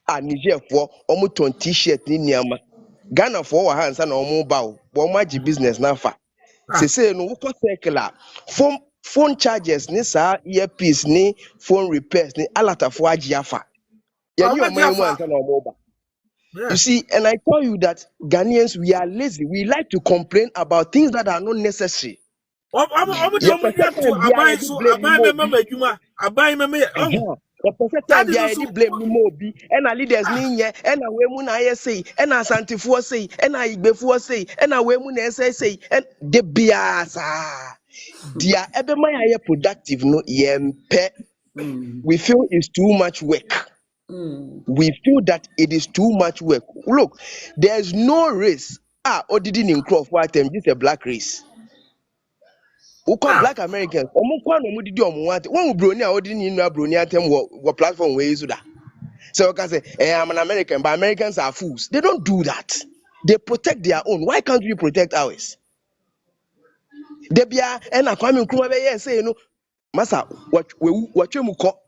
a Nigerfoɔ ɔmo tɔn t-shirt ne nneɛma Ghanafoɔ wɔ ha nsa na ɔmo ba wo ɔmo agye business n'afa sese no wokɔ circular phone charges ni saa earpiece ni phone repairs ni alatafo agye afa yani omo anka na omo ba. You see, and I tell you that Ghanaians, we are lazy. We like to complain about things that are not necessary. The person that blame Mobi and our leaders niye and a women I say and a Santifu say and a Igbefu say and a women say and the biasa. Dia ebemaya productive no yempe. We feel it's too much work. We feel that it is too much work. Look, there's no race. Or didn't in crop for them, just a black race. Who call black Americans? One brony or didn't know brony at them what platform where is that? So I can say, hey, I'm an American, but Americans are fools. They don't do that. They protect their own. Why can't we protect ours? They be and I come in say, you know, Massa, what you call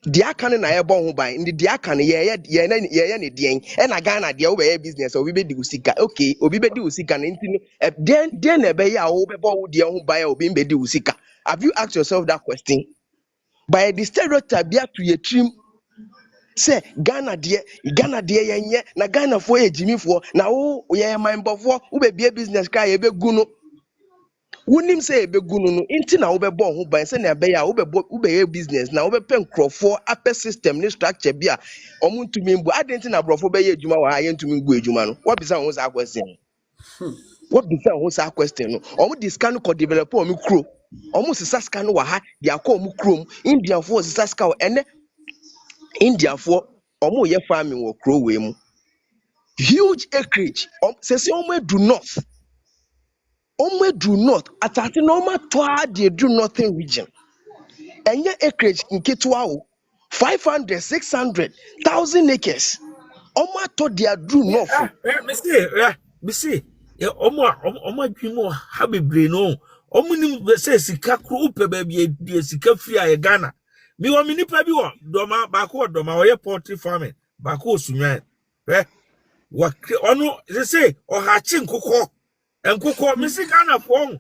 dia kan na ebo ho ban ndi dia kan ye ne den e na Ghana dia wo be business obi be di usika okay obi be di usika na nti den na be ya wo be bo wo dia ho ban obi be di usika. Have you asked yourself that question? By the stereotype bia to your trim say Ghana dia yenye na Ghana fo ye jimifo na wo ye manbofo wo be bia business ka ye be gu no Wunim say be gunu no inti na wo be bon ho ban say na be ya wo be business na wo be pen crofo ape system ni structure bia omuntumi mbu adenti na brofo be ye adwuma wa ha ye ntumi mbu adwuma no what be say won say question What be fair who say question no. Omo di scan ko develop omo kro. Omo sisa scan wa ha dia ko omo krom. Indian for sisa scan ene India for omo ye farming wo kro we mu. Huge acreage. Say omo do north. Omo do north. Atati normal twa dey do northern region. Enye acreage nketwa o. 500, 600,000 acres. Omo to dia do north. Missy, yeah, Oma Jimo, Happy Brino, Omunim says Sika Krupe baby, dear Sika Fria Ghana. Me wa mini pabiwa, Doma, Bako, Doma, or poultry farming, Bako Suman. Eh? What ono, they say, or hatching Coco, and Coco, Missy Ghana for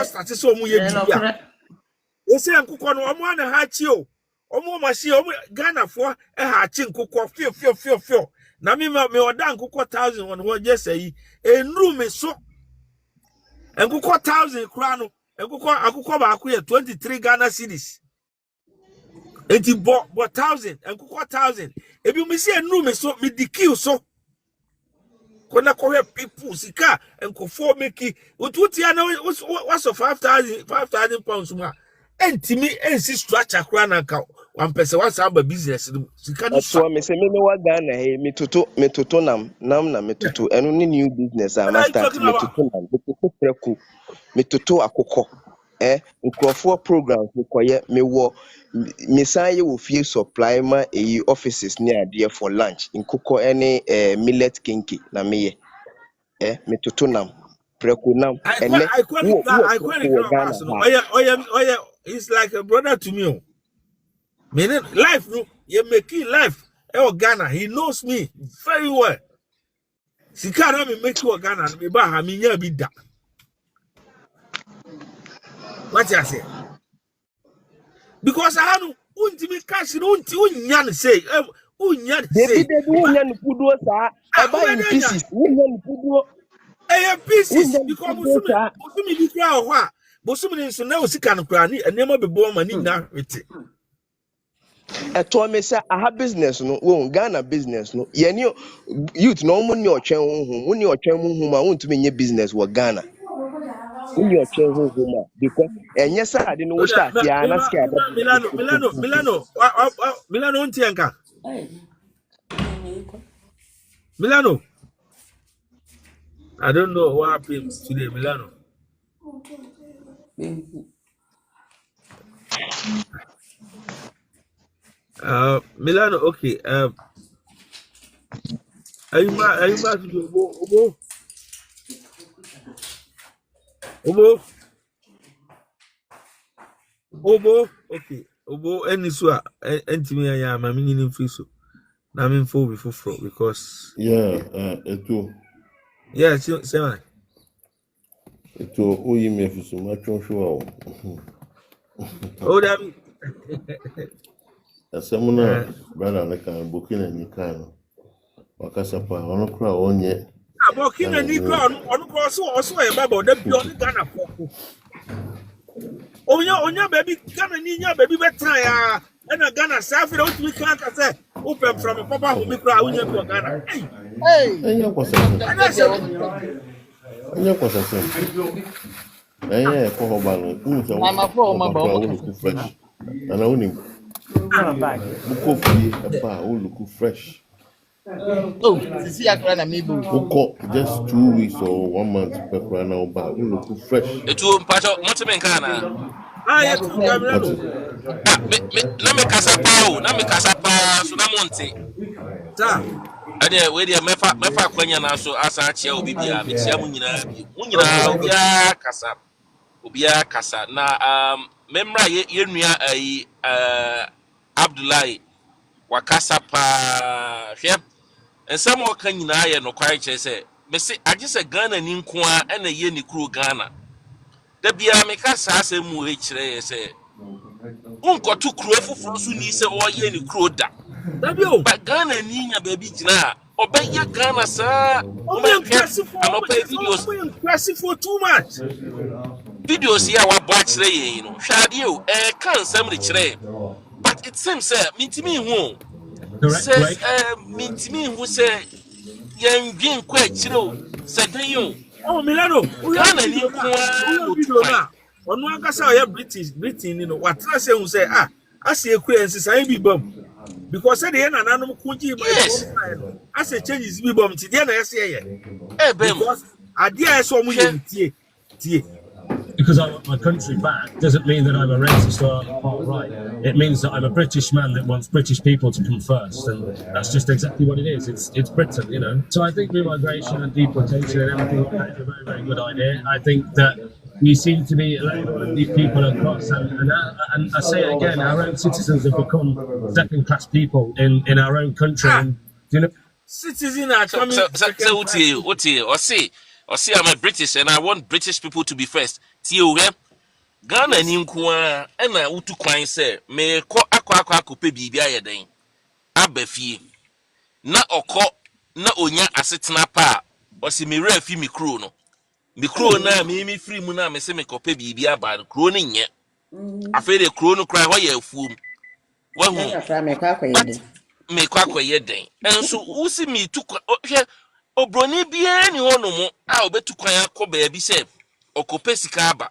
status of Muya. They say, Uncle Cono, Omwana Hatchio, Omo Masi, Ghana for a hatching Coco, fear. Na me odan kuko 1,000 on what just say en room so en kuko 1,000 kra no en kuko akukọ ba ko 23 Ghana cedis enti bo 1,000 en kuko 1,000 ebi me see en room so me dikiu so kona ko people sika en ko for make ututi ana what's of 5,000 pounds ma enti me ensi structure kra na ka one person wants to business. So me say me wa Ghana he me toto nam na me toto eno ni new business am start me toto preku me toto akoko nkrofo programs me koye me wo me say wo fie supply ma offices near there for lunch nkoko any millet kinky na me ye me toto nam preku nam ene I it's like a brother to me. Meaning life, no, you making life. Ghana, he knows me very well. She can't make you Ghana, me ba ha me nya bi da. What you say? Because I have no cash, unyan say, unyan say. Unyan pudo sa, aba in pieces. Unyan pudo. Pieces because Bosumi bi kra ho a, Bosumi nso na osika no kra ni enema be bo mani na wete. To me say I have business no wo Ghana business no ye ni youth no mo ni otwen honhom wo ni otwen honhom a won tumi nye business wo Ghana wo ni otwen honhom because enye sa ade no wo start ya na ska Milano ontianka Milano I don't know what happened today Milano Milano, okay. Are you back to Obo? Okay. Obo, any swa, entimi aya, my meaning fiso. Na me for before because. Yeah, eto. Yeah, say man. Eto, oyi me fiso, ma chonsho Oh, that. Asamuna brother na kan Burkina ni kan wakasa pa ono kra onye Burkina ni kra ono kra so e baba da bi ono Ghana foko onya baby Ghana ni nya baby betra ya na Ghana safi o tumi kan ka say open from papa ho mi kra onya bi Ghana enya kwasa enya ko ho ba no kunso ma fresh ana uni look fresh. Oh, see, just 2 weeks or 1 month per now, but look fresh. It will part of Motiman Ghana. Let me Casapa, Sunamonte. And then, where the Mefa Quenya so as a chair will be Munya, Casa, Ubia Casa. Now, Memra Yenuya Abdullahi Wakasa pa hwep ensem o kan nyina ye no kwai che se me se age se Ghana ni nko a na ye ni kru Ghana da bia me ka sa asemu e kire ye se unkotu kru afufuru so ni se o ye ni kru da bio ba Ghana ni nya ba bi gina obenya Ghana sa o me impressive for too much videos here wa bo kire ye no hwade o kan nsem ri kire. But it seems Mintimi who says Mintimi who say young Jim quite chiro said you Oh, Milano, we have Ghana ni video now. On one case, I have Britain, you know, what I say, who say, I see a queer and say, I be bomb. Because at the end, an animal could give I say, changes be bomb to the end, I say, because I dare so much. Because I want my country back doesn't mean that I'm a racist or far right. It means that I'm a British man that wants British people to come first, and that's just exactly what it is. It's Britain, you know. So I think remigration and deportation and everything like that is a very, very good idea. I think that we seem to be letting all of these people across, and I say it again, our own citizens have become second-class people in our own country. And, you know, citizens are coming. So, I'm a British and I want British people to be first. Ghana ni nkwa na utu kwan se me ko akwa kope bibia ye den abafie na okọ na onya asetena pa osi me rafi mikro no mikro na me free mu na me se me kope bibia ba kro no nye afede kro no kra ho ye afuom wa hu me kwa ye den enso usi mi tu hwe obroni bia ni hono mu a obetu kwan akọ bi se okope sika aba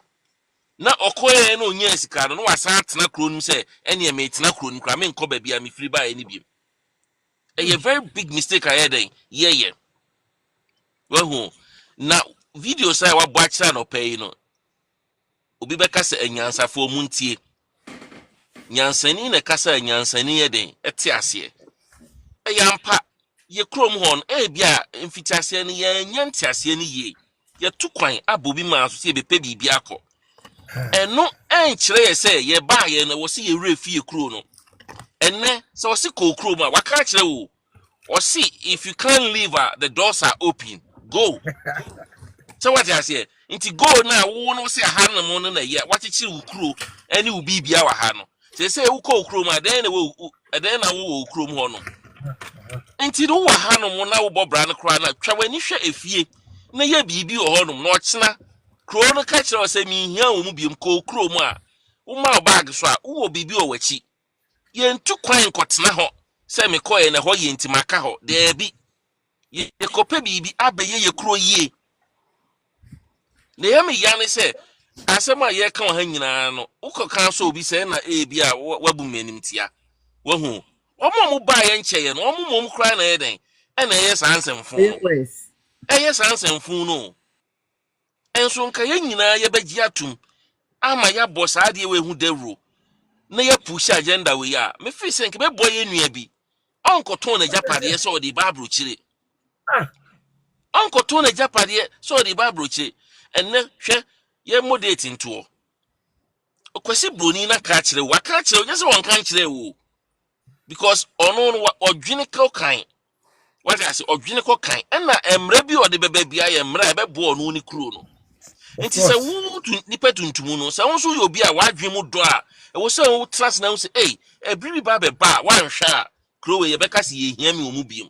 na okoye no nya sika no wasa atena kronum se ene me tena kronum kra me nko ba bia me free ba ene biem a very big mistake I had yeah well na video say wa boacha no pay no obi be kasa anyansa fo muntie nyansani na kasa anyansani ye den ete ase yampa ye krom hon bia mfitiase ne ye nyanti ase ne ye ye tu kwan abobi ma so se be pe bibia akọ eno enkyere say ye ba ye na wo se ye refi kro no enne so wo se ko kro ma waka kyere wo or see if you can't leave the doors are open go so what I say inti go now wo no say ha no no na ye wachichi ukro any ubi bia wa ha no say wo ko ukro ma den na wo ukro mu ho no inti do wa ha no mo na wo bobra no kra na twa wani hwe efie na ye bibi wo ho no no chena kro no ka kire o say mi hia wo mu biem ko ukro mu a wo ma bag so a wo bibi o wachi ye ntu kwan kotena ho se me koye na ho ye ntimaka ho de bi ye kope bibi abeye ye kro yie na ye me yane se asema ye kan ha nyina no ukokan so obi se na bi a wabu manim tia wahu omo ba ye nche ye no omo mo kra na ye den e na ye sansemfo ye sansemfo no enso nka ye nyina ye bagi atum ama ya boss ade we hu dawro na ye push agenda we ya me fi se nke be boy enua bi onko ton na japade so di babro chire onko ton na japade so di babro chire enne hwe ye moderate nto okwesi broni na ka chire waka chire onye se won kan chire wo because ono no odwene kan what I say odwene kan na emre bi ode bebe bia ye emre ebe bo ono ni kuro no enti se wu nipa tuntum no se won so yo bi a wadwe mu do a e wo se wo trust na wo se ebiri ba be ba wan hwa krowe ye beka si ye hia mi omu biem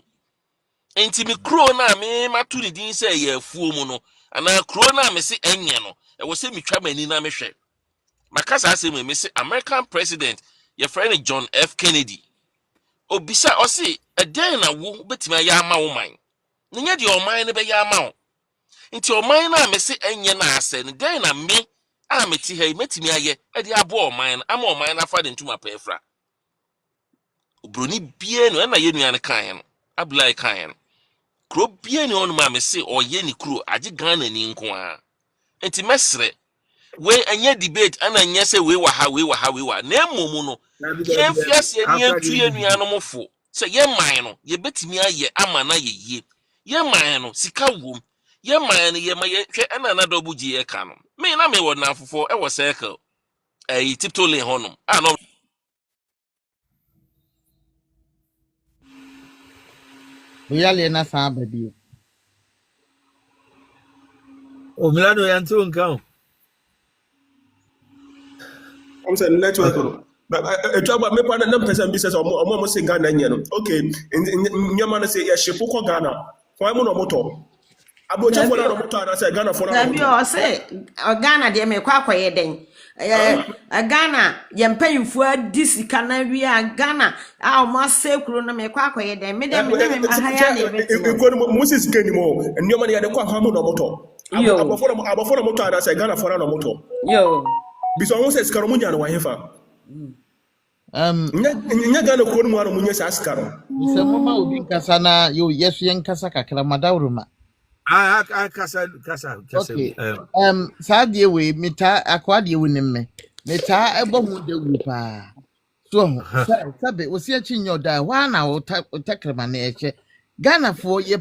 enti mi kro na me matu ni din se ye afuo mu no ana kro na me se enye no e wo se mi twa mani na me hwe makasa ase me se American president ye friend John F Kennedy obisa o se eden na wo betima ya ama wo man nya de o man ne be ya ama wo enti o man na me se enye na ase ne den na me a me ti ha metimi aye e de abo o man ama o man na fa de ntuma pa efra broni bie no na ye nuane kan no Abdullahi kan no kro bie ni onu ma me se oye ni kro age Ghana ni nko a enti mesre we anya debate ana anya se we wa ha na emomu no ye fiase ni antu ye nuane mofo se ye man no ye betimi aye ama na ye ye ye man no sika wom ye man no ye ma ye hwe ana na do buji ye ka no me na me wo na afofo e wo circle tiptoe honum no Uyali na saa baby. O Milano yantu nkan. I'm saying network. But about me partner na person business omo say Ghana nye no. Okay, nyama na say ya shepu ko Ghana. Kwa mo no moto. Abocha for na moto na say Ghana for na. Abi o say Ghana de me kwa ye den. Ghana ye mpanyimfo adisika na wi a Ghana a o ma se kuro na me kwa ye den me ma ha ya na be. Moses kenimo nyama na ya de kwa mo no moto. Yo. Abofo na moto ada say Ghana for na moto. Yo. Biso won say skaro munya no wahefa. Nya Ghana ko no mu munya sa skaro. Se mama obi nkasa na yo yesu yen kasa kakra madawruma. Kasa. Okay. Sadie we meta akwade we nimme. Meta ebo hu de wu pa. So sabe osi achi nyoda wa na otakrema na eche. Ghana for ye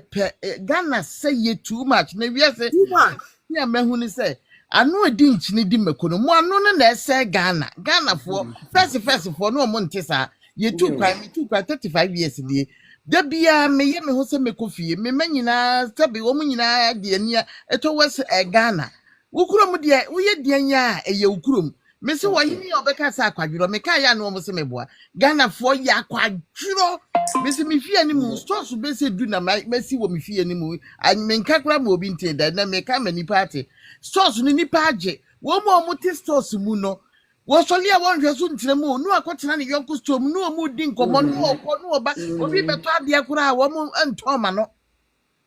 Ghana say ye too much. Na wiase too much. Ya mehu ni say anu edi nchini di mekono mu anu na ese Ghana for first for no mo ntesa ye too kwa 35 years ni da bia me ye me ho se mekofie me manyina sabe wo munyina de ania eto wes Ghana wukurom de wo ye de anya eye wukurom me se wo hini obeka sa akwadwiro me ka ya no mo se meboa Ghana for ya akwadwiro me se me fie ni mu stores be se du na me si wo me fie ni mu me nka kra mo obi nteda na me ka mani party stores ni nipa age wo mo ti stores mu no wo soli a won hweso ntiremu no akotena ne yonko store mu no mu di nkomo no okọ no oba obi beto ade akura wo mo ntoma no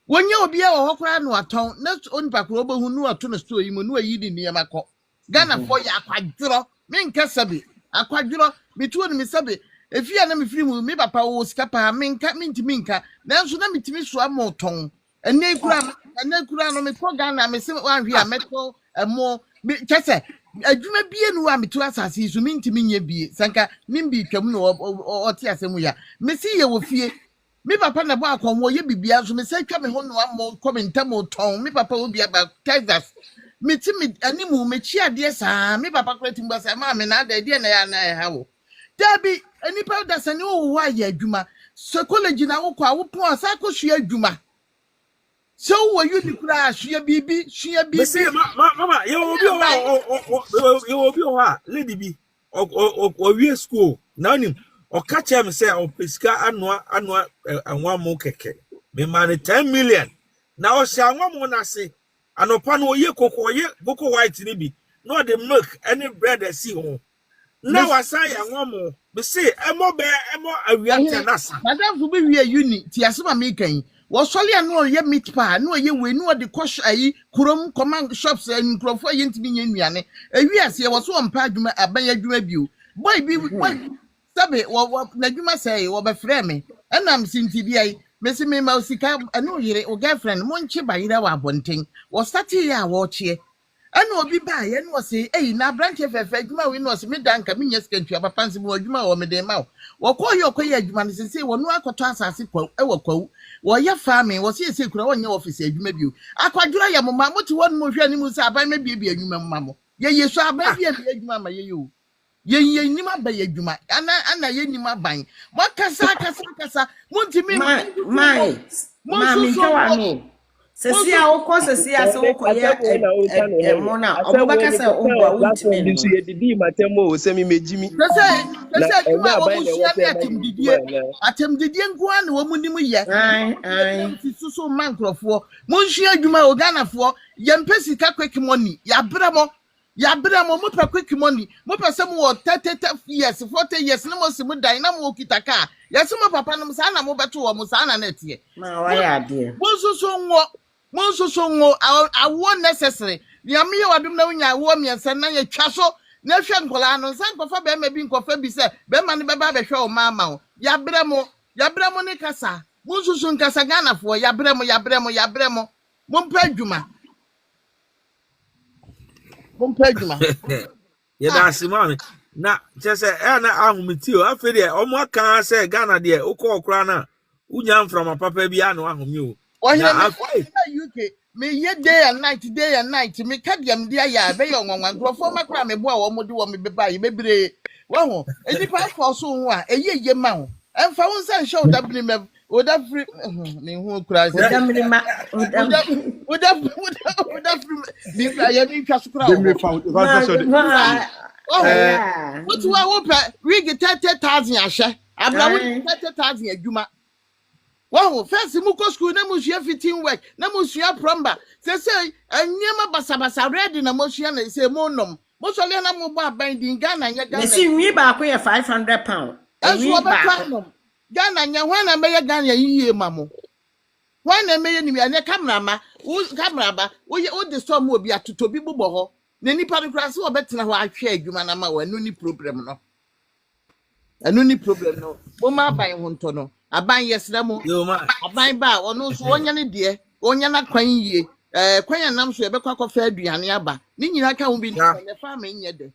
wonye obi a wo hokura no aton na onipa kura obehu no ato no store yi mu no ayi ni niam akọ Ghana for ya akwadwiro me nka sabe akwadwiro metuo ni me sabe efia na me firi mu me papa wo skapa me nka me ntimi nka nanso na metimi so amoton ene kura no me ko Ghana me se wan hwe a meto emo kese adwuma bie no a metu asase so me ntimi nya bie sanka mimbi twam no oti asemu ya me si ye wo fie me papa na bo akonwo ye bibia so me se twa me ho no amo komentamo ton me papa obi aba Texas mitimi animu mechi ade saa me papa kwati mbasa ma me na ade na ya na ha wo dabi anipa da sane wo wa ya adwuma so college na wo kwa wo pon asa ko hwe adwuma so wo uni kura hwe bibi me say mama you obi o ha lady bi o wie school na nim o ka che me say o pesika anoa anwa mo keke me man 10 million na o sha anwa mo na se anopa no ye koko white ni bi no the milk any bread I see ho na wasai anwomo be say emo awiante nasa madam fu be wie uni ti asema me kan wo sole anu ye meat pie no ye we no de kosh ayi kurom command shops nkrofo ye ntimi nya nuane awi ase wo so mpa adwuma aban adwuma bio boy bi sabe wo na adwuma say wo be frɛ me enam sinti bi ai Messi me mausika anu yire o girlfriend monchi bayira wa bonten wo start ya wo chie anu obi ba ye no se na branch fefe adwuma we no se me danka me nya skantua papa nse mo adwuma wo me de ma wo koye adwuma ne se wo no akoto asase kwa kwa wo ye farming wo se kura wo nya office adwuma bio akwadura ya mama moti won mo hwe ani mu se aban me bia adwuma mama mo ye so aban bia adwuma ma ye yo ye nima ba ye adwuma ana ye nima ban mo kasa muntimi mai ntawa no sesi a wokọ sesi a se wokọ ye mona obaka se ogwa wuntimi no nso ye didi matemo o se mi mejimi sesi adwuma wo musia na atemdidie nkoa na wo munim ye ai susu mankrofo munhia adwuma o Ghana-fo ye mpesi ka quick money ya bramo mo pa quick money mo pese mo 30 years 40 years na mo se mo dan na mo kitaka yes mo papa no sa na mo beto wo mo sa na netie ma wa ya de mo so ngo awo necessary ya me wadum na unya awo miensa na ya twa so na hwe nkola no san kofa be ma bi nkofa bi se be ma ne be ba be hwe o mama o ya bramo ne kasa mo so nkasa Ghana-fo ya bramo mo mpa adwuma ye da simami na chese na ahumiti o afede omo aka se Ghana de okokra na unya from papa bi anu ahumi o na UK me ye day and night me kadiam dia ya be yo nwanwan grofo makra me bo a wo mode wo me beba ye bebre wo ho enipa for so ho a eye ma ho emfa won san show dabni me o da free me hu kura se damri ma o da free me kura ye ni twa so kura what you want we get 30,000 ahye abra we 30,000 adwuma wow first mu ko school na mu hia fitting work na mu hia plumber say anyema basabasa ready na mu hia na say mo nom mo so le na mo ba ban din Ghana nya Ghana si wi ba ko ye £500 Wi ba Ghana nya hwan na me ye Ghana yiye ma mo Why na me ni ane camera ba wo de storm obi atoto bi bobɔ hɔ na nipa no kra se obetena hɔ ahwe adwuma na ma wanu ni problem no anu ni problem no mo ma ban ho nto no aban yesra mo aban ba ono so wonya ne de wonya na kwan yie kwan ya nam so ye bekwa kofa aduane aba ni nyina ka ho bi ni na fa ma nye de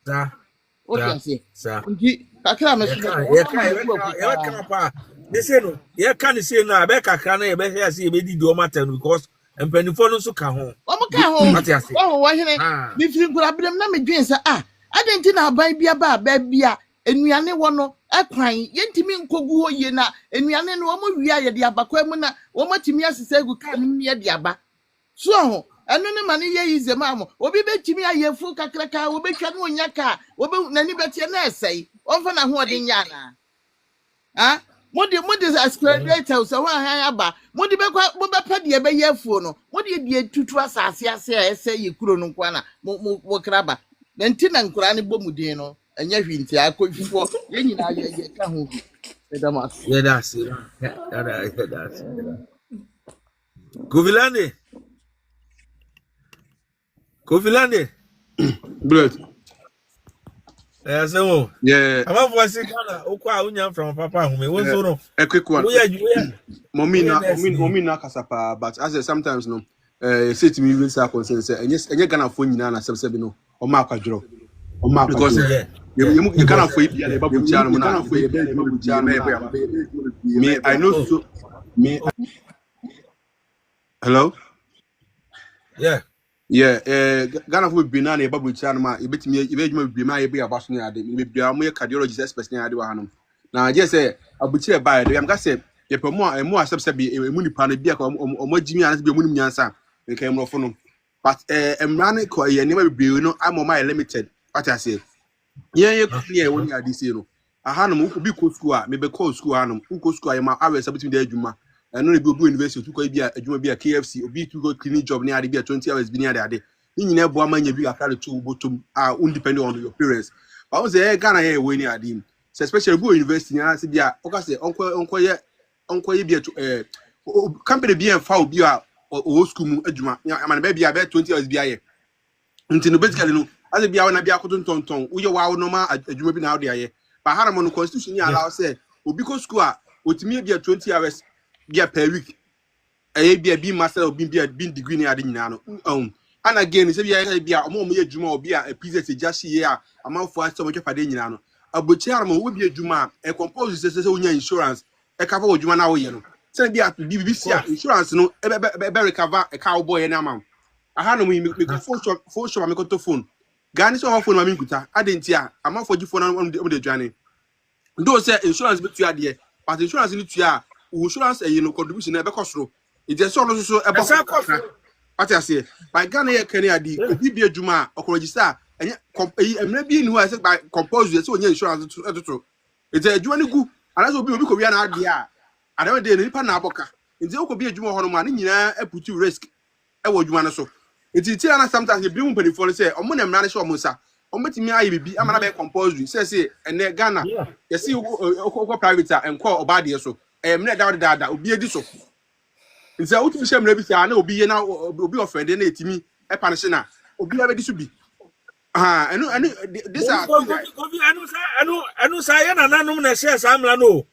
o ya se ngi kakra me so ye ka pa they say no ye ka ni say no abe kakra na ye be say ye be di do matter because empanifo no so ka ho omo ka ho wo hene mi firi nkura bidem na me dwen sa adenti na aban bia ba bia enuane wo no akwan yentimi nkogu ho ye na enuane no omo wi aye de abakwa mu na omo timi asese egu ka no ye de aba so ho eno ne mane ye yize maamo obi betimi ayefu kakraka obetwa no onya ka obe nani betie na esei onfa na ho ode nya na modi accelerator so wa han aba modi bekwa mo bepa de be yefu no modi de tutu asase ase ese ye kuro no kwa na mo kraba nti na nkura ne bomudin no enya hwinti akofifo ye nyina ye ka ho bi edamas ye das Kovilande Brilliant. So Yeah. I'm for Sikana, Okwa Unya from Papa who may also A quick one. We Momina Casapa, but as I sometimes no say to me, with our consent, and yes, and you're gonna phone you and some no or Mark Draw. Or Mark because you cannot afford me. I know so me. Hello? Yeah, Ghana for Binani, Babu Chanma, you bet me, you be my be a Boston, maybe be a cardiologist, especially I do. Now, I just say, I'll be cheered by the young guy. If more and more subsidy, a money pan beer or more Jimmy and be a money answer, they came off on. But I'm running, you never be, I'm on my limited. What I say, yeah, when you are this year. I had who could be cool school, maybe call school, who could school, my hours between the Juma. And only go university to be a KFC or be to go cleaning job near the 20 hours be near the day. You never one man you be a carry to bottom are independent on your parents. I was there Ghana here when you are dim. Especially go university and say okay uncle be a company be a foul be a old school ejuma. Man maybe about 20 hours be a until basically no as be a be a cotton ton we wow normal ejuma be now there. But Haramon constitution allow say because school with me be a 20 hours be per week. Be a master or be degree near the nano. And again, it's be a more juma or be a piece of just here, a month for so much of a dinano. A butcherman will be a juma, a composer says insurance, a cover of juma now. Send be at BBC insurance, no, a cover a cowboy and a mom. I had no me full show my phone. Garnish or phone, my minguta. I didn't hear. I'm out for you for on the journey. Those say insurance but you are there, but insurance in it, yeah. Insurance contribution never cost through. It is also about what I say. By Ghana, Kennedy, be a Juma or register, and maybe who I said by composers, so insurance. It's a Juan good, and that's what we could be an idea. I don't dare Panaboka. It's also be a Juma Horman, I put you risk. I would want so. It's Tiana sometimes the bloom penny for say, or money manage or Musa. Or meeting me, I be I'm not composer, says and then Ghana, you see, private and call about the so. Not doubt that will be a disso. It's out to shame everything. I know be now will be offended to me a panacea. Or be able to be. I know this are I know Sayan and I know says I'm Lano.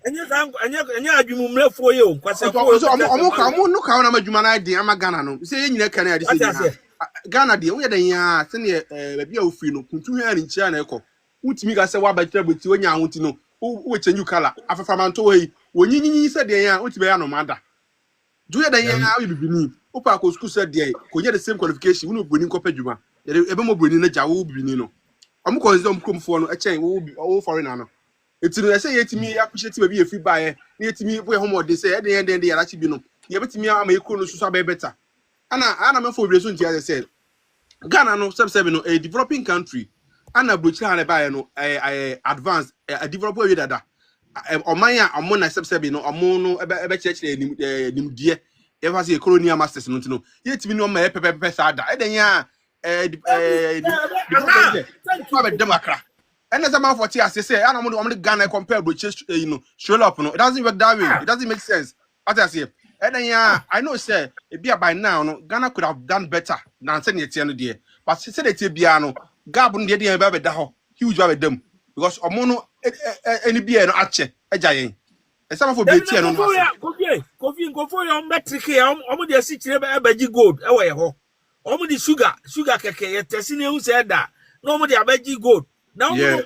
And you move for you. Because I'm no count on my Juman idea. I'm a Ghana. Say you can Ghana, dear, we are the send a beer free no, continue in China. Which me got say what by trouble to when you want to know. Which a new color after Famanto when you said they are which be no matter. Do you then I will be beneath? Opa school said they could get the same qualification when you copy Juma. Ever more bringing a jaw binino. I'm going to come for a chain will be all foreigner. It's I say to me, I appreciate to be a free buyer. Near to me, where homework they say at the end they are actually no. You bet me, I may call to better. And I'm for reason, as I said. Ghana no sub-7 a developing country. And a butcher and a buyer no advanced a developer with that. Or my among sub-7 or mono a church dear. Ever see a colonial masters no. Yet we know my pepper sada. I then Democrat. And as a man for tears, say, I don't want to Ghana compare with show up. No, it doesn't work that way. It doesn't make sense. What I say, and then yeah, I know say it be by now no Ghana could have done better than saying it the day. But she said it biano Gabon the idea baby daho huge baby them because omono any be no ache ejayen. And some of the tea no Kofi your metric here omo dey see chire be gold e we ho. Omo the sugar keke ye tesini who said that no omo dey abeji gold. Now omo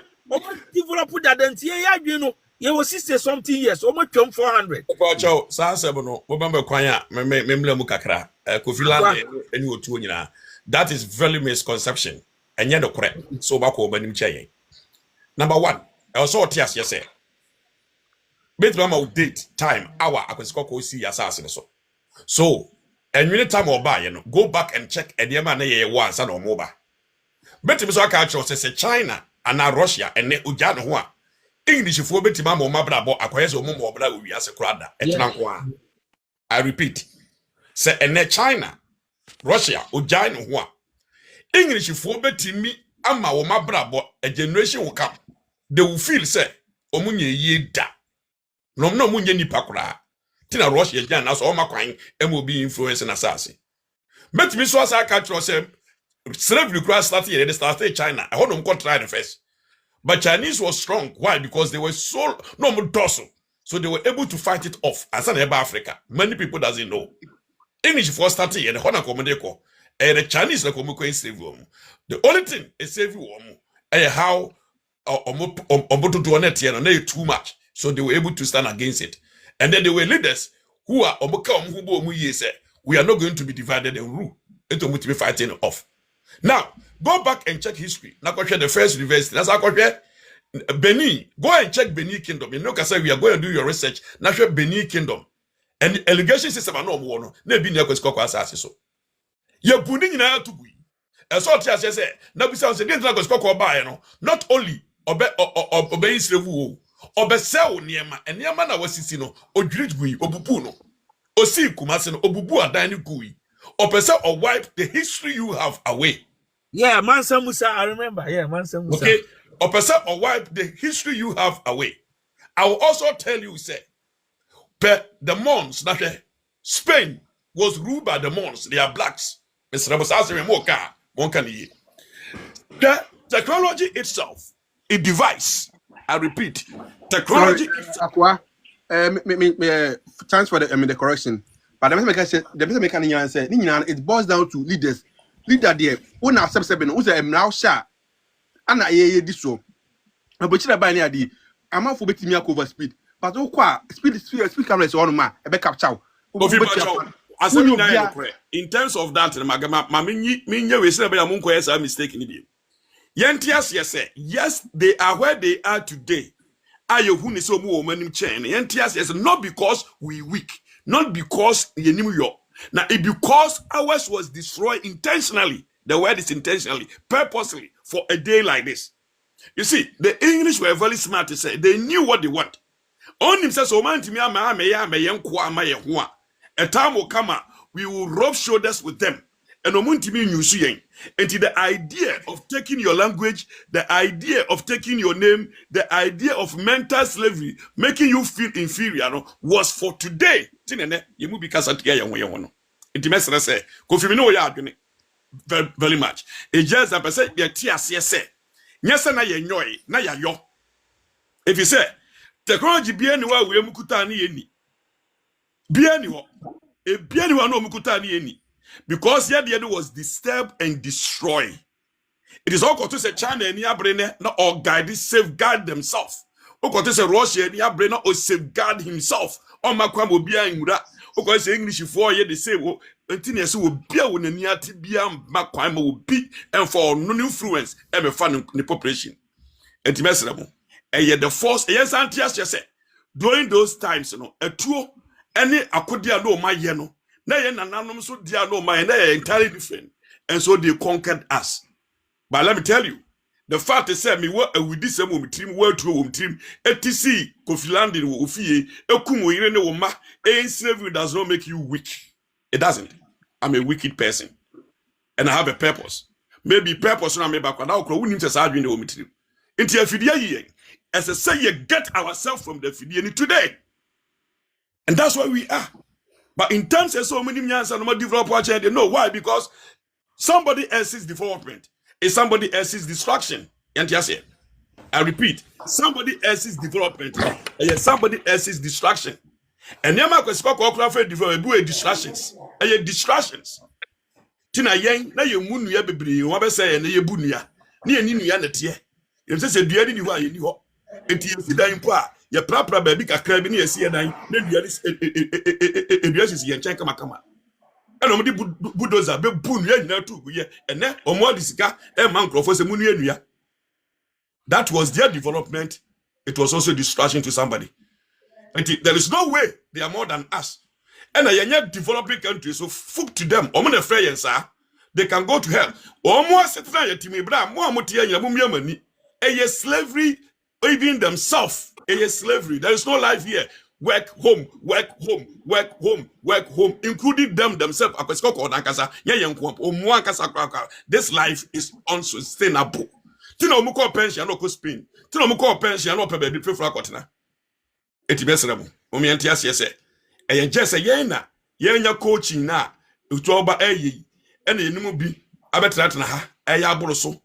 develop that dent here ya dwen no you was 60 something years almost 400 Pacho sansebo no mo bamba kwan a memle mu kakra Kofi Land eni otu nyina that is very misconception enye no correct so ba ko banim chayen. Number 1 also tias yese bet mama date time hour akwesiko ko si asase so enwene time oba ye no go back and check ediema na ye once na omo ba bet me so aka cho se China and Russia ene uja no ho a English for betima mo mabrabo akoyese omo mo obra wi ase krada etenanko a I repeat say ene China Russia uja no ho a English for betimi ama wo mabrabo a generation will come they will feel say omunye ye da no munye nipa kura tina Russia jan na so o makwan emobi influence na sase betimi so asa ka tro say slavery cross started China I want to try the first. But Chinese was strong. Why? Because they were so dorsal. So they were able to fight it off. As an Africa, many people doesn't know. English first started and the Chinese the only thing is save how too much. So they were able to stand against it. And then there were leaders who are we are not going to be divided and rule. It will be fighting off. Now, go back and check history. Now, the first university. That's how Benin. Go and check Benin Kingdom. You know, because we are going to do your research. Now, Benin Kingdom. And the allegation system are no more. No, be near Kwesiko Assassin. So, you're putting in to be. As all tears say, now, besides, against Kwesiko buy, not only obey Slevu, obey Sell Niema, and Niamana was Sissino, or Dridgui, or Bupuno, or see Kumasin, or Bubu are dining Gui, or Pesa or wipe the history you have away. Yeah, Mansa Musa, I remember. Yeah, Mansa Musa. Okay, or person or wipe the history you have away. I will also tell you, say, the Mons, that Spain was ruled by the Mons. They are blacks. Mr. The technology itself, a device. I repeat, technology. Thanks for the correction. But the it boils down to leaders. Leader there, who now subsequent, who's a now sha, and I this so. But you buy near the amount for betting me over speed. But oh, speed cameras on ma, a backup chow. In terms of that, Mammy, we say about Munko as I'm mistaken. Yes, they are where they are today. Ayo who is so woman chain. Yes, not because we weak, not because you New York. Now, it because ours was destroyed intentionally. The word is intentionally, purposely, for a day like this. You see, the English were very smart to say they knew what they want. On him says, a time will come, we will rub shoulders with them. And the idea of taking your language, the idea of taking your name, the idea of mental slavery, making you feel inferior, was for today. Very much. It just a percent if you say technology be anywhere we mukutani any. Be anywhere. If be anywhere no mukutani any. Because the other was disturb and destroy. It is all got to say China and Yabrene not all guide safeguard themselves. Got to say Russia and Yabrene or safeguard himself. On my crime will be in Mura. Okay, say English for ye they say will be when the near TBM back crime will be and for no influence ever fun in the population. And to mess them. And yet the force yes antias just say during those times, a true any akudia no my yeno. So they are entirely different. And so they conquered us. But let me tell you, the fact is that me with this team, well through team, etc. Kofi Land in Ofie, Ekumu Irene Woma, slavery does not make you weak. It doesn't. I'm a wicked person. And I have a purpose. Maybe purpose na me back now we need to start doing the team. Into a fidia as I say, you get ourselves from the fidia today. And that's where we are. But in terms of so many years and more develop they know why? Because somebody else's development is somebody else's destruction. And yes, I repeat, somebody else's development is somebody else's distraction. And Yama develop distractions. Distractions. Tina yen na ye munu ya bebre wa be say na ye bunuya na ye ninu ya netie ye se duani ni wa ye ni ho enti ye fidan po a ye prapra ba bi kakra bi na ye sie dan na duani duani si ye nchen kama kama eno mo di bulldozer be bunu ya nyina tu ye ene omo di sika e man krofo se munu enua. That was their development. It was also distraction to somebody. And there is no way they are more than us. And a young developing country, so fuck to them. They can go to hell. A slavery, even themselves. A slavery. There is no life here. Work home, work home, work home, work home, including them themselves. This life is unsustainable. Tino muko pension no ko Spain. Tino muko pension no pe baby prefer akotena. Eti besremo. Omi antiase se. Eye jese yen na nya coaching na utoba eyi ena yenimu bi abetrata ha eye aboro so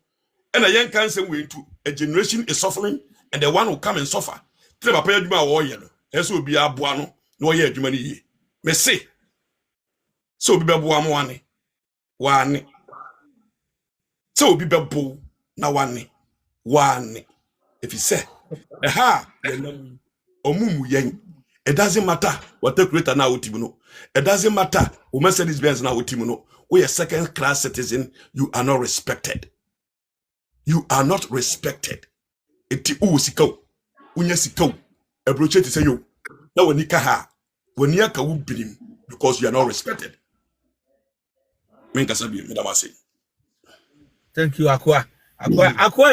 ena yen kan se wentu a generation is suffering and the one who come and suffer tell papa adwuma wo ye no eso obi aboa no na oye adwuma ni yi me se so obi beboa mo wane so obi bebo na wane if you say yenam omumu yen. It doesn't matter what the creator now utimuno. It doesn't matter who Mercedes Benz now utimuno. We are second class citizen. You are not respected. You are not respected. Eti usikau, unyasikau. Ebroche ti say yo. Na wanika ha. Waniaka ubinim because you are not respected. Menkasabi medamasi. Thank you, Akwa. Akwa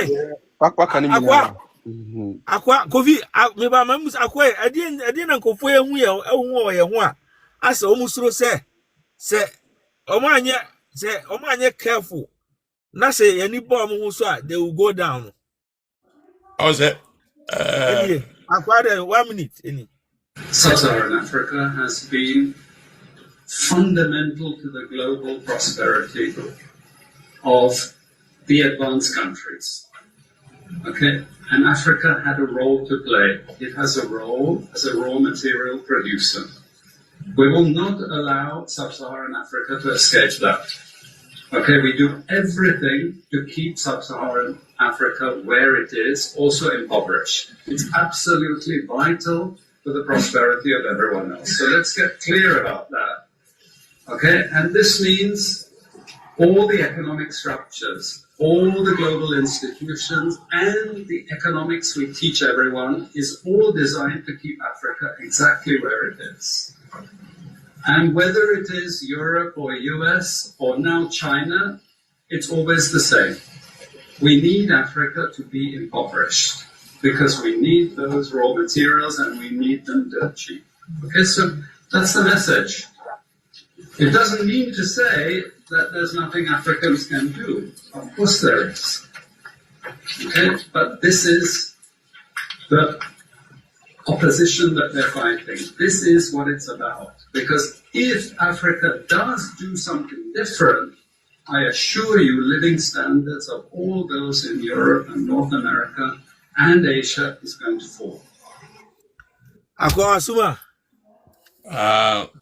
Kofi me ba mamus akwa adin na nkofo ehu ye ehu ye ho a asa omusuro se omo anye careful na se yani bom hu so a they will go down. How's it? Akwa de 1 minute any. Sub-Saharan Africa has been fundamental to the global prosperity of the advanced countries. Okay, and Africa had a role to play. It has a role as a raw material producer. We will not allow Sub-Saharan Africa to escape that. Okay, we do everything to keep Sub-Saharan Africa where it is, also impoverished. It's absolutely vital for the prosperity of everyone else. So let's get clear about that. Okay, and this means all the economic structures, all the global institutions, and the economics we teach everyone is all designed to keep Africa exactly where it is. And whether it is Europe or US or now China, it's always the same. We need Africa to be impoverished because we need those raw materials and we need them dirt cheap. Okay, so that's the message. It doesn't mean to say that there's nothing Africans can do. Of course there is. Okay? But this is the opposition that they're fighting. This is what it's about. Because if Africa does do something different, I assure you living standards of all those in Europe and North America and Asia is going to fall. Asuma.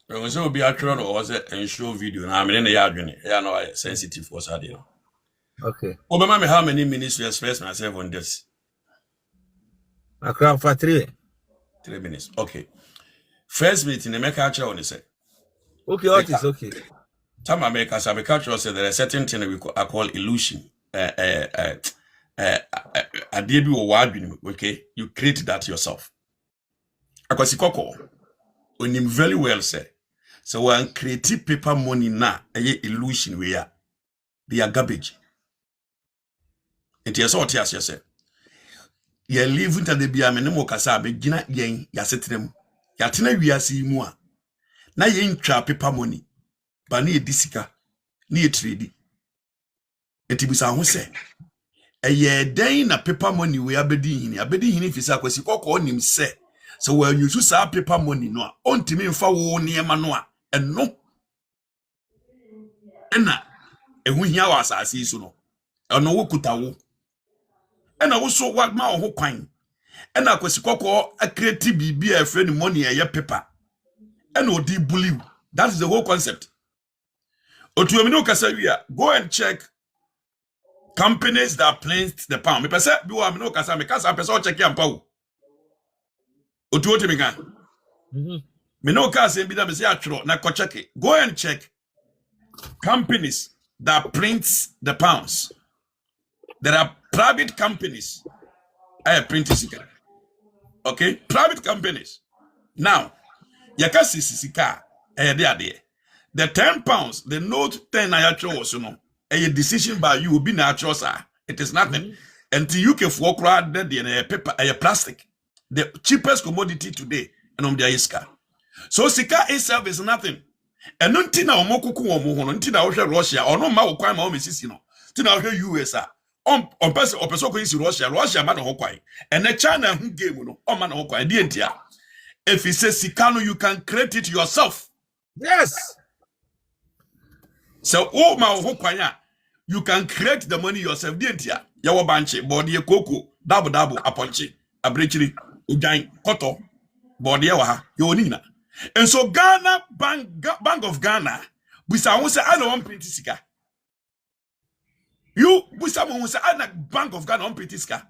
When so be accurate or was it and show video now? I mean, the yard, yeah, no, sensitive for Sadio. Okay. Obama, how many minutes to express myself on this? I crowd for 3 minutes. Okay. First meeting, the make culture on the okay, what is okay? Time I make us have a culture said there are certain things I call illusion. A debut or word, okay? You create that yourself. Because when him very well say, so when creative paper money na a illusion we are, they are garbage. And yes, what yes, you say. You live into the biamenemo kasa begina yen yasetrem. Yatina we are see more. Na yen trap paper money, but ni disika, ni trade. Etibisa ho say. A ye den na paper money we are bedin hini, if you say kwesi koko nim say. So when you use our paper money, no, on to me for near manoa, and no, and we hear us as is no, and no kutawo, and I also what my whole coin, and I was a creative be a friend money a paper, and no deep bully. That is the whole concept. Otuamino Kasawia, go and check companies that print the pound. Me pese bi wa amino kasa me kasa pese o check am pa wo. Otuote me kan. Me no kasa bi da me say atro na ko check. Go and check companies that print the pounds. There are private companies I print sika. Okay? Private companies. Now, yakasi sika ade. The 10 pounds, the note 10 ayatro was a decision by you will be natural, sir. It is nothing. And you can walk around the paper, a plastic, the cheapest commodity today, and on the iska. So sika itself is nothing. And until omokuku omo, until Russia, or no ma kwai ma omesisi till now USA. On person Russia man hokwai. And the China who game no, on man hokwai, dientia. If he says sikano, you can create it yourself. Yes. So, oh my hokwaya, you can create the money yourself, didn't ya? Yawa banche, body cocoa, double aponche, abrechiri, ujain, koto, body yawa, yonina. And so Ghana, Bank of Ghana, we say, I don't want print sika. You, we someone say, I Bank of Ghana on print sika.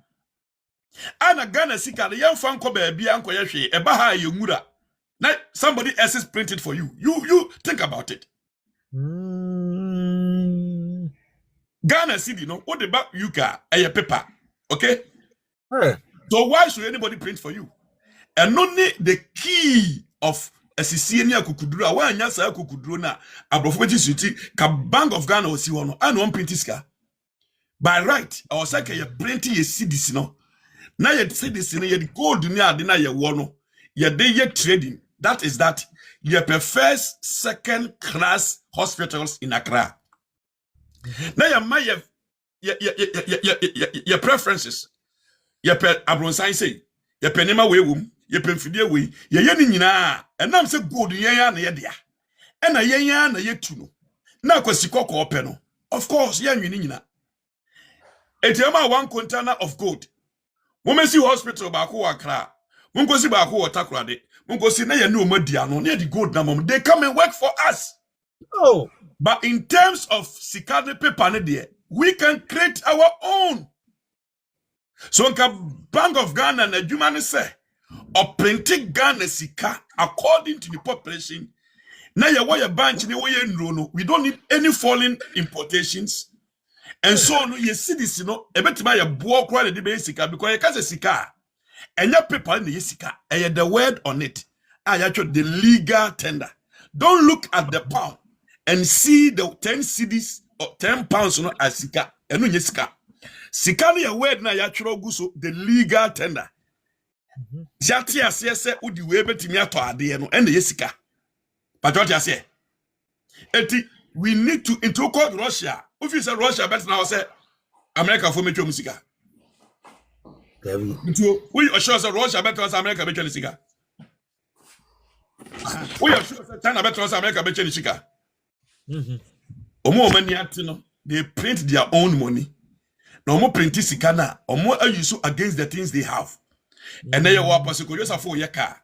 Ana Ghana sika, the young fan kobe, be uncle yashi, a baha yumura. Now, somebody else is printed for you. You think about it. Ghana City, no, what about you car a paper, okay? Hey. So why should anybody print for you? And only the key of a Sicilian kukudura, why nyasa kukudrona, abrofeti city, ka Bank of Ghana osi wono, and one printiska. By right, I was like a printing a city, no. Now you see this in the gold near dinner ye wono, ye day trading. That is that. You have first, second class hospitals in Accra. Now you might have your preferences. Your pet Abron say, your penema way womb, your penfidia way, your yanina, and I'm so good, yan, yadia. And a yan, a yetuno. Now, Kosiko Peno. Of course, yan unina. A tema 1 container of gold. Women see hospital Baku Accra. Mungo si Baku or Takrade. Mungo si na no mediano near the gold number. They come and work for us. Oh. But in terms of Sikade paper, we can create our own. So, Bank of Ghana and Jumani say, or printing Ghana Sika according to the population. Now, you want your bunch in the way we don't need any foreign importations. And so, no, you see this, a bit by a book quite the basic because you can't say Sika. And your paper in the Sika, and the word on it. I actually the legal tender. Don't look at the pound and see the 10 cedis or 10 pounds as Sika. And no Sika. Sika ni a word na actually go so the legal tender. Jati asese udi webe timia to ade no and the Sika. But what you say? Eti we need to intercode Russia. If you say Russia, better now say America for me to Sika. We are sure that Russia better than America better than Sika. We are sure that China better than America better than Sika. Omo many atino they print their own money. No more print Sika na. Omo are you so against the things they have. And then you are possible just for your car.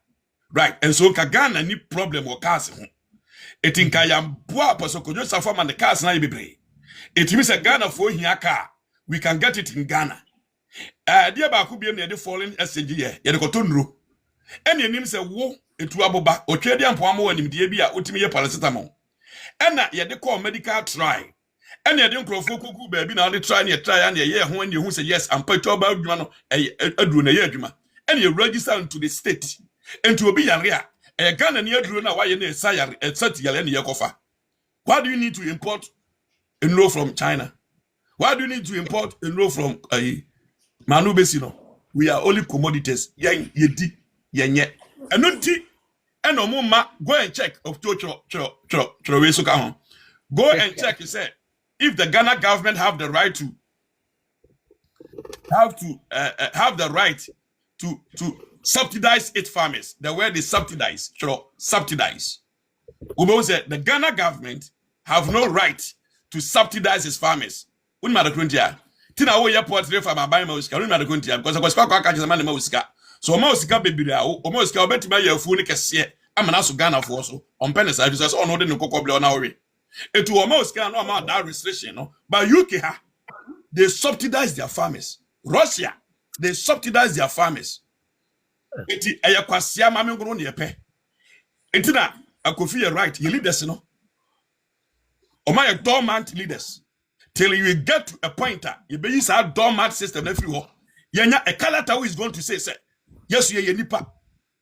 Right. And so Ghana any problem or cars. It think I am poor possible just for man the cars na be. It means a Ghana for here car. We can get it in Ghana. Dear Baku be near the falling SNG, Yakotunru. And your name say, Wo, it Waboba, or Chadian Pomo and Imbia, Ultimate Paracetamol. And that yet they call medical try. And you don't Kuku baby now they try and try and year when you say yes, and put about you a drone a year. And you register to the state and to be a gun and your drone why you need sire at 30 and Yakofa. Why do you need to import a no from China? Why do you need to import a no from Manu Besino? We are only commodities. Yang yedi yenye. And nunti eno mama go and check of go and check. You say if the Ghana government have the right to subsidize its farmers. The word is subsidize. Sure, subsidize. Ubo said the Ghana government have no right to subsidize its farmers. Unma kuntia. Tina wo airport three farmer buy mauska. Unma kuntia because kwa kwa catch the man mauska. So mauska bebira o mauska obetima ya fu ni kese. Amana so Ghana for so. On pen services on no de no kokoble na ori. Etu o mauska no amount that restriction no. But UK ha they subsidize their farmers. Russia they subsidize their farmers. Eti ayakwasia mame ngoro ne yepe. Eti na Akofi you're right, you leaders no. Or my dormant leaders. Till you get to a point you be use our dormant system everywhere. Yenya a kalata who is going to say yes you are nipa.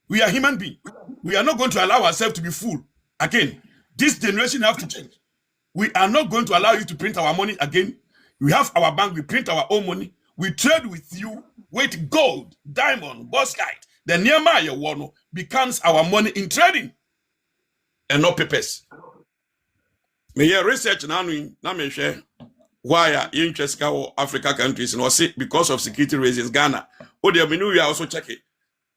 We are human beings. We are not going to allow ourselves to be fooled. Again, this generation have to change. We are not going to allow you to print our money again. We have our bank, we print our own money. We trade with you with gold, diamond, bauxite. The Nehemiah one becomes our money in trading and not papers. Me hear research now na me share why interest ka Africa countries and say because of security reasons Ghana. Oh, they we are also checking.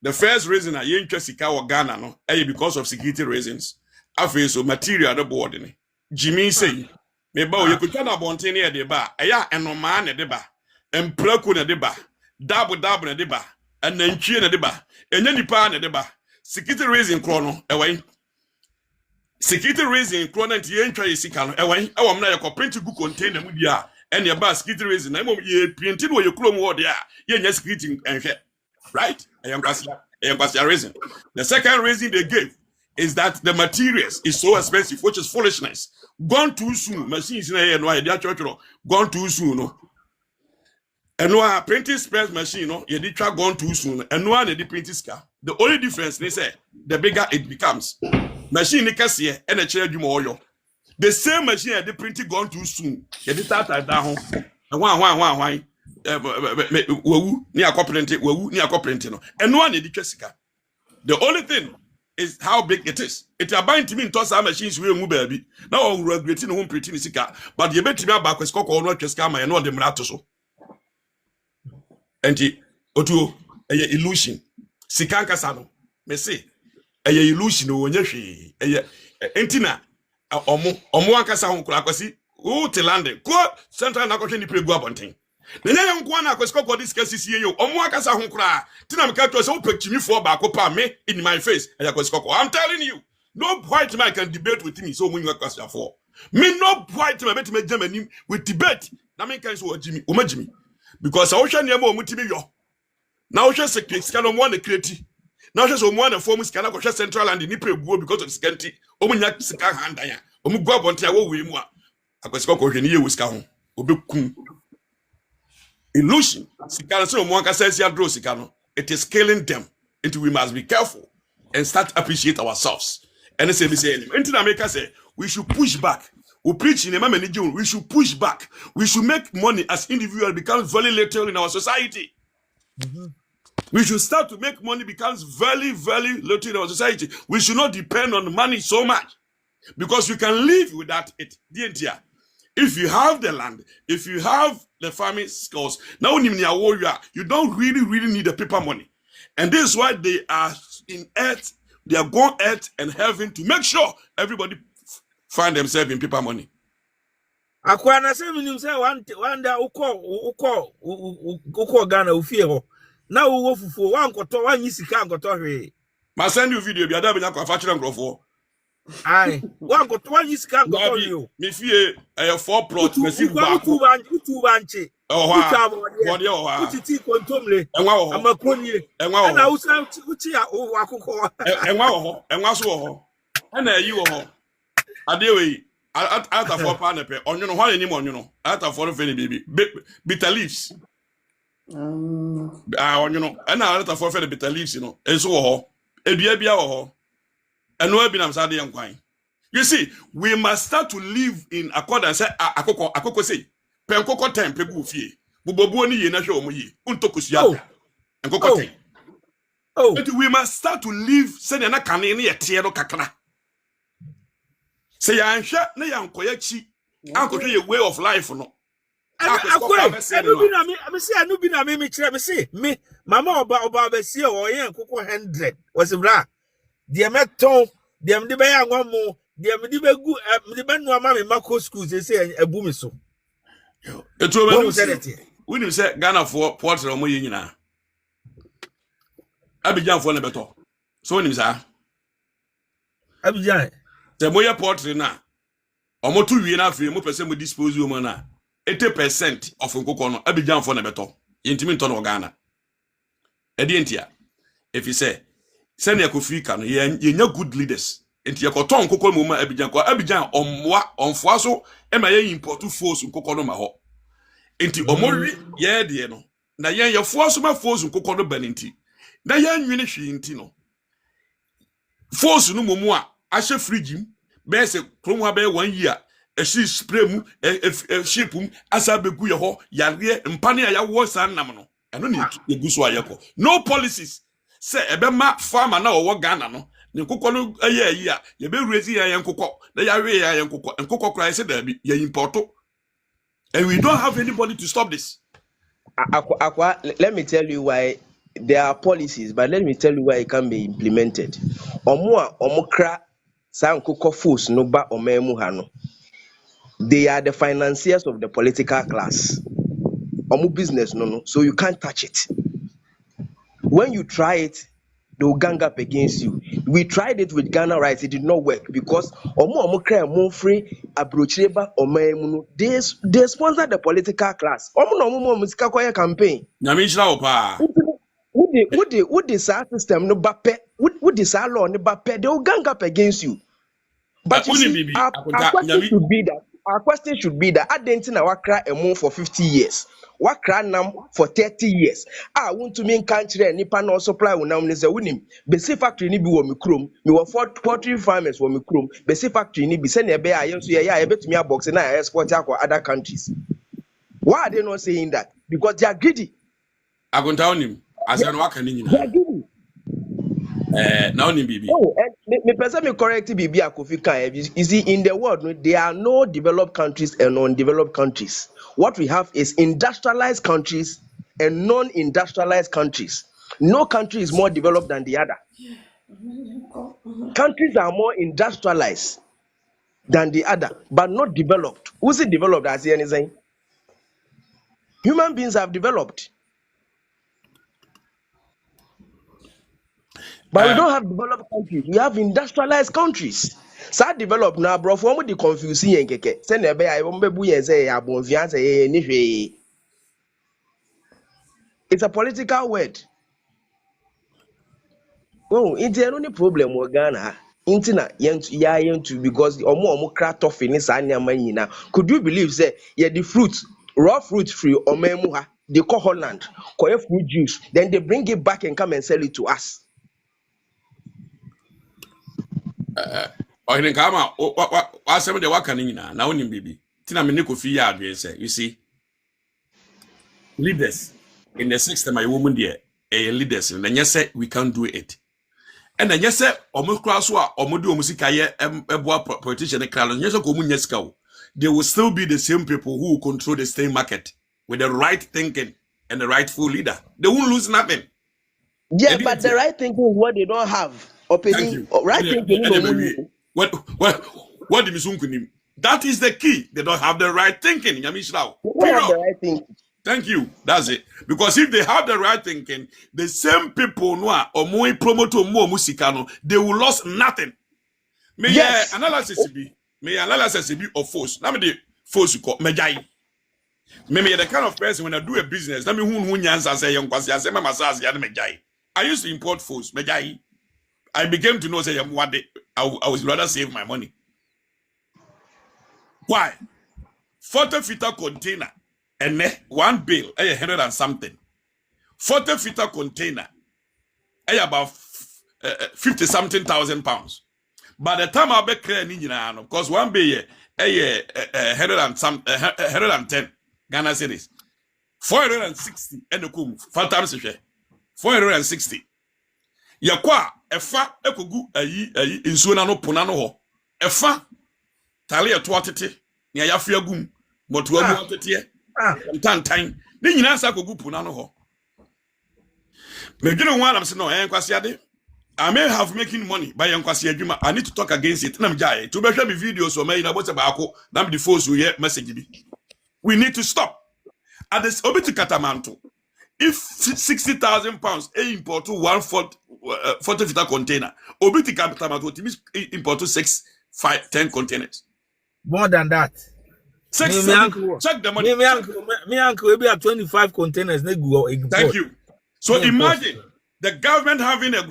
The first reason I interest ka Ghana no because of security reasons. Afi so material the board ni. Jimmy say me ba you could na bonten e de ba eya enoma na de ba emplaku na de ba dabo na de ba enantwie na de ba enya nipa na de ba security reason kro no ewen security reason kro na ntie ntwa yesika no ewen ewom na ye ko print gu container mu dia ene ba security reason na mom ye print no ye kro mu wo dia ye nya security enhwe right eyam kwasi reason. The second reason they gave is that the materials is so expensive, which is foolishness. Gone too soon. Machines in the gone too soon. No. And no printing press machine, no, you did try gone too soon. And no one the printing scar. The only difference they say, the bigger it becomes. Machine they can see and a chair you more. The same machine at the printing gone too soon. You did start at down. And one. Near coprinting, and no one the Jessica. The only thing is how big it is. It are buying to me in toss our machines we move baby. Now we're regretting home pretty sika, but you bet me about with cock or not just come and know the muratoso. And the otu a illusion. Sikanka sano. Me say a illusion when you entina omuanka sahun kulakwasi. Oh, Tilande, go Central Nakoshin Prego Bunting. The young one I was called this case you Omuakasa Hunkra. Tinamkato so picture me for Bacopa me in my face. I'm telling you, no white man can debate with me so when you are question for. Me no white man bet me Germany with debate. Namin can so Jimmy, Jimmy. Because I ocean near Mutimi yo. Now just secrets cannot want the creative. Now just one of forms cannot go Central and the Nipple because of scanty. Omunyak Sika Handaya. Omugua Bontia Wimwa. I was called here with Scahon. Obukum. Illusion. It is killing them. Until we must be careful and start appreciate ourselves. And say, until America say we should push back. We preach in a June. We should push back. We should make money as individuals becomes very little in our society. We should start to make money becomes very, very little in our society. We should not depend on money so much because you can live without it. If you have the land, if you have the farming skills, now you don't really need the paper money. And this is why they are in earth, they are going earth and heaven to make sure everybody find themselves in paper money. Akwana se minim se wanda uko Ghana ufiero. Na uwo fufu wankoto wanyisika ankoto hwe. Ma send you video bi ada be nyakwa fa kire ngrofo. Aye, wankoto wanyisika ankoto hwe. Me fie 4 plot mesi ba. Utu banche. Uti kontomle. Amakonye. Na usa uti ya akoko. Enwa so ho. Na yi ho. Adewe out of 4 pan pe onyono ho ani mo onyono out of 4 feni baby bitter leaves onyono na out of 4 feni bitter leaves no enso ho edua bia ho eno abi nam sade yankwan. You see, we must start to live in accordance. Akoko say penkoko time pegu fie bubobuo ni ye na hwe omo yi untokusia enkoko time. But we must start to live say na kane ne yete no kakra. Say ya nhwe na ya nkoya chi ankotwe ye way of life no. Anubi na me chere me say me mama oba be see o yen koko 100 was bra de meton de me be ya nwamu de me de begu de be no ama me mako school say abu me so eto we know say Ghana for port ro mo yin nyina Abidjan for na beto so we know say Abidjan the moya port na omo to wie na afre mo pese mo dispose wo na 80% of nkoko no Abidjan for na beto yintimi nto no Ghana edientia if you say send your Kofi Ka no ye good leaders enti ye koton nkoko mo ma Abidjan omwa onfoa so e ma ye import force nkoko no ma ho enti omori ye de no na ye force ma force nkoko no baninti na ye nwene hwe nti no force no momu a ahye frigim be se kromu ha be 1 year a she spray mu ship mu asa begu ye ho yare mpane ya wo san nam no eno ne eguso ayeko no policies say ebema farmer na wo Ghana no ne nkoko no ayi a ye be raise ya nkoko na ya we ya nkoko cry say da bi ye importo and we don't have anybody to stop this. Akwa, let me tell you why there are policies, but let me tell you why it can be implemented. Omokra sankoko force no ba omemu hano. They are the financiers of the political class. Omu business no, so you can't touch it. When you try it, they will gang up against you. We tried it with Ghana rights, it did not work because omokra mo free abrocheba omemu. They sponsor the political class. Omu musika koye campaign. Nyamisha opa. Would the system no bape? Would the law no bape? They will gang up against you. But you see, our question should be that I didn't know Wakra a move for 50 years. Wakra nam for 30 years. I want to mean country and Nippon no supply when I'm winning. Besi factory ni bi wo mikrom. Me were 40 farmers wo mikrom. Besi factory ni bi send a bear. I so yeah, I bet me a box and I export to other countries. Why are they not saying that? Because they are greedy. I go down him as an waka ni They are greedy. Now ni bibi. Oh, me person me correct bibi Kofi Ka. You see, in the world, there are no developed countries and undeveloped countries. What we have is industrialized countries and non-industrialized countries. No country is more developed than the other. Countries are more industrialized than the other, but not developed. Who's it developed as anything? Human beings have developed. But we don't have developed countries. We have industrialized countries. So developed now, bro. For the confusing and keke. Send a bear. I won't be say it's a political word. Oh, it's the only problem with Ghana. Intina yentu because omo cracked off in this now. Could you believe say the fruit, raw fruit free omemuha, they call Holland, call fruit juice, then they bring it back and come and sell it to us. I think I'm what some of the work now in baby. Tina Miniko Fia say, you see, leaders in the system, my woman there, leaders, and then you say we can't do it. And then you say, almost cross or Modu Musikaye, a politician, they will still be the same people who will control the same market with the right thinking and the rightful leader. They won't lose nothing. Yeah, but the right thinking is what they don't have. Thank you. Right thinking. What did Misunkunim? That is the key. They don't have the right thinking. They have the right thinking. Thank you. That's it. Because if they have the right thinking, the same people or more promote more musikano, they will lose nothing. May yes. Analysis be of force. Let me the force you call Mejai. Maybe the kind of person when I do a business, let me who say young I say my massage Mejai. I used to import force Mejai. I began to know say one day I was rather save my money. Why? 40-feet container and one bill, 100 and something. 40-feet container, about 50-something thousand pounds. By the time I be clear, of course, one bill, 110 Ghana cedis, 460 and the kum 4 times a share, 460. Yakwa efa ekogu ayi insuo na no pona no ho efa tale eto atete ne ayafia gum moto amu atete Tantan. Ni nyina sa kogu puna no ho. Me dwene ho anam se no kwase ade. I may have making money by yankwase adwuma. I need to talk against it. Na me jaye. To be share me videos so me na bote baako na me the force we message bi. We need to stop. At this obiti katamanto. If 60,000 pounds import to 40 container, obiti katamanto import to 6, 5, 10 containers. More than that. Check the money. Me uncle will be at 25 containers. Thank you. So imagine the government having a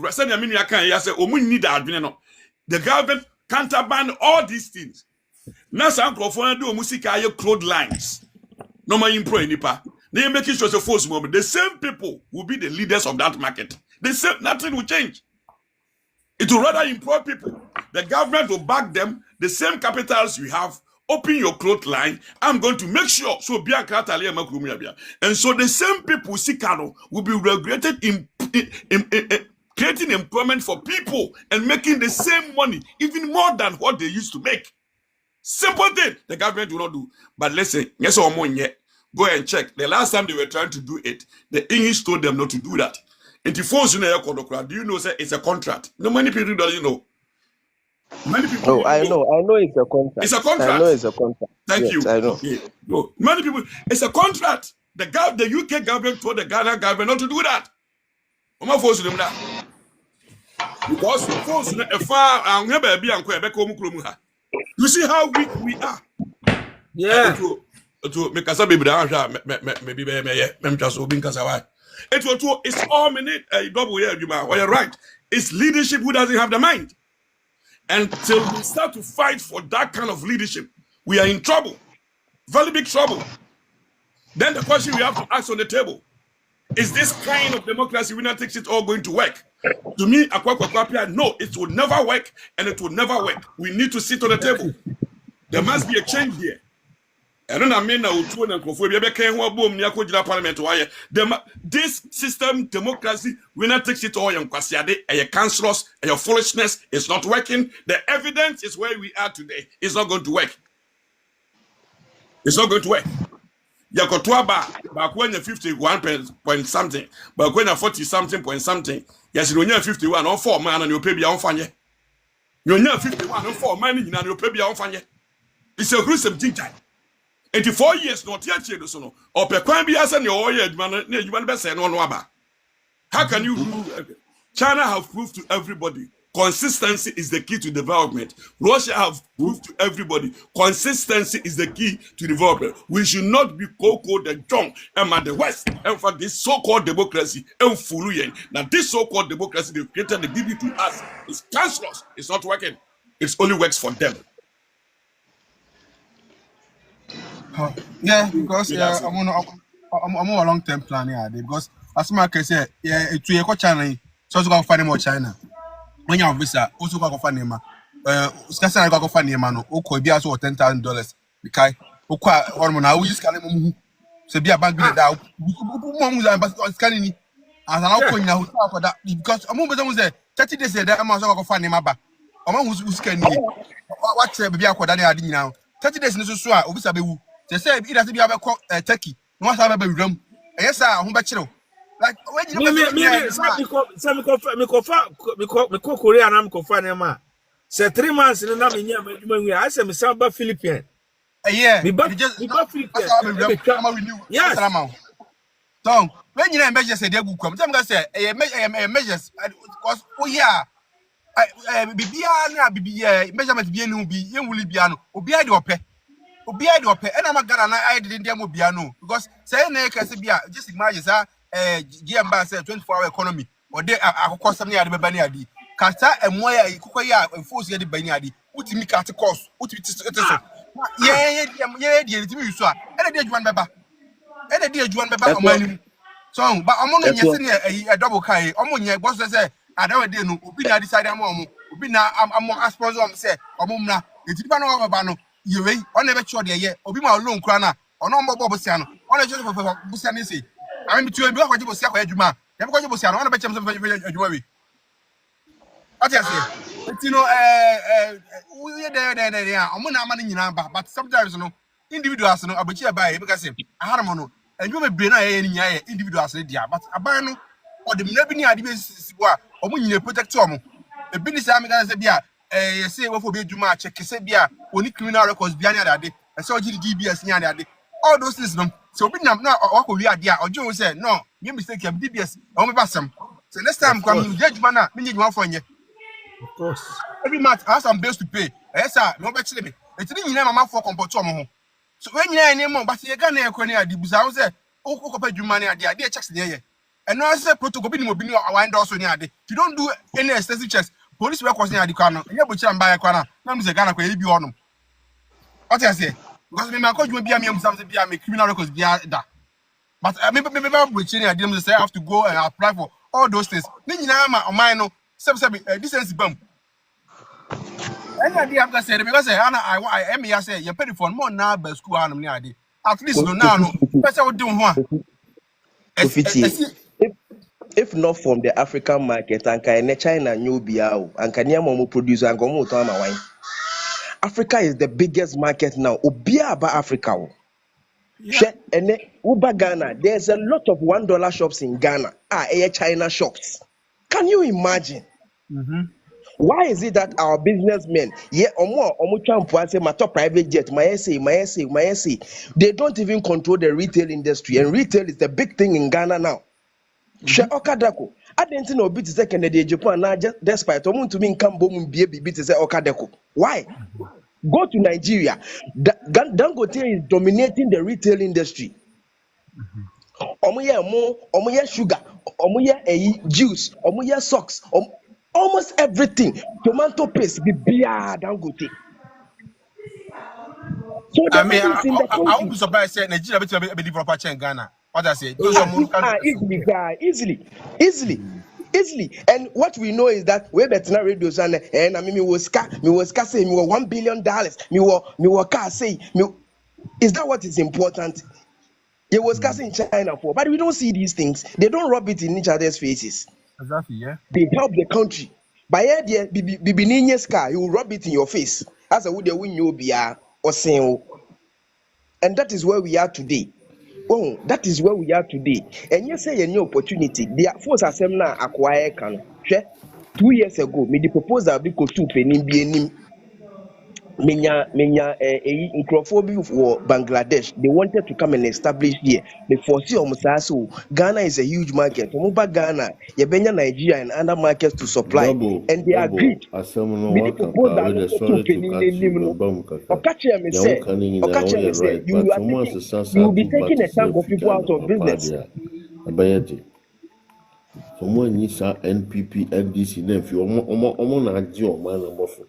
the government counterban all these things. Now some do musika cloth lines. No more impro nipa. They making sure the force moment. The same people will be the leaders of that market. The same, nothing will change. It will rather employ people. The government will back them. The same capitals you have. Open your cloth line. I'm going to make sure. So and so the same people Sikano will be regulated in creating employment for people and making the same money, even more than what they used to make. Simple thing. The government will not do. But listen, yes or more yet. Go and check. The last time they were trying to do it, the English told them not to do that. And do you know say it's a contract? No, many people don't know. Many people. Oh, I know it's a contract. It's a contract. I know it's a contract. Thank you. I know. Okay. No, many people. It's a contract. The UK government told the Ghana government not to do that. I'm not forcing them that. Because forcing a far and never be you see how weak we are. Yeah. To make us maybe it's all minute double year. You're right. It's leadership who doesn't have the mind. Until we start to fight for that kind of leadership, we are in trouble. Very big trouble. Then the question we have to ask on the table is this kind of democracy winner takes it all going to work? To me, no, it will never work and it will never work. We need to sit on the table. There must be a change here. I don't mean this system, democracy, winner takes it all. Your councillors, your foolishness is not working. The evidence is where we are today. It's not going to work. It's not going to work. Back when you're 51 point something, but when you're 40 something point something, yes, you're 51 on 4 man and you pay beyond fanya. You're 51 on 4 man and you pay beyond fanya. It's a gruesome thing time. 84 years not yet so or per can be as an oil man best and on waba. How can you China have proved to everybody consistency is the key to development. Russia have proved to everybody consistency is the key to development. We should not be Coco the John and the West and for this so-called democracy and Fuluyen. Now this so-called democracy they created the DB to us is cancerous. It's not working. It only works for them. Yeah, because I'm on a long-term plan here. Because as my case, it's a China, so to go find more China. When you have visa, also go find him. Skasa go find him. No, okay, be also $10,000. Because okay, hormone. I will just call him. So be a bank bill that. Mom was scanning. As an outcome now, for that because I'm going to say 30 days that I'm also go find him. But I'm who's can what be a quadra now. 30 days in the soa, obisa bewu. They say it doesn't be able to Turkey. No one have a room. Yes, sir, who bet you. Like when you Korea and I'm confining. Say 3 months in another year, I say, Miss Samba Philippine. Yeah, just yes. So when you measure say they good come, them go say measures because yeah. Bibia measurement be no be yen wuli bia no obi ade ope and am gana na I didn't dem bia no because say na ka se bia just imagine say GM ba say 24-hour economy or dey akoko sam na ade beba ni ade kata emo ya ikoko ya enforce ya de bani ade utimi kat course utimi so ye timi so a e dey adwan beba omani so but omo no nyese ne double kai omo nye boss say adawe dey no obi na decide am obi na am sponsor am say omumna etipa no baba no yewe on ebe cho de ye obi ma lo nkura na ono mbobo bosia no on ejo for bosia ni say am bi tu bi akwaje bosia kwa adwuma ya bi kwaje bosia no on be chem say adwuma wi ati ase enti no we dey ya omo na ama ni nyina ba but sometimes no individuals no abuchi buy because say aharmo no enjo be brain na ye individuals dia but aban no or the nebi ni ade be sisibo a omo nyine protect omo e bi ni say am say bia ye say we for be djuma check say bia oni criminal records bia ni ade e say oji DBS ni ade all those things no so obi nam na wako wi ade a ojo say no me mistake am DBS omo be basam so next time come djuma na me djuma for nye of course every month I have some bills to pay yes sir no be chile me e ti nyina mama for comport omo ho so when nyina ni mo but ye ga na ekwe ni ade busa wo say o pa djuma ni ade checks ni ye and no say protocol bi ni mo bi ni wind also ni ade you don't do any extensive checks police records ni ade kwa no ye bochi am ba kwa na me say Ghana kwa e bi honum what you say because me ko djuma bia me am say bia me criminal records bia da but me bochi ni ade me say I have to go and apply for all those things ni nyina ma oman no sebi decency bam and I have to say because I am here say you pay for more now by school anum ni ade at least no now no person wo do ho if not from the African market anka in China new biao anka niam mo produce anka mo to ama wine. Africa is the biggest market now obia about Africa and uba Ghana there's a lot of $1 shops in Ghana China shops. Can you imagine? Why is it that our businessmen, my top private jet, my essay, they don't even control the retail industry, and retail is the big thing in Ghana now. Okadako, I didn't know bit second day Japan now just despite to mean Cambo be to say Okadako. Why? Go to Nigeria. Dangote is dominating the retail industry. Omoye sugar, omoye juice, omoye socks, almost everything. Tomato paste be beer Dangote. So I mean, I won't be surprised say Nigeria be developer in Ghana. What I say, those are easily. And what we know is that we better radio and I mean me was say me $1 billion. Me car say me. Is that what is important? It was cast in China for, but we don't see these things. They don't rub it in each other's faces. Exactly, yeah. They help the country. By here, Bibini's car, you will rub it in your face. As a would win you be or saying, and that is where we are today. Oh, that is where we are today. And you say a new opportunity. The force assembly acquire can 2 years ago, me the proposal be could to penny Menya Nkrofobi for Bangladesh. They wanted to come and establish here. They foresee so Ghana is a huge market. Omuba Ghana, Yabenya Nigeria and other markets to supply. And they agreed. You will be taking a chunk of people out of business. Someone needs NPP, NDC, then if you almost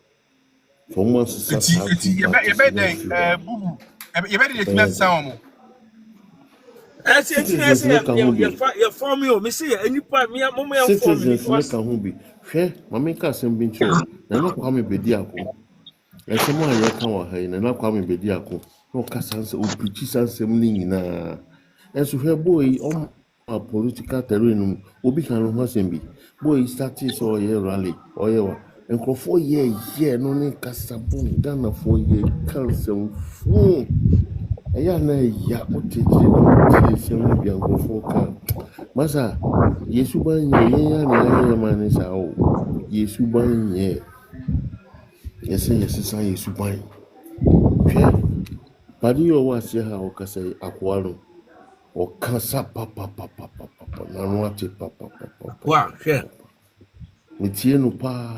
for months, you better sound. Citizens make a hobby. Share, Mamma Sam Bincho, and not coming Bediaco. And someone here come out here, and not coming Bediaco. No Cassans or Pitches and Semlina. And so her boy on a political terrain will be kind of Hossenby. Boy started so a rally or ever. And for 4 years, no name Cassabon, Ghana 4 years, calcium. Ayana ya otete semu biango foka masa Yesu banye ya na mane sa o Yesu banye yesi sa Yesu banye hwe padi o wase ha o kasa akwaro o kasa papa na no ate papa wa hwe metie no pa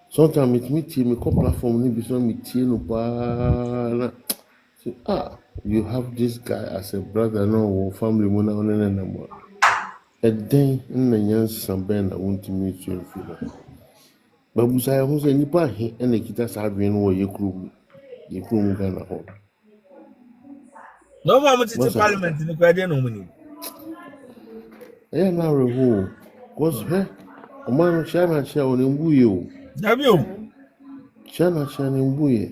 sometimes meet me come platform ni biso meeting no pa say you have this guy as a brother no family mo na onene mo and then na yan samben na want meet you feel babu say ho say nipa he na kita sa adwen no ye kru Ghana ho no ma mutiti parliament ni kwa de no mu ni na reho cause o man chana cha o nembuye o Dabio. Chana mbuye.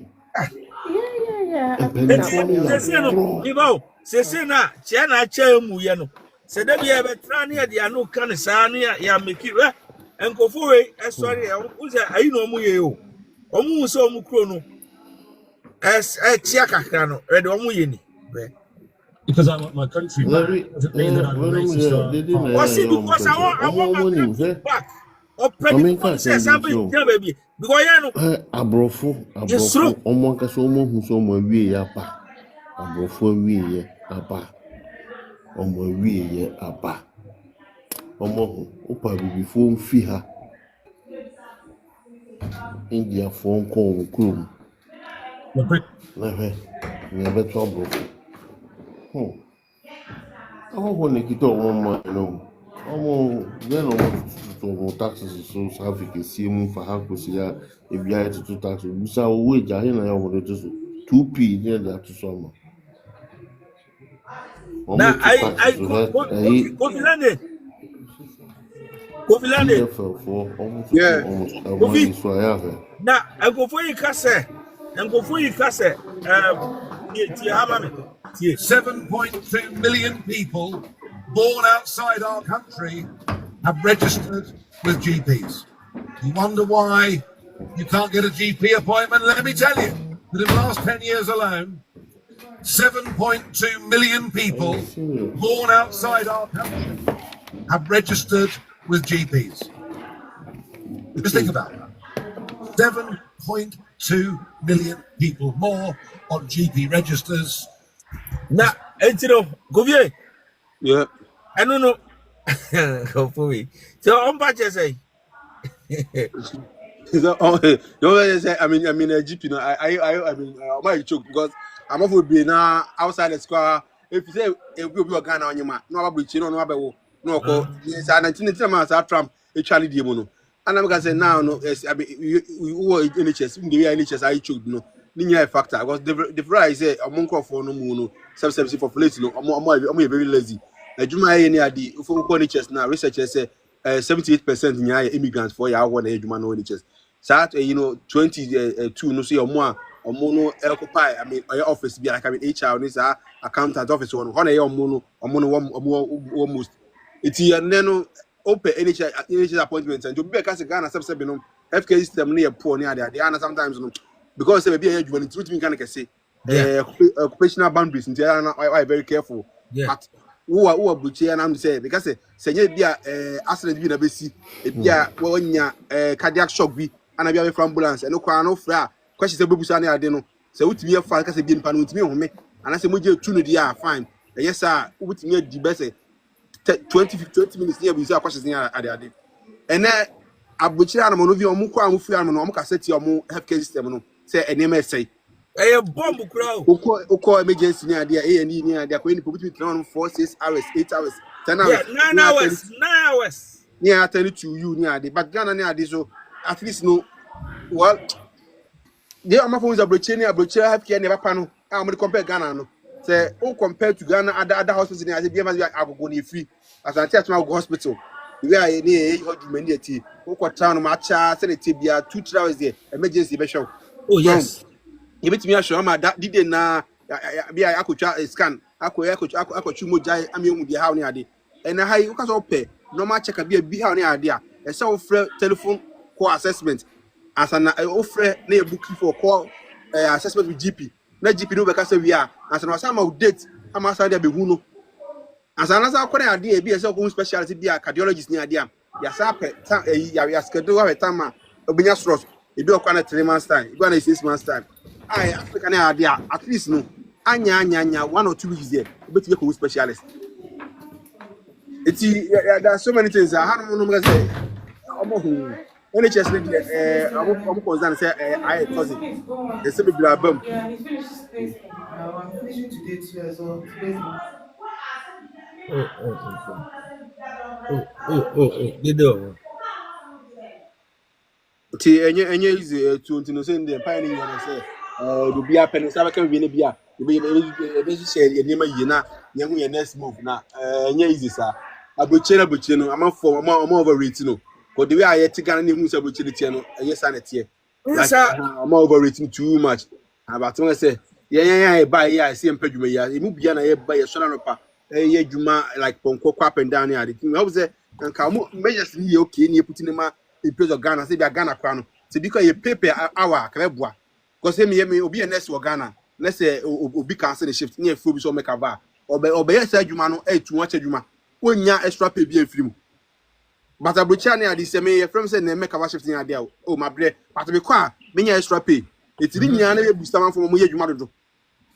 Sese na chana cha mbuye no. Se da bia betra ne de anu kan sa no ya meki enkofu we sorry uze ayi no mbuye o. Omu so omu kro no. Chia kakra no. Ready omu ye ni. Because I want my country back doesn't mean that I'm racist or What's it because I want my country back. Or pretty say something baby. Because you know abrofo omo nka so omo hu so omo awie ya pa. Abrofo awie ye apa. Omo awie ye apa. Omo hu opa bibifo mfi ha. India phone call krum. Never trouble. I want to get on my no. Then almost taxes so South Africa see him for how to see if you had to do taxes. We saw wage I want to 2p near that to summer. Now I Kofi Lane. Yeah. Now I go for you kase. And go for you kase. 7.2 million people born outside our country have registered with GPs. You wonder why you can't get a GP appointment? Let me tell you that in the last 10 years alone, 7.2 million people born outside our country have registered with GPs. Just think about that. 7.2 million people more on GP registers. Now, go view. Yeah. I don't know. Go for me. So on patches say. So, I mean, GP. No, I mean, my joke because I'm off with being outside the square. If you say it will be a gun on your man, no, no, yes, I 19 months after Trump, a Charlie Dimono. And I'm gonna say now, no, I mean, we were NHS, we give NHS, I choose no. Linear factor because the price say among for no mono subscription for place no I'm very lazy. Ejuma any adi if we call NHS now researchers say 78% nya immigrants for ya one ejuma no NHS. So you know 22 no say omo no occupy I mean your office be like I mean HR no say accountant office one na omo almost it's no open NHS appointments and to be because Ghana subscribe no FK system near poor near there sometimes no because maybe a human truth me can say occupational boundaries and I very careful. Yeah. But who are butcher and I'm say because say be accident be na be see be a cardiac shock be and I be from ambulance and no kwa no fra question say bebusa na ade no say wutimi afa ka say be npa no wutimi home and I say moje tu no dia fine yes sir wutimi di be say 20 minutes near be say questions near ade and abuchira na mono vi omu kwa amu free no omu kaseti omu healthcare system no say enema say a bomb crowd uko emergency ni ade A&E ni ade ko ni probably 4 6 hours 8 hours 10 hours 9 hours yeah tell to you ni ade but Ghana ni ade so at least no well they am for abuchira healthcare never pano am compare Ghana no say o compare to Ghana other hospitals ni ade be must be agogo ni free as an tell hospital we are any humanity who town matcha say tibia 2 hours there emergency be show oh yes you bet me show am that did na be I could scan akwachu moja am you dey how ni ade and how you can so pay normal check be how ni ade a e say offer telephone call assessment as an offer na book for call assessment with GP na GP no be ka say we are as an asama date am asa dey be hu no as another according idea be a so specialty be a cardiologist near them. Yasa ya schedule have time obinya stress. E be okwana 3 months time, e go na 6 months time. I African idea at least no anya 1 or 2 weeks there. But you go specialist. There are so many things. I don't know say NHS I'm concerned say I cousin. They say be blam. Yeah, he's finished today. I'm finishing today too as well. Today's enye easy to no say the pioneer na say do bia pen say can we bia be share enema yi na ye hu ye next move na enye easy sa aboche no am for am overrate no because the way I yet Ghana hu say aboche tie no enye sa na tie like am overrating too much about me say ye buy ya see empadwuma ya emu bia na ye buy ye so na pa juma like ponko kwap and down here. I was there and come measures ni okay ni put in in place of Ghana. Say be Ghana crown. se bi ka ye paper hour ka be boa because me obi e nurse wo Ghana let's say obi cancel the shift near free so make aba obey say adwuma no e tu wacha adwuma onya extra pay bi afiri mu but abrocha na ade say me ye from say na make aba shift ni ade o my bre but me kwa me nya extra pay etiri nyina na be booster man for mo ye adwuma dodo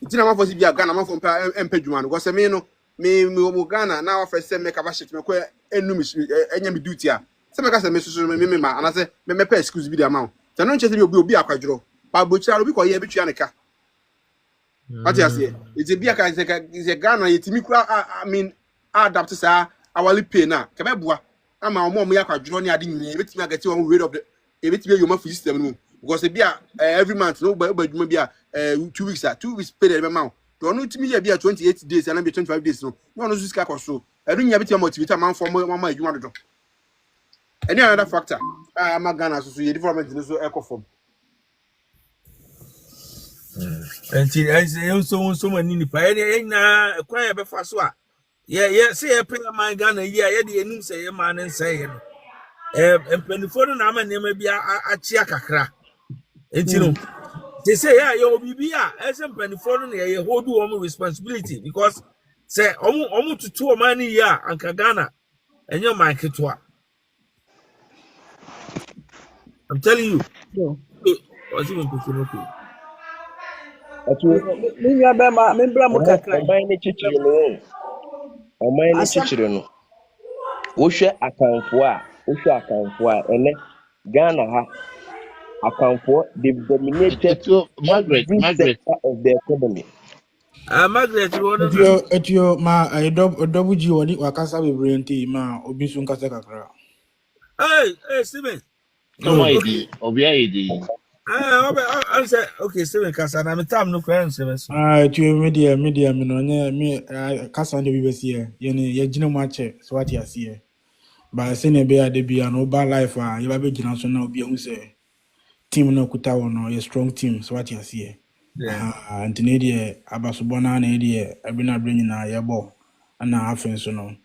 itina man for si bi Ghana man for empa adwuma no because me no me Ghana na offer say make aba shift me kwa enu mi enya mi duty a say make say me so me ma ana say me pay excuse bi the amount say no nche say obi akwadworo ba abrocha obi ko ye betua ne ka what you say? It's a beer can say Ghana, it's I mean, adapt to our pay now. Cabebua, I'm our mom, Johnny, I didn't get you rid of the you must system because the beer every month, no, but maybe 2 weeks, 2 weeks paid every amount. Don't know to me, a beer 28 days and maybe 25 days. No, no, this car or so. I don't have to motivate a man for my you want to do. Any other factor? I'm a Ghana, so you development in so echo form. And so many na kwaya be fa so a ye say e pay man Ghana here ye de enim say man nsay no empanifo no na ma nema bi achia kakra enti no they say yeah you bibi a ese empanifo no na ye hold you responsibility because say omu tutu o man here anka Ghana enyo man ketwa. I'm telling you. Was even pushing okay. Minya bema membra mu kakra Omai ni chichire no wohwe akanfo a ene Ghana ha akanfo they dominated Margaret of the economy. Margaret etio ma double G woni wakasa bebre nti ma obi sun kasa kakra. Hey Steven. No idea. Obi okay, Steven kasa na me tam no kran Steven. Etio media me no me kasa de bi besi ye ne ye gina mu ache so what ya see. Ba se ne be ade bia no ba life a ye ba be gina so na obi hu se team no kuta wono ye strong team so what ya see. Antine de abasobo na de abina brenyi na ye bo na afen so no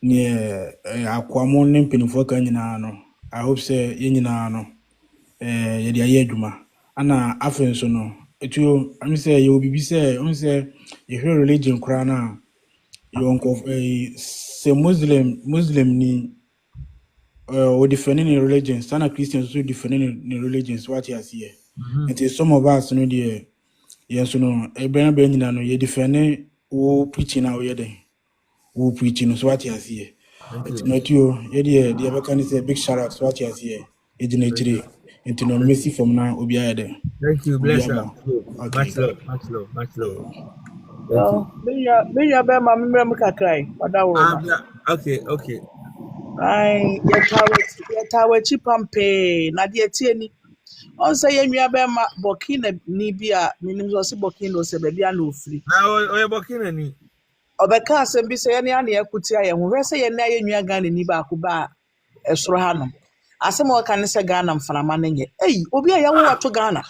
ne akwamo ne mpinifo ka nyina no I hope say ye nyina no ye de aye adwuma ana afen so no etuo am say ye obibi say on say ye religion kra na you uncle say muslim ni o defending in religion sana Christians so defending in religions what you see it is some of us no dey yes no e be nyina no ye defending wo preaching na wo ye den wo preaching so what you see it not you ye dey be can say big shout out so what you see e dey natire into no mercy from now obi aye den. Thank you, bless you. Much love. Minya bema membra mu kakra okay. Ai ye tawe chipampe na de tie ni on say ye nua bema Burkina ni bia minim so se Burkina se ba bia na ofiri na o Burkina ni obeka asem bi se ye ne ana yakuti aye ho hwese ye na ye nua Ghana ni ba ko ba esoro hanom asem o kan se Ghana mframa na nye obi a yawo wato Ghana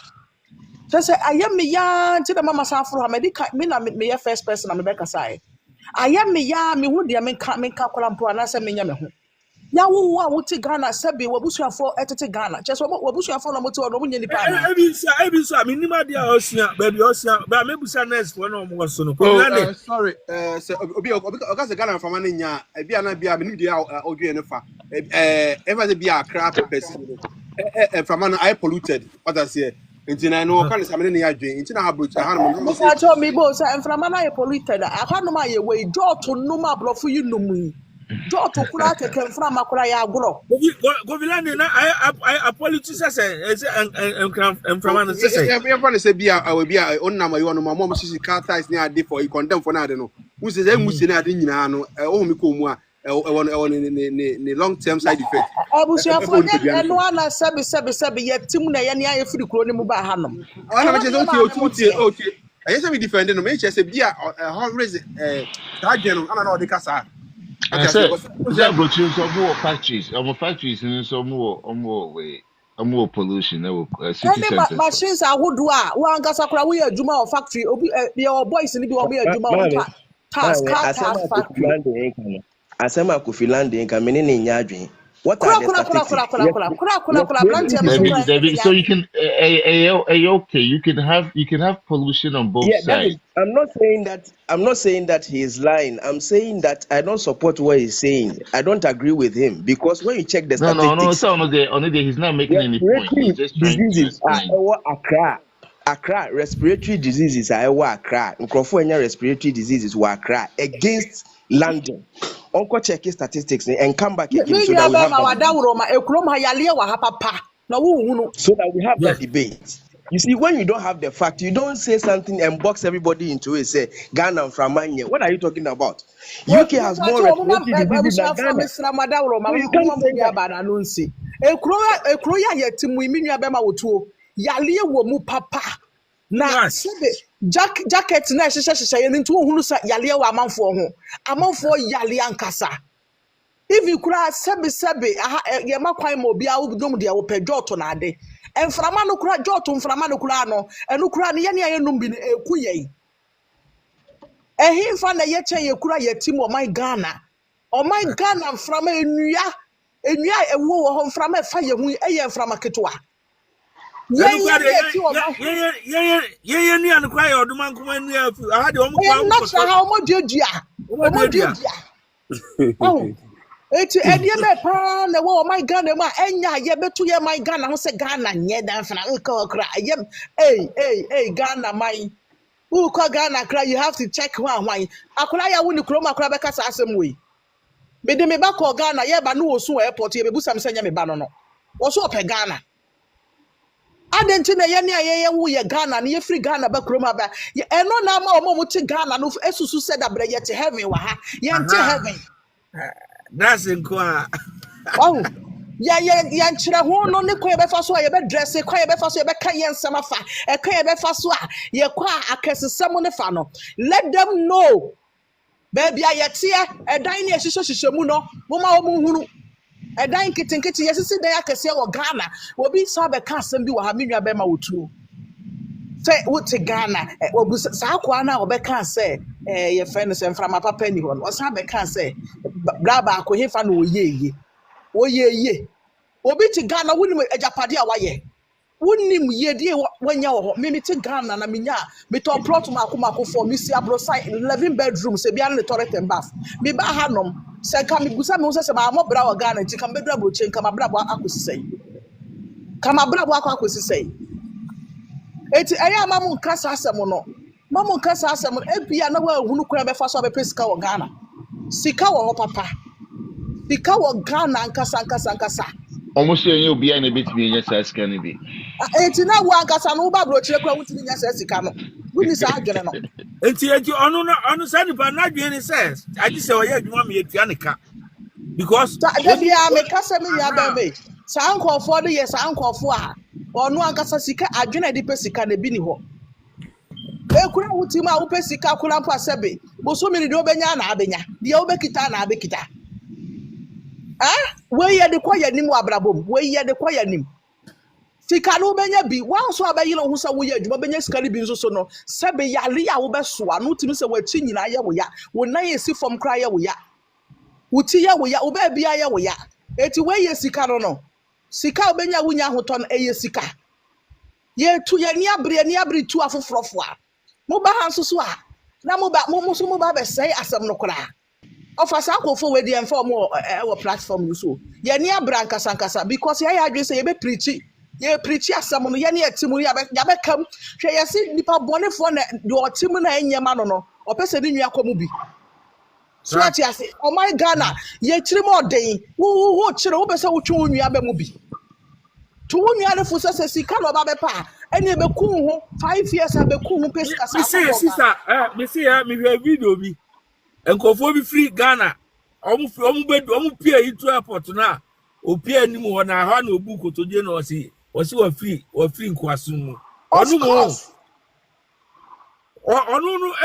say ayam me ya nti da mama safro ha me na me ye first person na me beka sai ayam me ya me hu dia me ka kwala mpo ana se me nya me ho ya wo a wuti Ghana sebe wabusuafo etete Ghana cheso wabusuafo na moti ono munye nipa na ebi so me nima dia osia ba me busa next for no mo so no sorry obi oga se Ghana fama na nya bia na bia me dia odwe ne fa ever the bia crap person fama na I polluted what I say intina no kan se me ne ya dwen intina ha bro ha no mo sa cho mi bo sa fama na polluted aka no ma ye we do to no ma blofu yi no mu do to kura keke fama kura ya agro go vilani na I politicians fama na say everyone say bia we bia on na ma yo no ma mo sisi car ties ni ade for you condemn for na ade no who say musi na ade nyina no o mi ko mu a ne long term side effect abusuafo ne no ana sebe ye tim na ye ne aye firi kuro ne mu ba hanom ana ma chese okay aye say we defend no me chese bia how raise target no ana na o de kasa I said brochures so more factories and so more way more pollution city centers machines ahodo a wa ngasa kura we adwuma o factory obi your boys ni bi o be adwuma o task factory asema Kofi Land nka mene ne nya adwen What are the statistics? David, so you can okay, you can have pollution on both sides. David, I'm not saying that he is lying. I'm saying that I don't support what he's saying. I don't agree with him because when you check the statistics, no, so on the he's not making any point. He's just trying to explain. Accra respiratory diseases are Accra. Nkrofo respiratory diseases were Accra against London. Uncle check statistics and come back again so that we have that debate. You see, when you don't have the fact, you don't say something and box everybody into it. Say Ghana from Manya. What are you talking about? UK has more respiratory diseases than Ghana. Na jacket na hyehyehye ye nti ohunu sa yale wa amanfo yale ankasa if you kura sebe ye makwan ma obi a wodom de wo pedwoto na ade enframa no kura joto mframa no kura no enu kura ne ye ne ye num bi eku ye ehimfa na ye che ye kura ye tim o my Ghana mframa enua ewo wo ho mframa fa ye hu eye mframa ketwa Eti edie me pa na wo my Ghana ma enya ye betu ye my Ghana ho se Ghana nye dan fana nka kra yem Ghana my who call Ghana kra you have to check one akura ya woni kroma akura be kasa asem we me de me ba call Ghana ye ba no osu airport ye be busam senya me ba no wo so pe Ghana adentina ye ne ye wo ye Ghana ne ye free Ghana ba kroma ba eno na ma omo muti Ghana no esusu said abre ye te heaven wa ha ye nte heaven. That's in Kwa. Oh, yeah, chira ho no ne kwa be fa so ye be dress kwa be fa so ye be kan ye nsama fa e kwa be fa so a ye kwa akesesem ne fa no let them know baby ayete edan ne hyehyehye mu no mo ma wo hunu edan kitinkiti yesisi dan akese wo Ghana obi so be kan asem bi wo ha menwa be ma wotuo say what Ghana obu sa kwa na obeka say ye friend say mframa papa ni ho no sa be kan say bra ba ko hefa no oyeye obi ti Ghana wonim ejapade a waye wonim yedie wanya wo me ti Ghana na menya me to plot mako for me si abrosai 11 bedrooms se bia no toilet and bath me ba hanom se ka me gusa me se ba mo bra wo Ghana ti ka me bra brochen ka ma bra bo akosisei eti eya mamu nkasa asem no ebia na wa hunu kura be fa so be pesika wo Ghana sika wo papa sika wo Ghana nkasa almost you be an bit me yes as can be eti na wa nkasa no ba bro chire kura wutini nya sika no wuni sa adwene no eti onu sa nipa na adwene says agi se oye adwuma me etua ne ka because ebia me kasa me ya ba me sa ankofo de yes ankofo a onu ankasa sika adwene de pesika na bi ni ho ekura wutima wo pesika kula mpa sebe boso mi de obenya na abenya de obekita na abekita we ye de kwaya nim abrabom we ye de kwaya nim sika no benya bi wan so abayilo hu sa wo ye adwuma benya sika bi nso so no sebe yale ya wo beso anu timi se wachi nyina ye wo ya wo nan ye si fom kra ye wo ya wuti ye wo ya oba bia ye wo ya eti we ye sika no sika obenya wunya hoton eye sika ye tu ye ni abre tu afofrofo a mo ba hanso so a na mo ba be sei asem no kra ofasa akofo we dey inform our platform so ye ni abra nkasa because ye adwe say ye be preach asem no ye ni atimu ya be kam hwe ye si nipa bonefo na de otimu na enyema no opese ni nwa komu bi so ati ase oh my Ghana ye kire mo den wo kire wo be se wo twu nwa ba mu bi to wo nwa ne fo se sika no ba be pa ene be ku ho 5 years abe ku ho pesika sa me see me video bi enkofo bi free Ghana omu pia itu airport na opia anim ho na ha na obu kotoje na osi wa free nkwasum onu no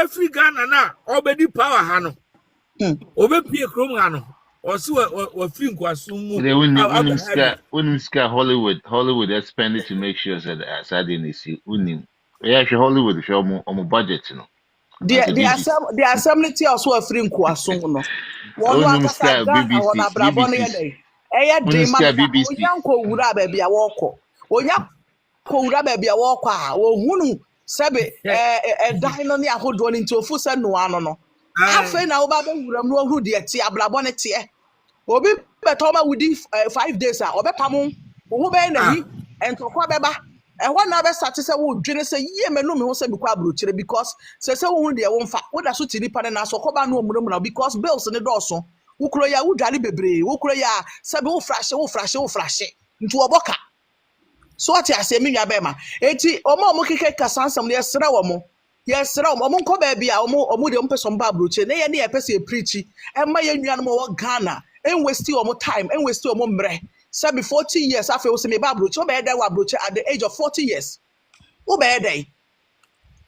free Ghana na obedi power ha no obe pia krom ha no osi wa free nkwasum they wouldn't scare Hollywood they spend it to make sure that sadin is unim yeah Hollywood show on budget no the assembly also a free nkwasum no one BBC ɛyɛ When den is ma no na BBC? onya nkɔ wura baabi a wɔkɔ onya kɔ wura baabi a wɔkɔ a wɔhunu sɛbe ɛdan no ne ahodoɔ no nti ofu sɛ noa no afei na woba bɛwura mu no ohu deɛ te abrabɔ ne teɛ obi bɛtɔ ma wudi 5 days a ɔbɛpam wo ho bɛyɛ nahi ɛntɔkwa bɛba ɛhɔ na bɛsate sɛ wodwene sɛ yie mɛnu me ho sɛ mekɔ aburokyire because sɛ wohu deɛ womfa woda so ti nipa ne na so kɔba no omunumuna because bills ne dɔɔso wokuro ya wodware bebree wokuro ya sɛbe wofrahye nti wɔbɔka so ate ase me nwa bɛma enti ɔmo keke kasansam ne yɛsrɛ wɔ mo nkɔ baabi a ɔmo de ɔmo pɛ ba aburokyire ne yɛ ne yɛpɛ sɛ preachi ɛma yɛ nua no mo wɔ Ghana enwesti ɔmo time enwesti ɔmo mmerɛ sɛbe 40 years afei wo sɛ me ba aburokyire wobɛyɛ dɛ wɔ aburokyire at the age of 40 years wobɛyɛ dɛ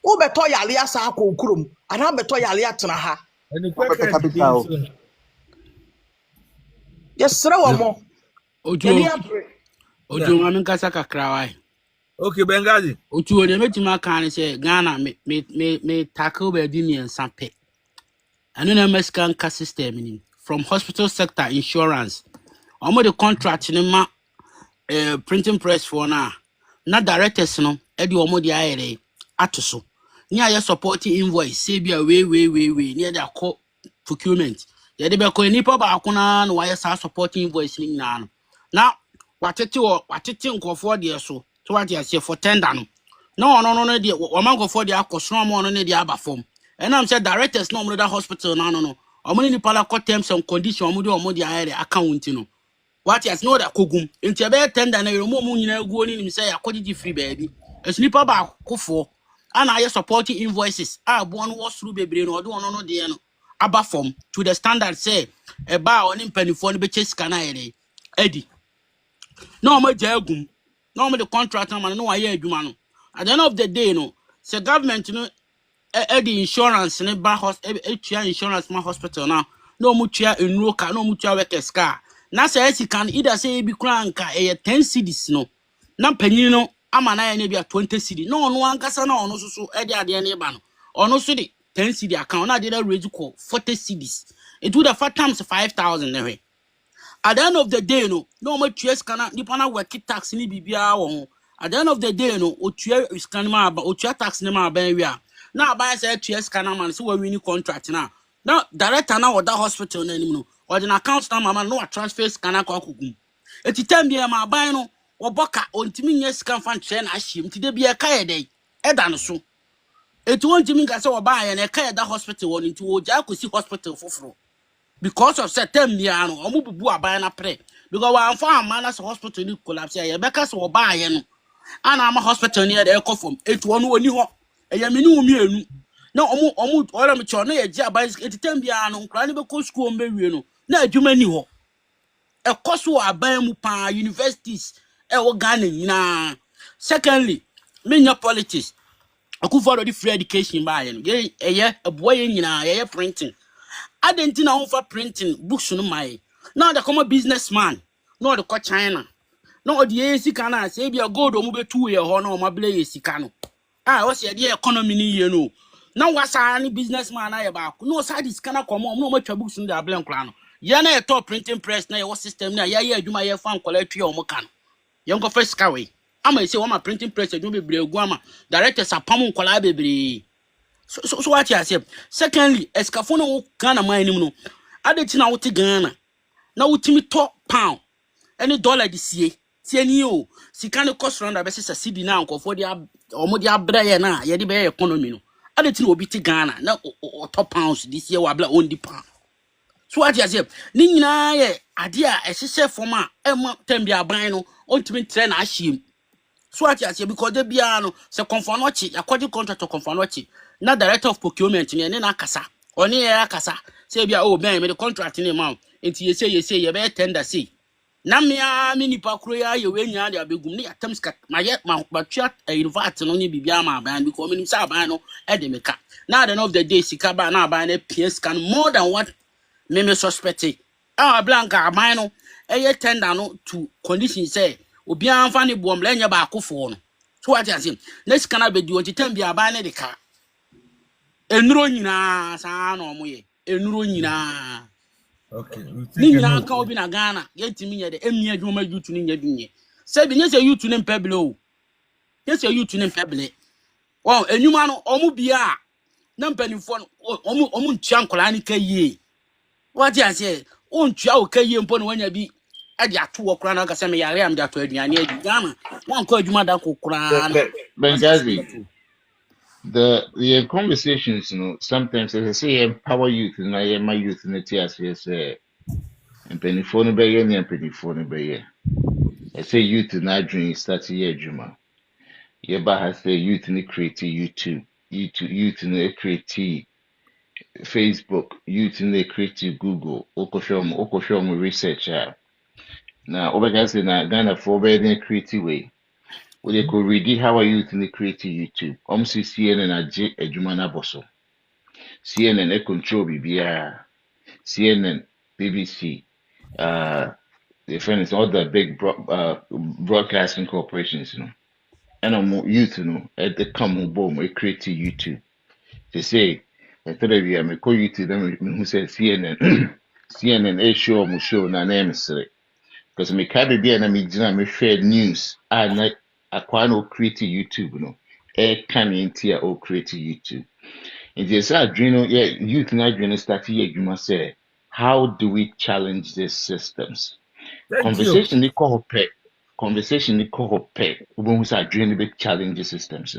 wobɛtɔ yale asa akɔ okurom anaa bɛtɔ yale atena ha yɛsrɛ wɔ mo Ojo mami kasa kakrawai. Okay, Bengazi. Ojo de metima kan say Ghana me tackle be di me ensampe. Anu na Mexican ka system ni from hospital sector insurance. Omo the contract ni ma printing press for na directors no e di omo di ayere atoso. Ni aye support invoice say bia we ni e da call procurement. Ye de be ko nipa ba akuna na why sa support invoice ni na no. Now watete nkofo de so to what you say for tender no no de o man nkofo de akosoro mo no ne de aba fom enam say directors no mo da hospital no o mo ni pala ko terms and condition o mo de ayere account no what you know that kogum enti be tender na mo nyina aguo ni say akogigi free baby esnipa ba akofo ana aye support invoices bo no was through bebre no no de no aba fom to the standard say e ba oni mpanifo no be chesika na ayere edi no ma jagum no ma the contract man no aye adwuma no at the end of the day no say government no the insurance ne ba insurance ma hospital na no mu tua enuro ka no mu tua workers ka na say can either say bi kura nka 10 cedis no na panyin no ama na ye bia 20 cedi no no ankasa na ono so de ade ne ba no ono so de 10 cedi account na de raise ko 40 cedis it would have 4 times 5,000 ne. At the end of the day, no more cheers can nipana work tax ni bibia wo. At the end of the day, no otua scan ma ba otua tax ni ma ban wi a. Na ba say cheers can man so we win contract na. Now director na oda hospital na nim no. Or the account na mama no transfer scan akọ akogum. Eti time bia ma ban no oboka ontimi nye scan fan tre na ahiem ti de bia ka ye dey. Eda no so. Eti ontimi ka say oba ye na ka ye da hospital won nti wo ja akosi hospital foforo. Because of certain miano, omu bubu abana pre. Because one for a man as a hospital ni collapse ya because we buy no. Ana ama hospital ni de ekọ from 81 oni ho. Eya menu mienu. Na omu ora me cho na ye gya ba etitem bia no nkra ni be ko school mbe wie no. Na adwuma ni ho. Ekọ so aban mu pa universities e wo Ghana nyina. Secondly, menya politics. Akufo do free education ba ye no. Ye eye eboye nyina ye printing. I didn't know for printing books no my. Now the common businessman, no the China. No the AC can say be a gold or move 2 year honor my blaze cano. I was the economy you know. Now what's any businessman I about no side is cannot come on no much books in the blank crown. Yana a top printing press na your system na ya do my fan collect your mocan. Young first carry. I may say what my printing press do be guama. Directors are pamon collaborate. So what you say? Secondly, escafona Ghana mine no. Ade na wote Ghana. Na wotimi top pound. Any dollar this year. Tieni o. Sika ne cost round abese sa cedi na nkofo dia omo dia bra ye na ye de be economy no. Ade na obi te Ghana na top pounds this year wa bla on the pound. So what you say? Ni nyina ye ade a ehye form a ema tembi aban no ontimi tre na ahiem. So what you say because de bia no se konfonochi according contract to konfonochi. Na director of procurement ni na kasa oni ya kasa say bia oh ben me the contract ni ma enti ye say ye be tender say na me ni pa kro ya ye we nya dia begum ni atam ska ma tua invite no ni bibia ma ban because me ni say ban no e de meka na the end of the day sika ba na ban na PS can more than what me suspect blanca ban no e tender no to condition say obi anfa ni boom la nya ba akofo no so what you say next kana be di o titam bia ban na de ka enuro nyina sa na omo ye enuro nyina Okay, we take Ni a nyina note. ka obi na Ghana yetimi ye de emi adwuma youth ni nya dunye se bi nye se youth ni mpebele o nye se youth ni mpebele o enwuma no omu bia na mpanifo no omu ntua nkola ni ka yie what you say on tua o ka yie mpo no wanya bi ade ato wo kra na ka se me yare am de ato aduane adi Ghana wan ko adwuma da kokra na Benghazi, the conversations, sometimes as I say, empower youth, and I am my youth in the tears, yes, and penny phone by any and penny phone by I say youth in that dream start here, Juma. Yeba has the youth in the create YouTube, youth in the create Facebook, youth in the create Google, Okoshom research. Now, Obagazi na Ghana for better creative way. Well, they could read how are youth in the create YouTube. CNN and Ejumana Bosso. CNN control BBR, CNN, BBC, the friends, all the big broadcasting corporations, and youth, at the common boom, we create YouTube. They say, I thought of you, I call YouTube, them who said CNN, CNN, show, na name is because me can't be and me share news, and I can't create YouTube, can into or create YouTube. And yes, youth na adwene start here adwuma say, how do we challenge these systems? Thank Conversation ni ko hope. Obo say adwene be challenge the systems,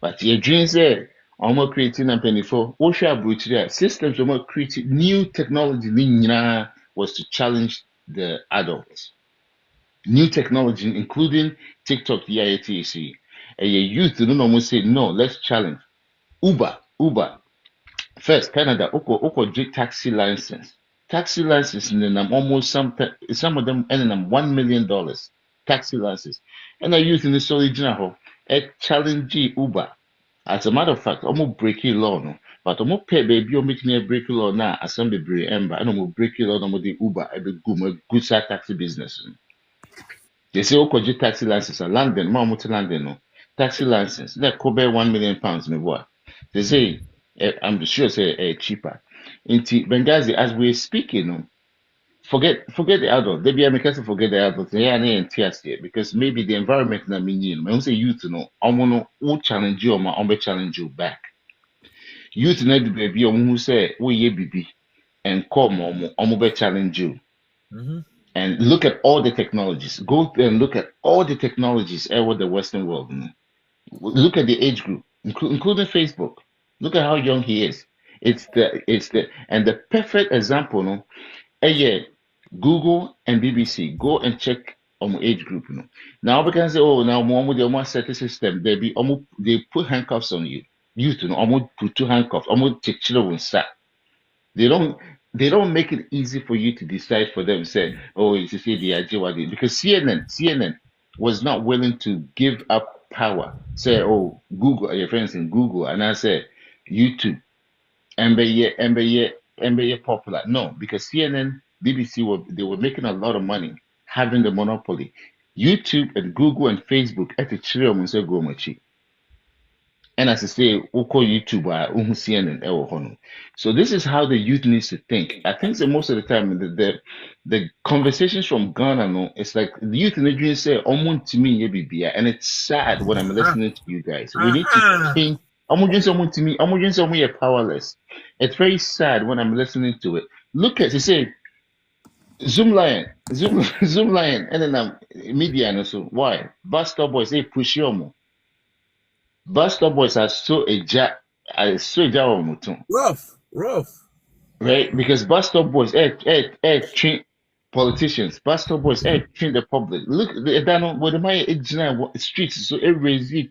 But your dream say almost creating a penny for Osha Bruchia systems almost create new technology was to challenge the adults. New technology, including TikTok, the IATC. And your youth don't almost say, no, let's challenge. Uber. First, Canada, Oko taxi license. Taxi license in almost some of them earning $1 million. Taxi license. And I use in the original a challenge Uber. As a matter of fact, almost breaking law, no. But almost pay baby, you're making a breaking law now, as some be ember, and almost breaking law, no the Uber, a good side taxi business. They say Oko taxi license in London, Mama to London, no. Taxi license. That could be £1 million, me what. They say I'm sure say cheaper. Into Benghazi, as we're speaking, forget the adult. They be making forget the adult. Yeah, and here because maybe the environment na mean. When say youth, I'm gonna challenge you, I'm challenge you back. Youth need to be who say we ye bibi and come I'm challenge you. And look at all the technologies. Go and look at all the technologies over the Western world. Look at the age group, including Facebook. Look at how young he is. It's the perfect example. Google and BBC go and check on age group. Now we can say, oh, now more set system. They put handcuffs on you. Youth, almost put 2 handcuffs. Almost take children start. They don't make it easy for you to decide for them. Say, oh, it's say the idea because CNN was not willing to give up power. Say, oh, Google, your friends in Google, and I say YouTube, and be popular. No, because CNN, BBC they were making a lot of money having the monopoly. YouTube and Google and Facebook at the children say go machi. And as I say, Oko YouTube, CNN, so this is how the youth needs to think. I think that most of the time the conversations from Ghana, it's like the youth in the dream say, to me, and it's sad when I'm listening to you guys. We need to think. You're powerless. It's very sad when I'm listening to it. Look at, you say, Zoom Lion, and then media and so why? Basta boys, they push you. Basta boys are so rough. Right? Because Basta boys, train politicians. Basta boys, train the public. Look, with my streets, so every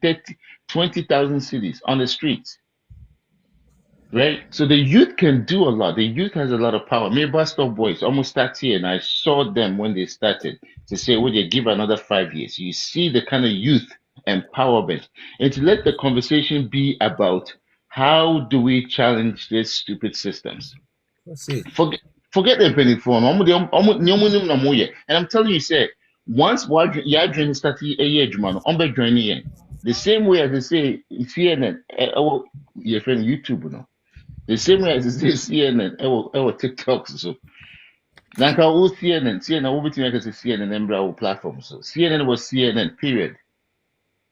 20,000 cities on the streets. Right? So the youth can do a lot. The youth has a lot of power. Me, Basta boys almost start here, and I saw them when they started to say, would you give another 5 years? You see the kind of youth empowerment, and to let the conversation be about how do we challenge these stupid systems. Forget the penny phone. And I'm telling you, say once you start a year, the same way as they say CNN, your friend YouTube, the same way as they say CNN, TikTok. So Like all CNN will be to CNN and Bravo platforms. So CNN was CNN, period.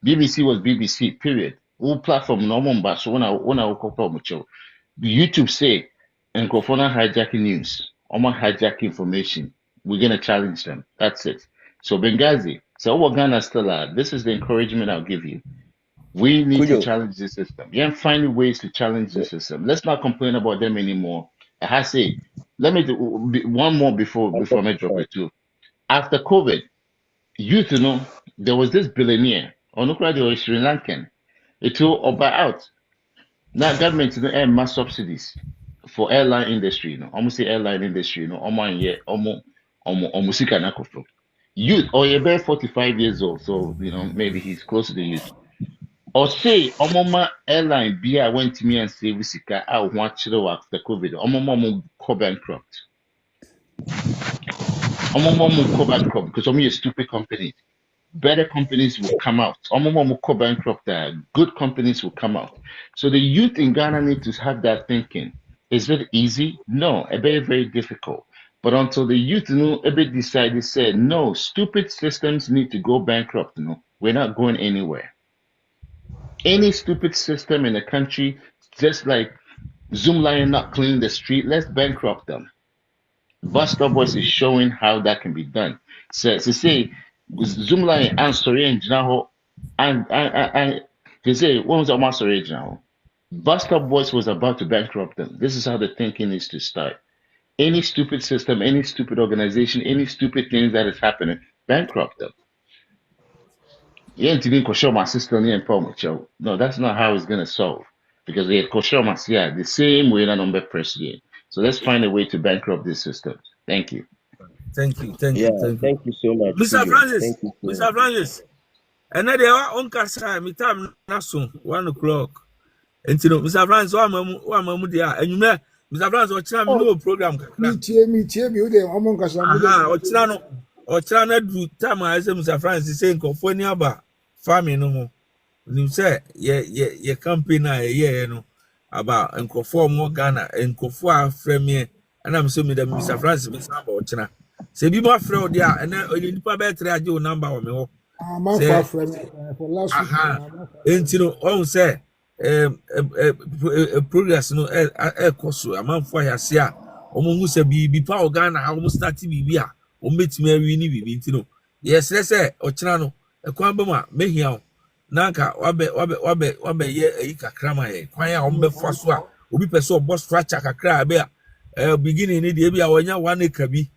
BBC was BBC, period. All platform normal but so when I call mucho. YouTube say and Kofona hijacking news. Oma hijack information. We're gonna challenge them. That's it. So Benghazi, so what Ghana still are, this is the encouragement I'll give you. We need to challenge the system. Yeah, find ways to challenge the system. Let's not complain about them anymore. I say, let me do one more before I drop it too. After COVID, youth, there was this billionaire, Onukra, they were Sri Lankan. It will buy out. Now government earn mass subsidies for airline industry, almost the airline industry, almost youth, or you're about 45 years old, so maybe he's close to the youth. Or say, Omoma airline be I went to me and say Visika, I want to work the COVID. Omoma go bankrupt. Omoma go bankrupt because I'm a stupid company. Better companies will come out. Omoma go bankrupt. Good companies will come out. So the youth in Ghana need to have that thinking. Is it easy? No, it's very, very difficult. But until the youth decided, said, no, stupid systems need to go bankrupt. We're not going anywhere. Any stupid system in the country, just like Zoomlion not cleaning the street, let's bankrupt them. Bus Stop Boys is showing how that can be done. So to say Zoomlion and Story and Jinaho and to say what was our Story Jinaho? Bus Stop Boys was about to bankrupt them. This is how the thinking is to start. Any stupid system, any stupid organization, any stupid things that is happening, bankrupt them. No, that's not how it's going to solve. Because they had the same way that number president. So let's find a way to bankrupt this system. Thank you. Thank you so much. Mr. Francis, Thank you so Mr. much. Francis. And then they are on Casa, me time naso 1 o'clock. And Mr. Francis, one there, and you know, Mr. Francis, or China no program. Me, you there, among Casa, or China do time as Mr. Francis saying, California, but farming no more. You say, yeah, campaign, about and conform more Ghana and conform frame and I'm assuming that Mr. Francis, Mr. China. Say, be more fraud, yeah, and then you need to better your number of me. For last week, on say, progress no course, a man for your seer, almost a be power Ghana, almost starting be here, or meet me, we yes, let's say, or Chino, a Kwambama, make him. Nanka wabe ye kakrama ye kwanya ombe faswa obi pese obo structure kakra be beginning ni de bia wonya 1 acre bi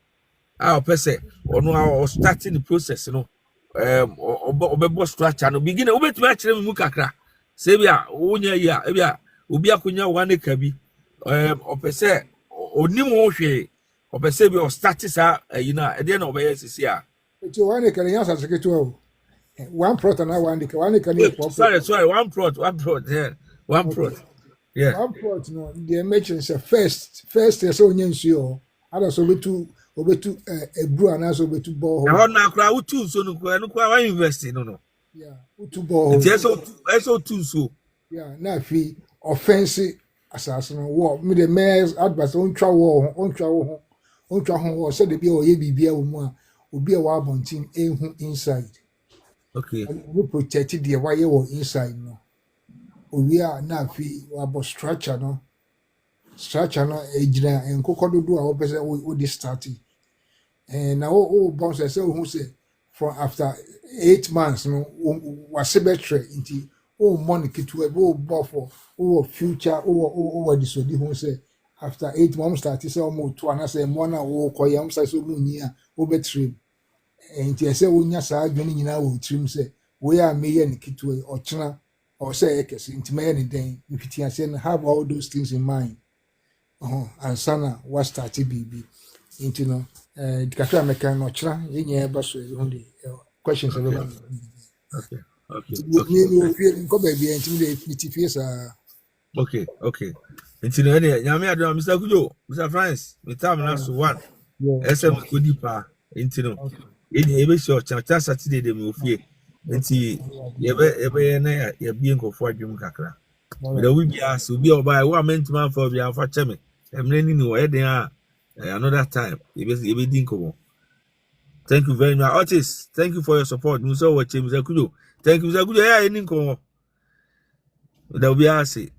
a pese ono starting the process no obo structure no beginning obetumi a kire mu kakra se bia wonya ya bia obi akonya 1 acre bi opese onim wo hwe opese bi o start sa na e de na obeye sisi a eti 1 acre nya sa seketu 1 plot and 1 acre. Sorry, one plot, yeah. 1 plot. Yeah. 1 plot, no. The mentions first, so nyensuo. Other so obetu ebru and also obetu ball. Na na kra utu so no kwa invest no. Yeah, utu ball. So too so. Yeah, na fi offense assassin war. Me the mayor's advice on twa ho said the be o ye bibia wo mu a obi a wa bontin ehu inside. Okay. We protected the wire inside no. We are now fi about structure no ejina and kokododo a opese we dey starting. And now bounce say who say for after 8 months no was betre nti money kitu e for future this so di who say after 8 months start say almost to and say more na koyam say so mu ni a betre. And I say, when you say, when you trim say, we are me and Kitway or China or say, into me anything, if you say, have all those things in mind. And Sana was started BB into the Kaka Mekan or China, in bus only questions. Okay. Okay. Into Yamia, Mr. Kujo, Mr. France, with time last 1. SM Kudipa, into ebe sure cha Saturday de me ofie enti ebe na ya bi nkofo adwum kakra we da we bia so bia oba wa mentima for bia fa cheme emre ni wo eden a Another time. You be come. Thank you very much. Otis, thank you for your support. Musa watching Mr. Kudo. Thank you, Mr. Kudo. Yeah, you didn't come. That will be our say.